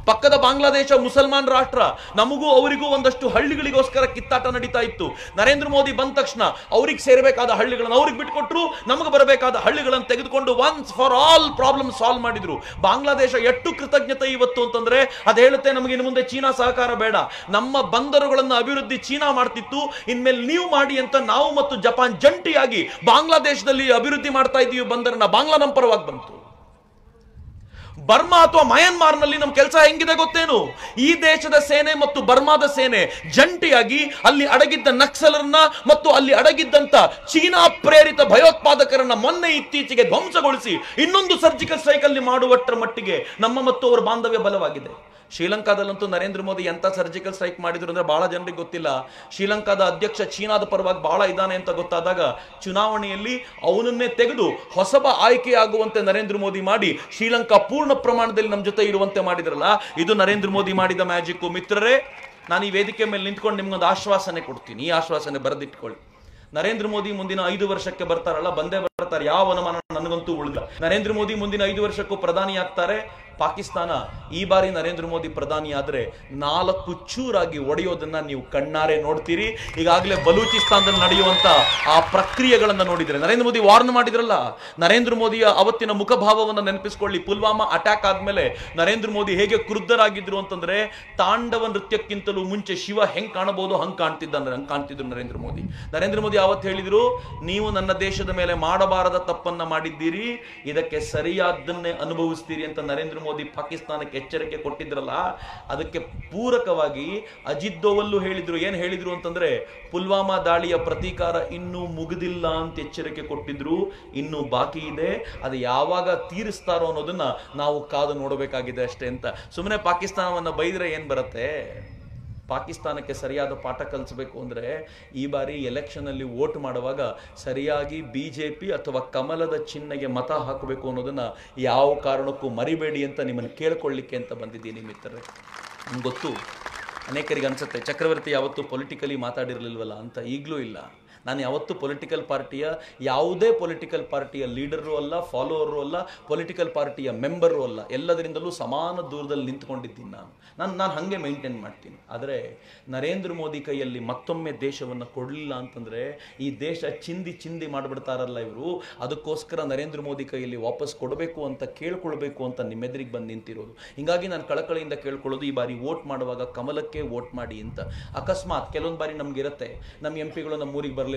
ಪಕ್ಕದ ಬಾಂಗ್ಲಾದೇಶ ಮುಸಲ್ಮಾನ್ ರಾಷ್ಟ್ರ, ನಮಗೂ ಅವರಿಗೂ ಒಂದಷ್ಟು ಹಳ್ಳಿಗಳಿಗೋಸ್ಕರ ಕಿತ್ತಾಟ ನಡೀತಾ ಇತ್ತು. ನರೇಂದ್ರ ಮೋದಿ ಬಂದ ತಕ್ಷಣ ಅವ್ರಿಗೆ ಸೇರಬೇಕಾದ ಹಳ್ಳಿಗಳನ್ನು ಅವ್ರಿಗೆ ಬಿಟ್ಕೊಟ್ರು, ನಮಗೆ ಬರಬೇಕಾದ ಹಳ್ಳಿಗಳನ್ನು ತೆಗೆದುಕೊಂಡು once for all problem solve ಮಾಡಿದ್ರು. ಬಾಂಗ್ಲಾದೇಶ ಎಷ್ಟು ಕೃತಜ್ಞತೆ ಇವತ್ತು ಅಂತಂದ್ರೆ ಅದು ಹೇಳುತ್ತೆ ನಮಗೆ ಇನ್ನು ಮುಂದೆ ಚೀನಾ ಸಹಕಾರ ಬೇಡ, ನಮ್ಮ ಬಂದರುಗಳನ್ನು ಅಭಿವೃದ್ಧಿ ಚೀನಾ ಮಾಡ್ತಿತ್ತು, ಇನ್ಮೇಲೆ ನೀವು ಮಾಡಿ ಅಂತ ನಾವು ಮತ್ತು ಜಪಾನ್ ಜಂಟಿಯಾಗಿ ಬಾಂಗ್ಲಾದೇಶದಲ್ಲಿ ಅಭಿವೃದ್ಧಿ ಮಾಡ್ತಾ ಇದ್ದೀವಿ ಬಂದರನ್ನ. ಬಾಂಗ್ಲಾ ನಮ್ಮ ಪರವಾಗಿ ಬಂತು. ಬರ್ಮಾ ಅಥವಾ ಮಯನ್ಮಾರ್ನಲ್ಲಿ ನಮ್ಮ ಕೆಲಸ ಹೆಂಗಿದೆ ಗೊತ್ತೇನು? ಈ ದೇಶದ ಸೇನೆ ಮತ್ತು ಬರ್ಮಾದ ಸೇನೆ ಜಂಟಿಯಾಗಿ ಅಲ್ಲಿ ಅಡಗಿದ್ದ ನಕ್ಸಲರನ್ನ ಮತ್ತು ಅಲ್ಲಿ ಅಡಗಿದ್ದಂತ ಚೀನಾ ಪ್ರೇರಿತ ಭಯೋತ್ಪಾದಕರನ್ನ ಮೊನ್ನೆ ಇತ್ತೀಚೆಗೆ ಧ್ವಂಸಗೊಳಿಸಿ ಇನ್ನೊಂದು ಸರ್ಜಿಕಲ್ ಸ್ಟ್ರೈಕ್ ಅಲ್ಲಿ ಮಾಡುವಷ್ಟರ ಮಟ್ಟಿಗೆ ನಮ್ಮ ಮತ್ತು ಅವರ ಬಾಂಧವ್ಯ ಬಲವಾಗಿದೆ. ಶ್ರೀಲಂಕಾದಲ್ಲಂತೂ ನರೇಂದ್ರ ಮೋದಿ ಎಂತ ಸರ್ಜಿಕಲ್ ಸ್ಟ್ರೈಕ್ ಮಾಡಿದ್ರು ಅಂದ್ರೆ ಬಹಳ ಜನರಿಗೆ ಗೊತ್ತಿಲ್ಲ. ಶ್ರೀಲಂಕಾದ ಅಧ್ಯಕ್ಷ ಚೀನಾದ ಪರವಾಗಿ ಬಹಳ ಇದ್ದಾನೆ ಅಂತ ಗೊತ್ತಾದಾಗ ಚುನಾವಣೆಯಲ್ಲಿ ಅವನನ್ನೇ ತೆಗೆದು ಹೊಸಬ ಆಯ್ಕೆಯಾಗುವಂತೆ ನರೇಂದ್ರ ಮೋದಿ ಮಾಡಿ ಶ್ರೀಲಂಕಾ ಪೂರ್ಣ ಪ್ರಮಾಣದಲ್ಲಿ ನಮ್ಮ ಜೊತೆ ಇರುವಂತೆ ಮಾಡಿದ್ರಲ್ಲ, ಇದು ನರೇಂದ್ರ ಮೋದಿ ಮಾಡಿದ ಮ್ಯಾಜಿಕ್. ಮಿತ್ರರೇ, ನಾನು ಈ ವೇದಿಕೆ ಮೇಲೆ ನಿಂತ್ಕೊಂಡು ನಿಮ್ಗೊಂದು ಆಶ್ವಾಸನೆ ಕೊಡ್ತೀನಿ. ಈ ಆಶ್ವಾಸನೆ ಬರೆದಿಟ್ಕೊಳ್ಳಿ. ನರೇಂದ್ರ ಮೋದಿ ಮುಂದಿನ 5 ವರ್ಷಕ್ಕೆ ಬರ್ತಾರಲ್ಲ, ಬಂದೇ ಬರ್ತಾರೆ, ಯಾವ ಅನುಮಾನ ನನಗಂತೂ ಉಳಿದ. ನರೇಂದ್ರ ಮೋದಿ ಮುಂದಿನ 5 ವರ್ಷಕ್ಕೂ ಪ್ರಧಾನಿ ಆಗ್ತಾರೆ. ಪಾಕಿಸ್ತಾನ ಈ ಬಾರಿ ನರೇಂದ್ರ ಮೋದಿ ಪ್ರಧಾನಿ ಆದ್ರೆ 4 ಚೂರಾಗಿ ಒಡೆಯೋದನ್ನ ನೀವು ಕಣ್ಣಾರೆ ನೋಡ್ತೀರಿ. ಈಗಾಗಲೇ ಬಲೂಚಿಸ್ತಾನದಲ್ಲಿ ನಡೆಯುವಂತ ಆ ಪ್ರಕ್ರಿಯೆಗಳನ್ನ ನೋಡಿದ್ರೆ, ನರೇಂದ್ರ ಮೋದಿ ವಾರ್ನ್ ಮಾಡಿದ್ರಲ್ಲ, ನರೇಂದ್ರ ಮೋದಿಯ ಅವತ್ತಿನ ಮುಖಭಾವವನ್ನು ನೆನಪಿಸ್ಕೊಳ್ಳಿ. ಪುಲ್ವಾಮಾ ಅಟ್ಯಾಕ್ ಆದ್ಮೇಲೆ ನರೇಂದ್ರ ಮೋದಿ ಹೇಗೆ ಕ್ರುದ್ಧರಾಗಿದ್ರು ಅಂತಂದ್ರೆ, ತಾಂಡವ ನೃತ್ಯಕ್ಕಿಂತಲೂ ಮುಂಚೆ ಶಿವ ಹೆಂಗ್ ಕಾಣಬಹುದು ಹಂಗ್ ಕಾಣ್ತಿದ್ರು ನರೇಂದ್ರ ಮೋದಿ. ನರೇಂದ್ರ ಮೋದಿ ಅವತ್ತು ಹೇಳಿದ್ರು, ನೀವು ನನ್ನ ದೇಶದ ಮೇಲೆ ಮಾಡಬಾರದ ತಪ್ಪನ್ನ ಮಾಡಿದ್ದೀರಿ, ಇದಕ್ಕೆ ಸರಿಯಾದ್ದನ್ನೇ ಅನುಭವಿಸ್ತೀರಿ ಅಂತ ನರೇಂದ್ರ ಮೋದಿ ಪಾಕಿಸ್ತಾನಕ್ಕೆ ಎಚ್ಚರಿಕೆ ಕೊಟ್ಟಿದ್ರಲ್ಲ. ಅದಕ್ಕೆ ಪೂರಕವಾಗಿ ಅಜಿತ್ ದೋವಲ್ ಹೇಳಿದ್ರು. ಏನ್ ಹೇಳಿದ್ರು ಅಂತಂದ್ರೆ, ಪುಲ್ವಾಮಾ ದಾಳಿಯ ಪ್ರತೀಕಾರ ಇನ್ನೂ ಮುಗಿದಿಲ್ಲ ಅಂತ ಎಚ್ಚರಿಕೆ ಕೊಟ್ಟಿದ್ರು, ಇನ್ನೂ ಬಾಕಿ ಇದೆ, ಅದು ಯಾವಾಗ ತೀರಿಸ್ತಾರೋ ಅನ್ನೋದನ್ನ ನಾವು ಕಾದು ನೋಡಬೇಕಾಗಿದೆ ಅಷ್ಟೇ ಅಂತ. ಸುಮ್ಮನೆ ಪಾಕಿಸ್ತಾನವನ್ನ ಬೈದ್ರೆ ಏನ್ ಬರುತ್ತೆ? ಪಾಕಿಸ್ತಾನಕ್ಕೆ ಸರಿಯಾದ ಪಾಠ ಕಲಿಸಬೇಕು ಅಂದರೆ ಈ ಬಾರಿ ಎಲೆಕ್ಷನ್ ಅಲ್ಲಿ ವೋಟ್ ಮಾಡುವಾಗ ಸರಿಯಾಗಿ ಬಿಜೆಪಿ ಅಥವಾ ಕಮಲದ ಚಿಹ್ನೆಗೆ ಮತ ಹಾಕಬೇಕು ಅನ್ನೋದನ್ನ ಯಾವ ಕಾರಣಕ್ಕೂ ಮರಿಬೇಡಿ ಅಂತ ನಿಮ್ಮನ್ನು ಕೇಳ್ಕೊಳ್ಳಿಕ್ಕೆ ಅಂತ ಬಂದಿದ್ದೀನಿ ಮಿತ್ರರೇ. ನಂಗೆ ಗೊತ್ತು, ಅನೇಕರಿಗೆ ಅನ್ಸುತ್ತೆ ಚಕ್ರವರ್ತಿ ಯಾವತ್ತೂ ಪೊಲಿಟಿಕಲಿ ಮಾತಾಡಿರಲಿಲ್ವಲ್ಲ ಅಂತ. ಈಗಲೂ ಇಲ್ಲ. ನಾನು ಯಾವತ್ತೂ ಯಾವುದೇ ಪೊಲಿಟಿಕಲ್ ಪಾರ್ಟಿಯ ಲೀಡರು ಅಲ್ಲ, ಫಾಲೋವರು ಅಲ್ಲ, ಪೊಲಿಟಿಕಲ್ ಪಾರ್ಟಿಯ ಮೆಂಬರು ಅಲ್ಲ. ಎಲ್ಲದರಿಂದಲೂ ಸಮಾನ ದೂರದಲ್ಲಿ ನಿಂತ್ಕೊಂಡಿದ್ದೀನಿ ನಾನು ಹಾಗೆ ಮೇಂಟೈನ್ ಮಾಡ್ತೀನಿ. ಆದರೆ ನರೇಂದ್ರ ಮೋದಿ ಕೈಯಲ್ಲಿ ಮತ್ತೊಮ್ಮೆ ದೇಶವನ್ನು ಕೊಡಲಿಲ್ಲ ಅಂತಂದರೆ ಈ ದೇಶ ಚಿಂದಿ ಮಾಡಿಬಿಡ್ತಾರಲ್ಲ ಇವರು. ಅದಕ್ಕೋಸ್ಕರ ನರೇಂದ್ರ ಮೋದಿ ಕೈಯಲ್ಲಿ ವಾಪಸ್ ಕೊಡಬೇಕು ಅಂತ ಕೇಳ್ಕೊಳ್ಬೇಕು ಅಂತ ನಿಮ್ಮೆದುರಿಗೆ ಬಂದು ನಿಂತಿರೋದು. ಹೀಗಾಗಿ ನಾನು ಕಳಕಳಿಯಿಂದ ಕೇಳ್ಕೊಳ್ಳೋದು, ಈ ಬಾರಿ ವೋಟ್ ಮಾಡುವಾಗ ಕಮಲಕ್ಕೆ ವೋಟ್ ಮಾಡಿ ಅಂತ. ಅಕಸ್ಮಾತ್ ಕೆಲವೊಂದು ಬಾರಿ ನಮಗಿರುತ್ತೆ, ನಮ್ಮ ಎಂ ಪಿಗಳು ನಮ್ಮ ಊರಿಗೆ ಬರಲಿಲ್ಲ,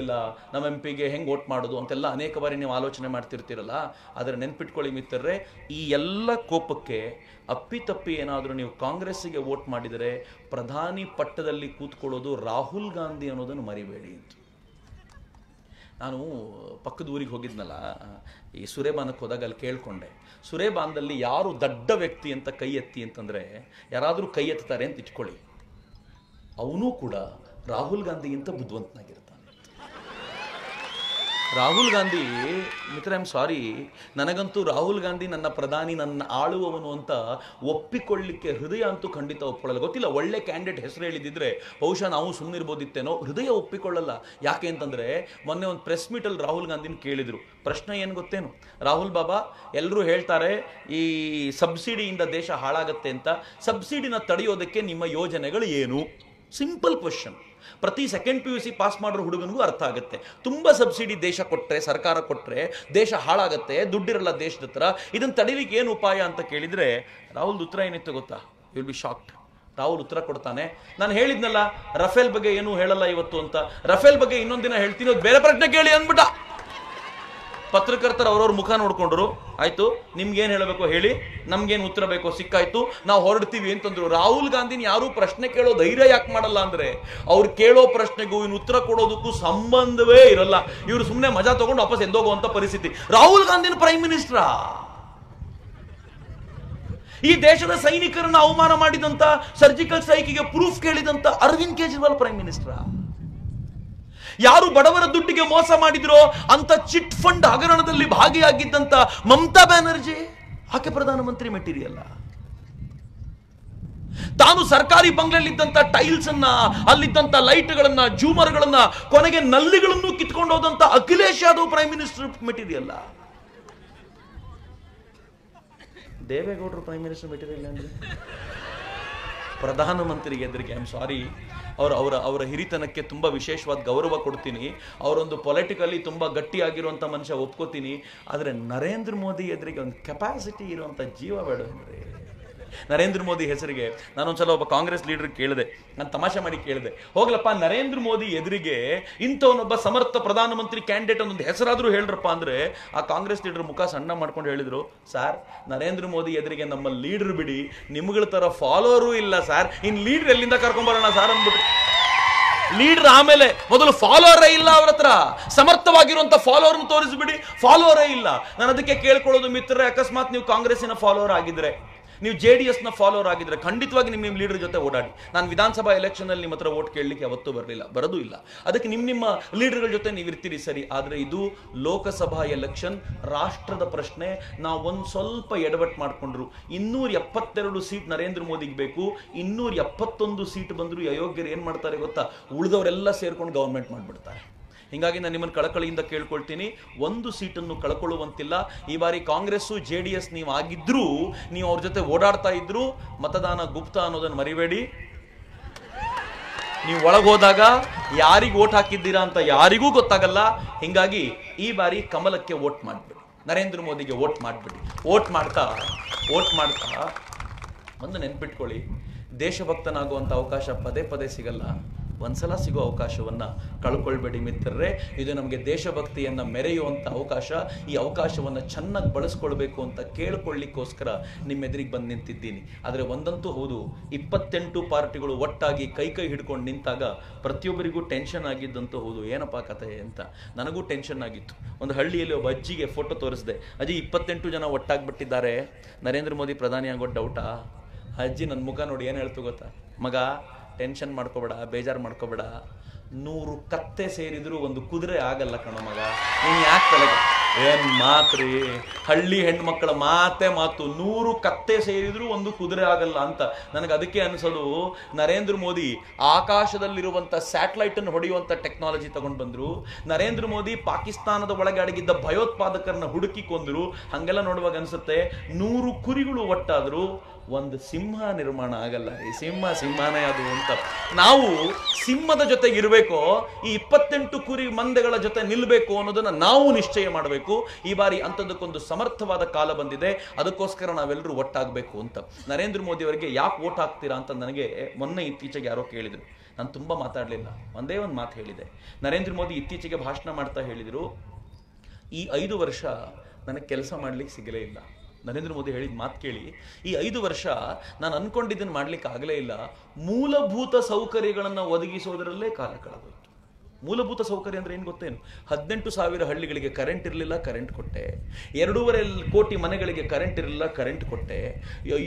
ನಮ್ಮ ಎಂ ಪಿಗೆ ಹೆಂಗೆ ವೋಟ್ ಮಾಡೋದು ಅಂತೆಲ್ಲ ಅನೇಕ ಬಾರಿ ನೀವು ಆಲೋಚನೆ ಮಾಡ್ತಿರ್ತೀರಲ್ಲ. ಆದರೆ ನೆನ್ಪಿಟ್ಕೊಳ್ಳಿ ಮಿತ್ರರೇ, ಈ ಎಲ್ಲ ಕೋಪಕ್ಕೆ ಅಪ್ಪಿತಪ್ಪಿ ಏನಾದರೂ ನೀವು ಕಾಂಗ್ರೆಸ್ಸಿಗೆ ವೋಟ್ ಮಾಡಿದರೆ ಪ್ರಧಾನಿ ಪಟ್ಟದಲ್ಲಿ ಕೂತ್ಕೊಳ್ಳೋದು ರಾಹುಲ್ ಗಾಂಧಿ ಅನ್ನೋದನ್ನು ಮರಿಬೇಡಿ ಅಂತ. ನಾನು ಪಕ್ಕದ ಊರಿಗೆ ಹೋಗಿದ್ನಲ್ಲ, ಈ ಸುರೇಬಾನಕ್ಕೆ ಹೋದಾಗ ಅಲ್ಲಿ ಕೇಳ್ಕೊಂಡೆ, ಸುರೇಬಾನ್ದಲ್ಲಿ ಯಾರು ದಡ್ಡ ವ್ಯಕ್ತಿ ಅಂತ ಕೈ ಎತ್ತಿ ಅಂತಂದರೆ, ಯಾರಾದರೂ ಕೈ ಎತ್ತಾರೆ ಅಂತ ಇಟ್ಕೊಳ್ಳಿ, ಅವನು ಕೂಡ ರಾಹುಲ್ ಗಾಂಧಿಗಿಂತ ಬುದ್ಧಿವಂತನಾಗಿರ್ತಾನೆ. ರಾಹುಲ್ ಗಾಂಧಿ ಮಿತ್ರ, ಐ ಆಮ್ ಸಾರಿ, ನನಗಂತೂ ರಾಹುಲ್ ಗಾಂಧಿ ನನ್ನ ಪ್ರಧಾನಿ, ನನ್ನ ಆಳುವವನು ಅಂತ ಒಪ್ಪಿಕೊಳ್ಳಿಕ್ಕೆ ಹೃದಯ ಅಂತೂ ಖಂಡಿತ ಒಪ್ಕೊಳ್ಳಲ್ಲ. ಗೊತ್ತಿಲ್ಲ, ಒಳ್ಳೆ ಕ್ಯಾಂಡಿಡೇಟ್ ಹೆಸರು ಹೇಳಿದಿದ್ರೆ ಬಹುಶಃ ನಾವು ಸುಮ್ಮನಿರ್ಬೋದಿತ್ತೇನೋ. ಹೃದಯ ಒಪ್ಪಿಕೊಳ್ಳಲ್ಲ. ಯಾಕೆ ಅಂತಂದರೆ, ಮೊನ್ನೆ ಒಂದು ಪ್ರೆಸ್ ಮೀಟಲ್ಲಿ ರಾಹುಲ್ ಗಾಂಧಿನ ಕೇಳಿದರು. ಪ್ರಶ್ನೆ ಏನು ಗೊತ್ತೇನು? ರಾಹುಲ್ ಬಾಬಾ, ಎಲ್ಲರೂ ಹೇಳ್ತಾರೆ ಈ ಸಬ್ಸಿಡಿಯಿಂದ ದೇಶ ಹಾಳಾಗತ್ತೆ ಅಂತ, ಸಬ್ಸಿಡಿನ ತಡೆಯೋದಕ್ಕೆ ನಿಮ್ಮ ಯೋಜನೆಗಳು ಏನು? Simple question. ಪ್ರತಿ ಸೆಕೆಂಡ್ PUC ಪಾಸ್ ಮಾಡೋ ಹುಡುಗನಿಗೂ ಅರ್ಥ ಆಗುತ್ತೆ. ತುಂಬ ಸಬ್ಸಿಡಿ ದೇಶ ಕೊಟ್ಟರೆ, ಸರ್ಕಾರ ಕೊಟ್ಟರೆ ದೇಶ ಹಾಳಾಗತ್ತೆ, ದುಡ್ಡಿರಲ್ಲ ದೇಶದ ಹತ್ರ, ಇದನ್ನು ತಡೀಲಿಕ್ಕೆ ಏನು ಉಪಾಯ ಅಂತ ಕೇಳಿದರೆ ರಾಹುಲ್ ಉತ್ತರ ಏನಿತ್ತು ಗೊತ್ತಾ? You will be shocked. Rahul ಉತ್ತರ ಕೊಡ್ತಾನೆ, ನಾನು ಹೇಳಿದ್ನಲ್ಲ ರಫೇಲ್ ಬಗ್ಗೆ ಏನೂ ಹೇಳಲ್ಲ ಇವತ್ತು ಅಂತ, ರಫೇಲ್ ಬಗ್ಗೆ ಇನ್ನೊಂದಿನ ಹೇಳ್ತೀನಿ, ಅದು ಬೇರೆ ಪ್ರಶ್ನೆ ಕೇಳಿ ಅಂದ್ಬಿಟ್ಟ. ಪತ್ರಕರ್ತರು ಅವ್ರವ್ರ ಮುಖ ನೋಡ್ಕೊಂಡ್ರು. ಆಯ್ತು, ನಿಮ್ಗೇನು ಹೇಳಬೇಕು ಹೇಳಿ, ನಮ್ಗೇನು ಉತ್ತರ ಬೇಕೋ ಸಿಕ್ಕಾಯ್ತು, ನಾವು ಹೊರಡ್ತೀವಿ ಅಂತಂದ್ರು. ರಾಹುಲ್ ಗಾಂಧಿನ ಯಾರು ಪ್ರಶ್ನೆ ಕೇಳೋ ಧೈರ್ಯ ಯಾಕೆ ಮಾಡಲ್ಲ ಅಂದ್ರೆ, ಅವ್ರು ಕೇಳೋ ಪ್ರಶ್ನೆಗೂ ಇನ್ನು ಉತ್ತರ ಕೊಡೋದಕ್ಕೂ ಸಂಬಂಧವೇ ಇರಲ್ಲ. ಇವರು ಸುಮ್ಮನೆ ಮಜಾ ತಗೊಂಡು ವಾಪಸ್ ಎದ್ದೋಗುವಂತ ಪರಿಸ್ಥಿತಿ. ರಾಹುಲ್ ಗಾಂಧಿನ ಪ್ರೈಮ್ ಮಿನಿಸ್ಟರ್, ಈ ದೇಶದ ಸೈನಿಕರನ್ನ ಅವಮಾನ ಮಾಡಿದಂತ, ಸರ್ಜಿಕಲ್ ಸ್ಟ್ರೈಕಿಗೆ ಪ್ರೂಫ್ ಕೇಳಿದಂತ ಅರವಿಂದ್ ಕೇಜ್ರಿವಾಲ್ ಪ್ರೈಮ್ ಮಿನಿಸ್ಟರ್. ಯಾರು ಬಡವರ ದುಡ್ಡಿಗೆ ಮೋಸ ಮಾಡಿದ್ರೋ ಅಂತ ಚಿಟ್ ಫಂಡ್ ಹಗರಣದಲ್ಲಿ ಭಾಗಿಯಾಗಿದ್ದಂತ ಮಮತಾ ಬ್ಯಾನರ್ಜಿ, ಆಕೆ ಪ್ರಧಾನಮಂತ್ರಿ ಮೆಟೀರಿಯಲ್. ತಾನು ಸರ್ಕಾರಿ ಬಂಗ್ಲೆಯಲ್ಲಿದ್ದಂತ ಟೈಲ್ಸ್ ಅನ್ನ, ಅಲ್ಲಿದ್ದಂತ ಲೈಟ್ಗಳನ್ನ, ಜೂಮರ್ಗಳನ್ನ, ಕೊನೆಗೆ ನಲ್ಲಿಗಳನ್ನು ಕಿತ್ಕೊಂಡು ಹೋದಂತ Akhilesh Yadav prime minister material. ದೇವೇಗೌಡರು ಪ್ರೈಮ್ ಮಿನಿಸ್ಟರ್ ಮೆಟೀರಿಯಲ್ ಅಂದ್ರೆ ಪ್ರಧಾನಮಂತ್ರಿಗೆ ಎದುರಿಗೆ. ಐ ಆಮ್ ಸಾರಿ, ಅವರ ಹಿರಿತನಕ್ಕೆ ತುಂಬ ವಿಶೇಷವಾದ ಗೌರವ ಕೊಡ್ತೀನಿ. ಅವರೊಂದು ಪೊಲಿಟಿಕಲಿ ತುಂಬ ಗಟ್ಟಿಯಾಗಿರುವಂಥ ಮನುಷ್ಯ ಒಪ್ಕೋತೀನಿ. ಆದರೆ ನರೇಂದ್ರ ಮೋದಿ ಎದುರಿಗೆ ಒಂದು ಕೆಪಾಸಿಟಿ ಇರುವಂಥ ಜೀವ ಬೇಡ ಅಂದರೆ, ನರೇಂದ್ರ ಮೋದಿ ಹೆಸರಿಗೆ ನಾನೊಂದ್ಸಲ ಒಬ್ಬ ಕಾಂಗ್ರೆಸ್ ಲೀಡರ್ ಕೇಳಿದೆ, ನಾನು ತಮಾಷೆ ಮಾಡಿ ಕೇಳಿದೆ, ಹೋಗ್ಲಪ್ಪ ನರೇಂದ್ರ ಮೋದಿ ಎದುರಿಗೆ ಇಂಥವನೊಬ್ಬ ಸಮರ್ಥ ಪ್ರಧಾನಮಂತ್ರಿ ಕ್ಯಾಂಡಿಡೇಟ್ ಅನ್ನೊಂದು ಹೆಸರಾದರೂ ಹೇಳ್ರಪ್ಪ ಅಂದ್ರೆ, ಆ ಕಾಂಗ್ರೆಸ್ ಲೀಡರ್ ಮುಖ ಸಣ್ಣ ಮಾಡ್ಕೊಂಡು ಹೇಳಿದ್ರು, ಸರ್ ನರೇಂದ್ರ ಮೋದಿ ಎದುರಿಗೆ ನಮ್ಮ ಲೀಡರ್ ಬಿಡಿ, ನಿಮ್ಗಳ ತರ ಫಾಲೋವರು ಇಲ್ಲ ಸರ್, ಇನ್ ಲೀಡರ್ ಎಲ್ಲಿಂದ ಕರ್ಕೊಂಡ್ಬರೋಣ ಸರ್ ಅಂದ್ಬಿಟ್ಟು. ಲೀಡರ್ ಆಮೇಲೆ, ಮೊದಲು ಫಾಲೋವರೇ ಇಲ್ಲ ಅವ್ರ ಹತ್ರ, ಸಮರ್ಥವಾಗಿರುವಂತ ಫಾಲೋವರ್ನ ತೋರಿಸ್ಬಿಡಿ, ಫಾಲೋವರೇ ಇಲ್ಲ. ನಾನು ಅದಕ್ಕೆ ಕೇಳ್ಕೊಳ್ಳೋದು ಮಿತ್ರರೇ, ಅಕಸ್ಮಾತ್ ನೀವು ಕಾಂಗ್ರೆಸ್ಸಿನ ಫಾಲೋವರ್ ಆಗಿದ್ರೆ, ನೀವು JDS ನ ಫಾಲೋವರ್ ಆಗಿದ್ರೆ ಖಂಡಿತವಾಗಿ ನಿಮ್ಮ ಲೀಡರ್ ಜೊತೆ ಓಡಾಡಿ. ನಾನು ವಿಧಾನಸಭಾ ಎಲೆಕ್ಷನ್ ಅಲ್ಲಿ ನಿಮ್ಮ ಹತ್ರ ವೋಟ್ ಕೇಳಲಿಕ್ಕೆ ಯಾವತ್ತೂ ಬರಲಿಲ್ಲ, ಬರೋದು ಇಲ್ಲ. ಅದಕ್ಕೆ ನಿಮ್ಮ ಲೀಡರ್ಗಳ ಜೊತೆ ನೀವು ಇರ್ತೀರಿ ಸರಿ, ಆದರೆ ಇದು ಲೋಕಸಭಾ ಎಲೆಕ್ಷನ್, ರಾಷ್ಟ್ರದ ಪ್ರಶ್ನೆ. ನಾವು ಒಂದು ಸ್ವಲ್ಪ ಎಡವಟ್ಟು ಮಾಡಿಕೊಂಡ್ರು 272 ಸೀಟ್ ನರೇಂದ್ರ ಮೋದಿಗೆ ಬೇಕು, 271 ಸೀಟ್ ಬಂದ್ರು ಅಯೋಗ್ಯರು ಏನ್ ಮಾಡ್ತಾರೆ ಗೊತ್ತಾ? ಉಳಿದವರೆಲ್ಲ ಸೇರ್ಕೊಂಡು ಗವರ್ಮೆಂಟ್ ಮಾಡ್ಬಿಡ್ತಾರೆ. ಹಿಂಗಾಗಿ ನಾನು ನಿಮ್ಮನ್ನು ಕಳಕಳಿಯಿಂದ ಕೇಳ್ಕೊಳ್ತೀನಿ, ಒಂದು ಸೀಟನ್ನು ಕಳ್ಕೊಳ್ಳುವಂತಿಲ್ಲ. ಈ ಬಾರಿ ಕಾಂಗ್ರೆಸ್ಸು JDS ನೀವು ಆಗಿದ್ರೂ, ನೀವು ಅವ್ರ ಜೊತೆ ಓಡಾಡ್ತಾ ಇದ್ರು, ಮತದಾನ ಗುಪ್ತ ಅನ್ನೋದನ್ನು ಮರಿಬೇಡಿ. ನೀವು ಒಳಗೋದಾಗ ಯಾರಿಗೆ ವೋಟ್ ಹಾಕಿದ್ದೀರಾ ಅಂತ ಯಾರಿಗೂ ಗೊತ್ತಾಗಲ್ಲ. ಹಿಂಗಾಗಿ ಈ ಬಾರಿ ಕಮಲಕ್ಕೆ ವೋಟ್ ಮಾಡಿಬಿಡಿ, ನರೇಂದ್ರ ಮೋದಿಗೆ ವೋಟ್ ಮಾಡಿಬಿಡಿ. ವೋಟ್ ಮಾಡ್ತಾ ಒಂದು ನೆನ್ಪಿಟ್ಕೊಳ್ಳಿ, ದೇಶಭಕ್ತನಾಗುವಂಥ ಅವಕಾಶ ಪದೇ ಪದೇ ಸಿಗಲ್ಲ. ಒಂದ್ಸಲ ಸಿಗೋ ಅವಕಾಶವನ್ನ ಕಳ್ಕೊಳ್ಬೇಡಿ ಮಿತ್ರರೇ. ಇದು ನಮಗೆ ದೇಶಭಕ್ತಿಯನ್ನ ಮೆರೆಯುವಂಥ ಅವಕಾಶ. ಈ ಅವಕಾಶವನ್ನ ಚೆನ್ನಾಗಿ ಬಳಸ್ಕೊಳ್ಬೇಕು ಅಂತ ಕೇಳ್ಕೊಳ್ಳಿಕ್ಕೋಸ್ಕರ ನಿಮ್ಮೆದುರಿಗೆ ಬಂದು ನಿಂತಿದ್ದೀನಿ. ಆದರೆ ಒಂದಂತೂ ಹೌದು, 28 ಪಾರ್ಟಿಗಳು ಒಟ್ಟಾಗಿ ಕೈ ಹಿಡ್ಕೊಂಡು ನಿಂತಾಗ ಪ್ರತಿಯೊಬ್ಬರಿಗೂ ಟೆನ್ಷನ್ ಆಗಿದ್ದಂತೂ ಹೌದು. ಏನಪ್ಪಾ ಕತೆ ಅಂತ ನನಗೂ ಟೆನ್ಷನ್ ಆಗಿತ್ತು. ಒಂದು ಹಳ್ಳಿಯಲ್ಲಿ ಒಬ್ಬ ಅಜ್ಜಿಗೆ ಫೋಟೋ ತೋರಿಸಿದೆ, ಅಜ್ಜಿ 28 ಜನ ಒಟ್ಟಾಗ್ಬಿಟ್ಟಿದ್ದಾರೆ, ನರೇಂದ್ರ ಮೋದಿ ಪ್ರಧಾನಿ ಆಗೋ ಡೌಟಾ? ಅಜ್ಜಿ ನನ್ನ ಮುಖ ನೋಡಿ ಏನು ಹೇಳ್ತು ಗೊತ್ತಾ? ಮಗ ಟೆನ್ಷನ್ ಮಾಡ್ಕೋಬೇಡ, ಬೇಜಾರು ಮಾಡ್ಕೋಬೇಡ, 100 ಕತ್ತೆ ಸೇರಿದ್ರು ಒಂದು ಕುದುರೆ ಆಗಲ್ಲ ಕಣೋ ಮಗ, ನೀನು ಯಾಕೆ ತಲೆಗೆ? ಏನ್ ಮಾತ್ರಿ, ಹಳ್ಳಿ ಹೆಣ್ಮಕ್ಳ ಮಾತೇ ಮಾತು, 100 ಕತ್ತೆ ಸೇರಿದ್ರು ಒಂದು ಕುದುರೆ ಆಗಲ್ಲ ಅಂತ. ನನಗೆ ಅದಕ್ಕೆ ಅನಿಸೋದು, ನರೇಂದ್ರ ಮೋದಿ ಆಕಾಶದಲ್ಲಿರುವಂಥ ಸ್ಯಾಟಲೈಟ್ ಅನ್ನು ಹೊಡೆಯುವಂಥ ಟೆಕ್ನಾಲಜಿ ತಗೊಂಡು ಬಂದ್ರು, ನರೇಂದ್ರ ಮೋದಿ ಪಾಕಿಸ್ತಾನದ ಒಳಗೆ ಅಡಗಿದ್ದ ಭಯೋತ್ಪಾದಕರನ್ನ ಹುಡುಕಿ ಕೊಂದ್ರು. ಹಂಗೆಲ್ಲ ನೋಡುವಾಗ ಅನ್ಸುತ್ತೆ 100 ಕುರಿಗಳು ಒಟ್ಟಾದ್ರು ಒಂದು ಸಿಂಹ ನಿರ್ಮಾಣ ಆಗಲ್ಲ. ಈ ಸಿಂಹನೇ ಅದು ಅಂತ. ನಾವು ಸಿಂಹದ ಜೊತೆಗೆ ಇರಬೇಕು, ಈ 28 ಕುರಿ ಮಂದೆಗಳ ಜೊತೆ ನಿಲ್ಬೇಕು ಅನ್ನೋದನ್ನ ನಾವು ನಿಶ್ಚಯ ಮಾಡಬೇಕು. ಈ ಬಾರಿ ಅಂಥದ್ದಕ್ಕೊಂದು ಸಮರ್ಥವಾದ ಕಾಲ ಬಂದಿದೆ, ಅದಕ್ಕೋಸ್ಕರ ನಾವೆಲ್ಲರೂ ಒಟ್ಟಾಗಬೇಕು ಅಂತ. ನರೇಂದ್ರ ಮೋದಿ ಅವರಿಗೆ ಯಾಕೆ ವೋಟ್ ಹಾಕ್ತೀರಾ ಅಂತ ನನಗೆ ಮೊನ್ನೆ ಇತ್ತೀಚೆಗೆ ಯಾರೋ ಕೇಳಿದ್ರು. ನಾನು ತುಂಬ ಮಾತಾಡಲಿಲ್ಲ, ಒಂದೇ ಒಂದು ಮಾತು ಹೇಳಿದೆ. ನರೇಂದ್ರ ಮೋದಿ ಇತ್ತೀಚೆಗೆ ಭಾಷಣ ಮಾಡ್ತಾ ಹೇಳಿದರು, ಈ 5 ವರ್ಷ ನನಗೆ ಕೆಲಸ ಮಾಡ್ಲಿಕ್ಕೆ ಸಿಗಲೇ ಇಲ್ಲ. ನರೇಂದ್ರ ಮೋದಿ ಹೇಳಿದ ಮಾತು ಕೇಳಿ, ಈ 5 ವರ್ಷ ನಾನು ಅನ್ಕೊಂಡಿದ್ದನ್ನು ಮಾಡ್ಲಿಕ್ಕೆ ಆಗಲೇ ಇಲ್ಲ, ಮೂಲಭೂತ ಸೌಕರ್ಯಗಳನ್ನು ಒದಗಿಸೋದರಲ್ಲೇ ಕಾಲ ಕಳೆದೋಯ್ತು. ಮೂಲಭೂತ ಸೌಕರ್ಯ ಅಂದ್ರೆ ಏನು ಗೊತ್ತೇನು? 18,000 ಹಳ್ಳಿಗಳಿಗೆ ಕರೆಂಟ್ ಇರಲಿಲ್ಲ, ಕರೆಂಟ್ ಕೊಟ್ಟೆ. 2.5 ಕೋಟಿ ಮನೆಗಳಿಗೆ ಕರೆಂಟ್ ಇರಲಿಲ್ಲ, ಕರೆಂಟ್ ಕೊಟ್ಟೆ.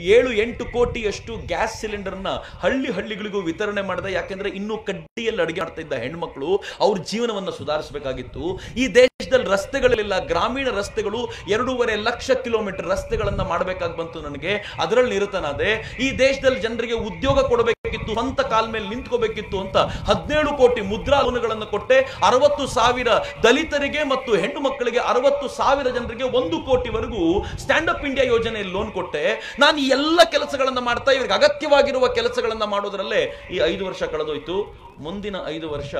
7-8 ಕೋಟಿಯಷ್ಟು ಗ್ಯಾಸ್ ಸಿಲಿಂಡರ್ನ ಹಳ್ಳಿಗಳಿಗೂ ವಿತರಣೆ ಮಾಡಿದೆ. ಯಾಕೆಂದ್ರೆ ಇನ್ನೂ ಕಡ್ಡಿಯಲ್ಲಿ ಅಡುಗೆ ಮಾಡ್ತಾ ಇದ್ದ ಹೆಣ್ಮಕ್ಳು ಅವ್ರ ಜೀವನವನ್ನು ಸುಧಾರಿಸಬೇಕಾಗಿತ್ತು. ಈ ದೇಶ ದೇಶದಲ್ಲಿ ರಸ್ತೆಗಳಿಲ್ಲ, ಗ್ರಾಮೀಣ ರಸ್ತೆಗಳು 2.5 ಲಕ್ಷ ಕಿಲೋಮೀಟರ್ ರಸ್ತೆಗಳನ್ನ ಮಾಡಬೇಕಾಗಿ ಬಂತು ನನಗೆ. ಅದರಲ್ಲಿ ನಿರತನಾದೆ. ಈ ದೇಶದಲ್ಲಿ ಜನರಿಗೆ ಉದ್ಯೋಗ ಕೊಡಬೇಕಿತ್ತು, ಸ್ವಂತ ಕಾಲ ಮೇಲೆ ನಿಂತ್ಕೋಬೇಕಿತ್ತು ಅಂತ 17 ಕೋಟಿ ಮುದ್ರಾ ಲೋನ್ಗಳನ್ನು ಕೊಟ್ಟೆ. 60,000 ದಲಿತರಿಗೆ ಮತ್ತು ಹೆಣ್ಣು ಮಕ್ಕಳಿಗೆ, 60,000 ಜನರಿಗೆ 1 ಕೋಟಿವರೆಗೂ ಸ್ಟ್ಯಾಂಡ್ ಅಪ್ ಇಂಡಿಯಾ ಯೋಜನೆಯಲ್ಲಿ ಲೋನ್ ಕೊಟ್ಟೆ. ನಾನು ಈ ಎಲ್ಲ ಕೆಲಸಗಳನ್ನ ಮಾಡ್ತಾ ಇವರಿಗೆ ಅಗತ್ಯವಾಗಿರುವ ಕೆಲಸಗಳನ್ನ ಮಾಡೋದ್ರಲ್ಲೇ ಈ 5 ವರ್ಷ ಕಳೆದೋಯ್ತು. ಮುಂದಿನ 5 ವರ್ಷ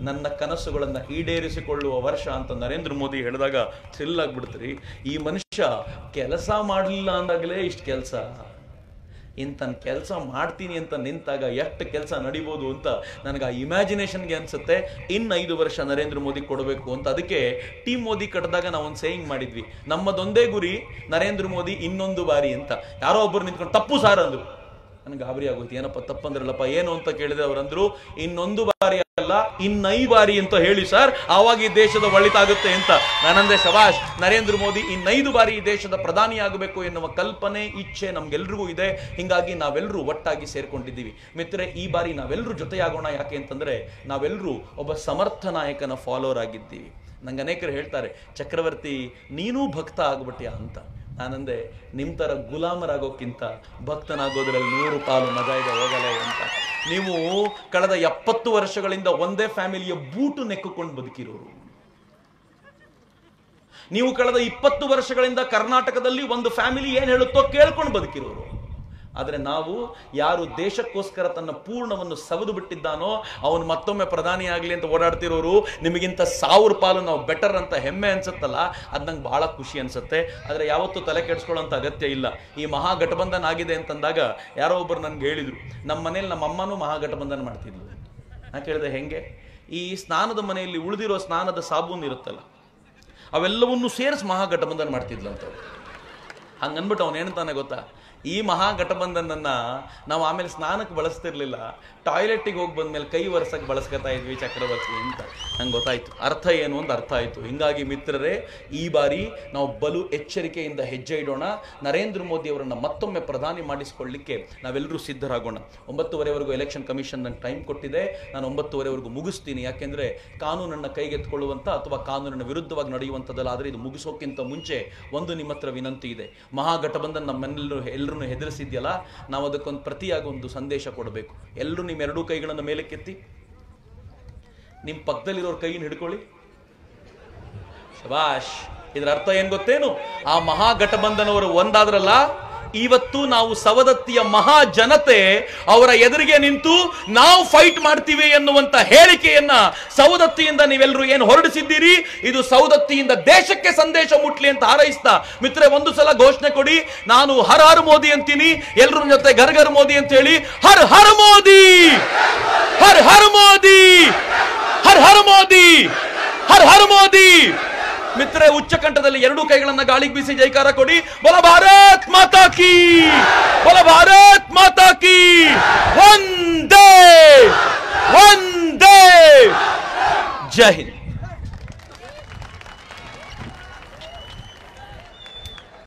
ನನ್ನ ಕನಸುಗಳನ್ನ ಈಡೇರಿಸಿಕೊಳ್ಳುವ ವರ್ಷ ಅಂತ ನರೇಂದ್ರ ಮೋದಿ ಹೇಳಿದಾಗ ಥ್ರಿಲ್ ಆಗ್ಬಿಡ್ತೀರಿ. ಈ ಮನುಷ್ಯ ಕೆಲಸ ಮಾಡಲಿಲ್ಲ ಅಂದಾಗಲೇ ಇಷ್ಟು ಕೆಲಸ, ಇಂಥ ಕೆಲಸ ಮಾಡ್ತೀನಿ ಅಂತ ನಿಂತಾಗ ಎಷ್ಟು ಕೆಲಸ ನಡಿಬೋದು ಅಂತ ನನಗೆ ಆ ಇಮ್ಯಾಜಿನೇಷನ್ಗೆ ಅನ್ಸುತ್ತೆ. ಇನ್ನು 5 ವರ್ಷ ನರೇಂದ್ರ ಮೋದಿ ಕೊಡಬೇಕು ಅಂತ. ಅದಕ್ಕೆ ಟೀಮ್ ಮೋದಿ ಕಟ್ಟಿದಾಗ ನಾವು ಒಂದು ಸೇಯಿಂಗ್ ಮಾಡಿದ್ವಿ, ನಮ್ಮದೊಂದೇ ಗುರಿ ನರೇಂದ್ರ ಮೋದಿ ಇನ್ನೊಂದು ಬಾರಿ ಅಂತ. ಯಾರೋ ಒಬ್ಬರು ನಿಂತ್ಕೊಂಡು ತಪ್ಪು ಸಾರ್ ಅಂದ್ರು. ನನಗೆ ಗಾಬರಿ ಆಗೋಯ್ತು, ಏನಪ್ಪ ತಪ್ಪಂದ್ರಲ್ಲಪ್ಪ, ಏನು ಅಂತ ಕೇಳಿದ್ರೆ ಅವರಂದ್ರು ಇನ್ನೊಂದು ಬಾರಿ ಅಲ್ಲ 5 ಬಾರಿ ಅಂತ ಹೇಳಿ ಸರ್, ಆವಾಗ ಈ ದೇಶದ ಒಳಿತಾಗುತ್ತೆ ಅಂತ. ನಾನಂದ್ರೆ ಶಬಾಷ್, ನರೇಂದ್ರ ಮೋದಿ 5 ಬಾರಿ ಈ ದೇಶದ ಪ್ರಧಾನಿ ಆಗಬೇಕು ಎನ್ನುವ ಕಲ್ಪನೆ, ಇಚ್ಛೆ ನಮ್ಗೆಲ್ರಿಗೂ ಇದೆ. ಹಿಂಗಾಗಿ ನಾವೆಲ್ಲರೂ ಒಟ್ಟಾಗಿ ಸೇರ್ಕೊಂಡಿದ್ದೀವಿ. ಮಿತ್ರರೆ, ಈ ಬಾರಿ ನಾವೆಲ್ಲರೂ ಜೊತೆಯಾಗೋಣ. ಯಾಕೆ ಅಂತಂದ್ರೆ ನಾವೆಲ್ಲರೂ ಒಬ್ಬ ಸಮರ್ಥ ನಾಯಕನ ಫಾಲೋವರ್ ಆಗಿದ್ದೀವಿ. ನಂಗೆ ಅನೇಕರು ಹೇಳ್ತಾರೆ, ಚಕ್ರವರ್ತಿ ನೀನೂ ಭಕ್ತ ಆಗ್ಬಿಟ್ಯಾ ಅಂತ. ನಾನಂದೆ, ನಿಮ್ಮ ಥರ ಗುಲಾಮರಾಗೋಕ್ಕಿಂತ ಭಕ್ತನಾಗೋದ್ರಲ್ಲಿ 100 ಪಾಲು ಮಜಾ ಇದೆ, ಹೋಗಲ್ಲ ಅಂತ. ನೀವು ಕಳೆದ 70 ವರ್ಷಗಳಿಂದ ಒಂದೇ ಫ್ಯಾಮಿಲಿಯ ಬೂಟು ನೆಕ್ಕಿಕೊಂಡು ಬದುಕಿರೋರು. ನೀವು ಕಳೆದ 20 ವರ್ಷಗಳಿಂದ ಕರ್ನಾಟಕದಲ್ಲಿ ಒಂದು ಫ್ಯಾಮಿಲಿ ಏನ್ ಹೇಳುತ್ತೋ ಕೇಳ್ಕೊಂಡು ಬದುಕಿರೋರು. ಆದರೆ ನಾವು ಯಾರು ದೇಶಕ್ಕೋಸ್ಕರ ತನ್ನ ಪೂರ್ಣವನ್ನು ಸವದು ಬಿಟ್ಟಿದ್ದಾನೋ ಅವನು ಮತ್ತೊಮ್ಮೆ ಪ್ರಧಾನಿ ಆಗಲಿ ಅಂತ ಓಡಾಡ್ತಿರೋರು. ನಿಮಗಿಂತ 1000 ಪಾಲು ನಾವು ಬೆಟರ್ ಅಂತ ಹೆಮ್ಮೆ ಅನ್ಸುತ್ತಲ್ಲ, ಅದು ನಂಗೆ ಬಹಳ ಖುಷಿ ಅನ್ಸುತ್ತೆ. ಆದರೆ ಯಾವತ್ತೂ ತಲೆ ಕೆಡಿಸ್ಕೊಳ್ಳೋಂಥ ಅಗತ್ಯ ಇಲ್ಲ. ಈ ಮಹಾಗಠಬಂಧನ್ ಆಗಿದೆ ಅಂತಂದಾಗ ಯಾರೋ ಒಬ್ಬರು ನನ್ಗೆ ಹೇಳಿದ್ರು, ನಮ್ಮ ಮನೇಲಿ ನಮ್ಮ ಅಮ್ಮನೂ ಮಹಾಗಠಬಂಧನ್ ಮಾಡ್ತಿದ್ಲು. ನಾ ಕೇಳಿದೆ ಹೆಂಗೆ? ಈ ಸ್ನಾನದ ಮನೆಯಲ್ಲಿ ಉಳಿದಿರೋ ಸ್ನಾನದ ಸಾಬೂನು ಇರುತ್ತಲ್ಲ, ಅವೆಲ್ಲವನ್ನೂ ಸೇರಿಸಿ ಮಹಾಗಠಬಂಧನ್ ಮಾಡ್ತಿದ್ಲು ಅಂತ. ಹಂಗನ್ಬಿಟ್ಟು ಅವನು ಏನಂತಾನೆ ಗೊತ್ತಾ, ಈ ಮಹಾಗಠಬಂಧನನ್ನ ನಾವು ಆಮೇಲೆ ಸ್ನಾನಕ್ಕೆ ಬಳಸ್ತಿರ್ಲಿಲ್ಲ, ಟಾಯ್ಲೆಟಿಗೆ ಹೋಗಿ ಬಂದ್ಮೇಲೆ ಕೈ ಒರೆಸಕ್ಕೆ ಬಳಸ್ಕೊತಾ ಇದ್ವಿ ಚಕ್ರವರ್ತಿ ಅಂತ. ನಂಗೆ ಗೊತ್ತಾಯ್ತು ಅರ್ಥ ಏನು ಅಂತ ಅರ್ಥ ಆಯ್ತು. ಹಿಂಗಾಗಿ ಮಿತ್ರರೇ, ಈ ಬಾರಿ ನಾವು ಬಲು ಎಚ್ಚರಿಕೆಯಿಂದ ಹೆಜ್ಜೆ ಇಡೋಣ. ನರೇಂದ್ರ ಮೋದಿ ಅವರನ್ನ ಮತ್ತೊಮ್ಮೆ ಪ್ರಧಾನಿ ಮಾಡಿಸಿಕೊಳ್ಳಿಕ್ಕೆ ನಾವೆಲ್ಲರೂ ಸಿದ್ಧರಾಗೋಣ. 9:30ವರೆಗೂ ಎಲೆಕ್ಷನ್ ಕಮಿಷನ್ ನಂಗೆ ಟೈಮ್ ಕೊಟ್ಟಿದೆ. ನಾನು 9:30ವರೆಗೂ ಮುಗಿಸ್ತೀನಿ. ಯಾಕೆಂದ್ರೆ ಕಾನೂನನ್ನು ಕೈಗೆತ್ತಿಕೊಳ್ಳುವಂಥ ಅಥವಾ ಕಾನೂನಿನ ವಿರುದ್ಧವಾಗಿ ನಡೆಯುವಂಥದ್ದಲ್ಲ. ಆದರೆ ಇದು ಮುಗಿಸೋಕ್ಕಿಂತ ಮುಂಚೆ ಒಂದು ನಿಮ್ಮ ಹತ್ರ ವಿನಂತಿ ಇದೆ. ಮಹಾಗಠಬಂಧನ್ ಎಲ್ಲರೂ ಹೆದರಿಸಿದ್ಯಲ್ಲ, ನಾವು ಅದಕ್ಕೊಂದು ಪ್ರತಿಯಾಗಿ ಒಂದು ಸಂದೇಶ ಕೊಡಬೇಕು. ಎಲ್ಲರೂ ನಿಮ್ಮ 2 ಕೈಗಳನ್ನು ಮೇಲಕ್ಕೆತ್ತಿ, ನಿಮ್ಮ ಪಕ್ಕದಲ್ಲಿರೋರ ಕೈಯನ್ನು ಹಿಡ್ಕೊಳ್ಳಿ. ಶಬಾಷ್. ಇದರ ಅರ್ಥ ಏನ್ ಗೊತ್ತೇನು? ಆ ಮಹಾಗಠಬಂಧನವರು ಒಂದಾದ್ರಲ್ಲ, ಇವತ್ತು ನಾವು ಸವದತ್ತಿಯ ಮಹಾ ಜನತೆ ಅವರ ಎದುರಿಗೆ ನಿಂತು ನಾವು ಫೈಟ್ ಮಾಡ್ತೀವಿ ಎನ್ನುವಂತ ಹೇಳಿಕೆಯನ್ನ ಸವದತ್ತಿಯಿಂದ ನೀವೆಲ್ಲರೂ ಏನು ಹೊರಡಿಸಿದ್ದೀರಿ, ಇದು ಸವದತ್ತಿಯಿಂದ ದೇಶಕ್ಕೆ ಸಂದೇಶ ಮುಟ್ಲಿ ಅಂತ ಹಾರೈಸ್ತಾ ಮಿತ್ರ ಒಂದು ಸಲ ಘೋಷಣೆ ಕೊಡಿ. ನಾನು ಹರ್ ಹರ್ ಮೋದಿ ಅಂತೀನಿ, ಎಲ್ಲರ ಜೊತೆ ಘರ್ ಘರ್ ಮೋದಿ ಅಂತ ಹೇಳಿ. ಹರ್ ಹರ್ ಮೋದಿ, ಹರ್ ಹರ್ ಮೋದಿ, ಹರ್ ಹರ್ ಮೋದಿ, ಹರ್ ಹರ್ ಮೋದಿ. ಮಿತ್ರ ಉಚ್ಚ ಕಂಠದಲ್ಲಿ 2 ಕೈಗಳನ್ನ ಗಾಳಿಗೆ ಬೀಸಿ ಜೈಕಾರ ಕೊಡಿ. ಬೋಲ ಭಾರತ್ ಮಾತಾ ಕೀ, ಬೋಲ ಭಾರತ್ ಮಾತಾ ಕೀ. ವಂದೇ ವಂದೇ. ಜೈ ಹಿಂದ್.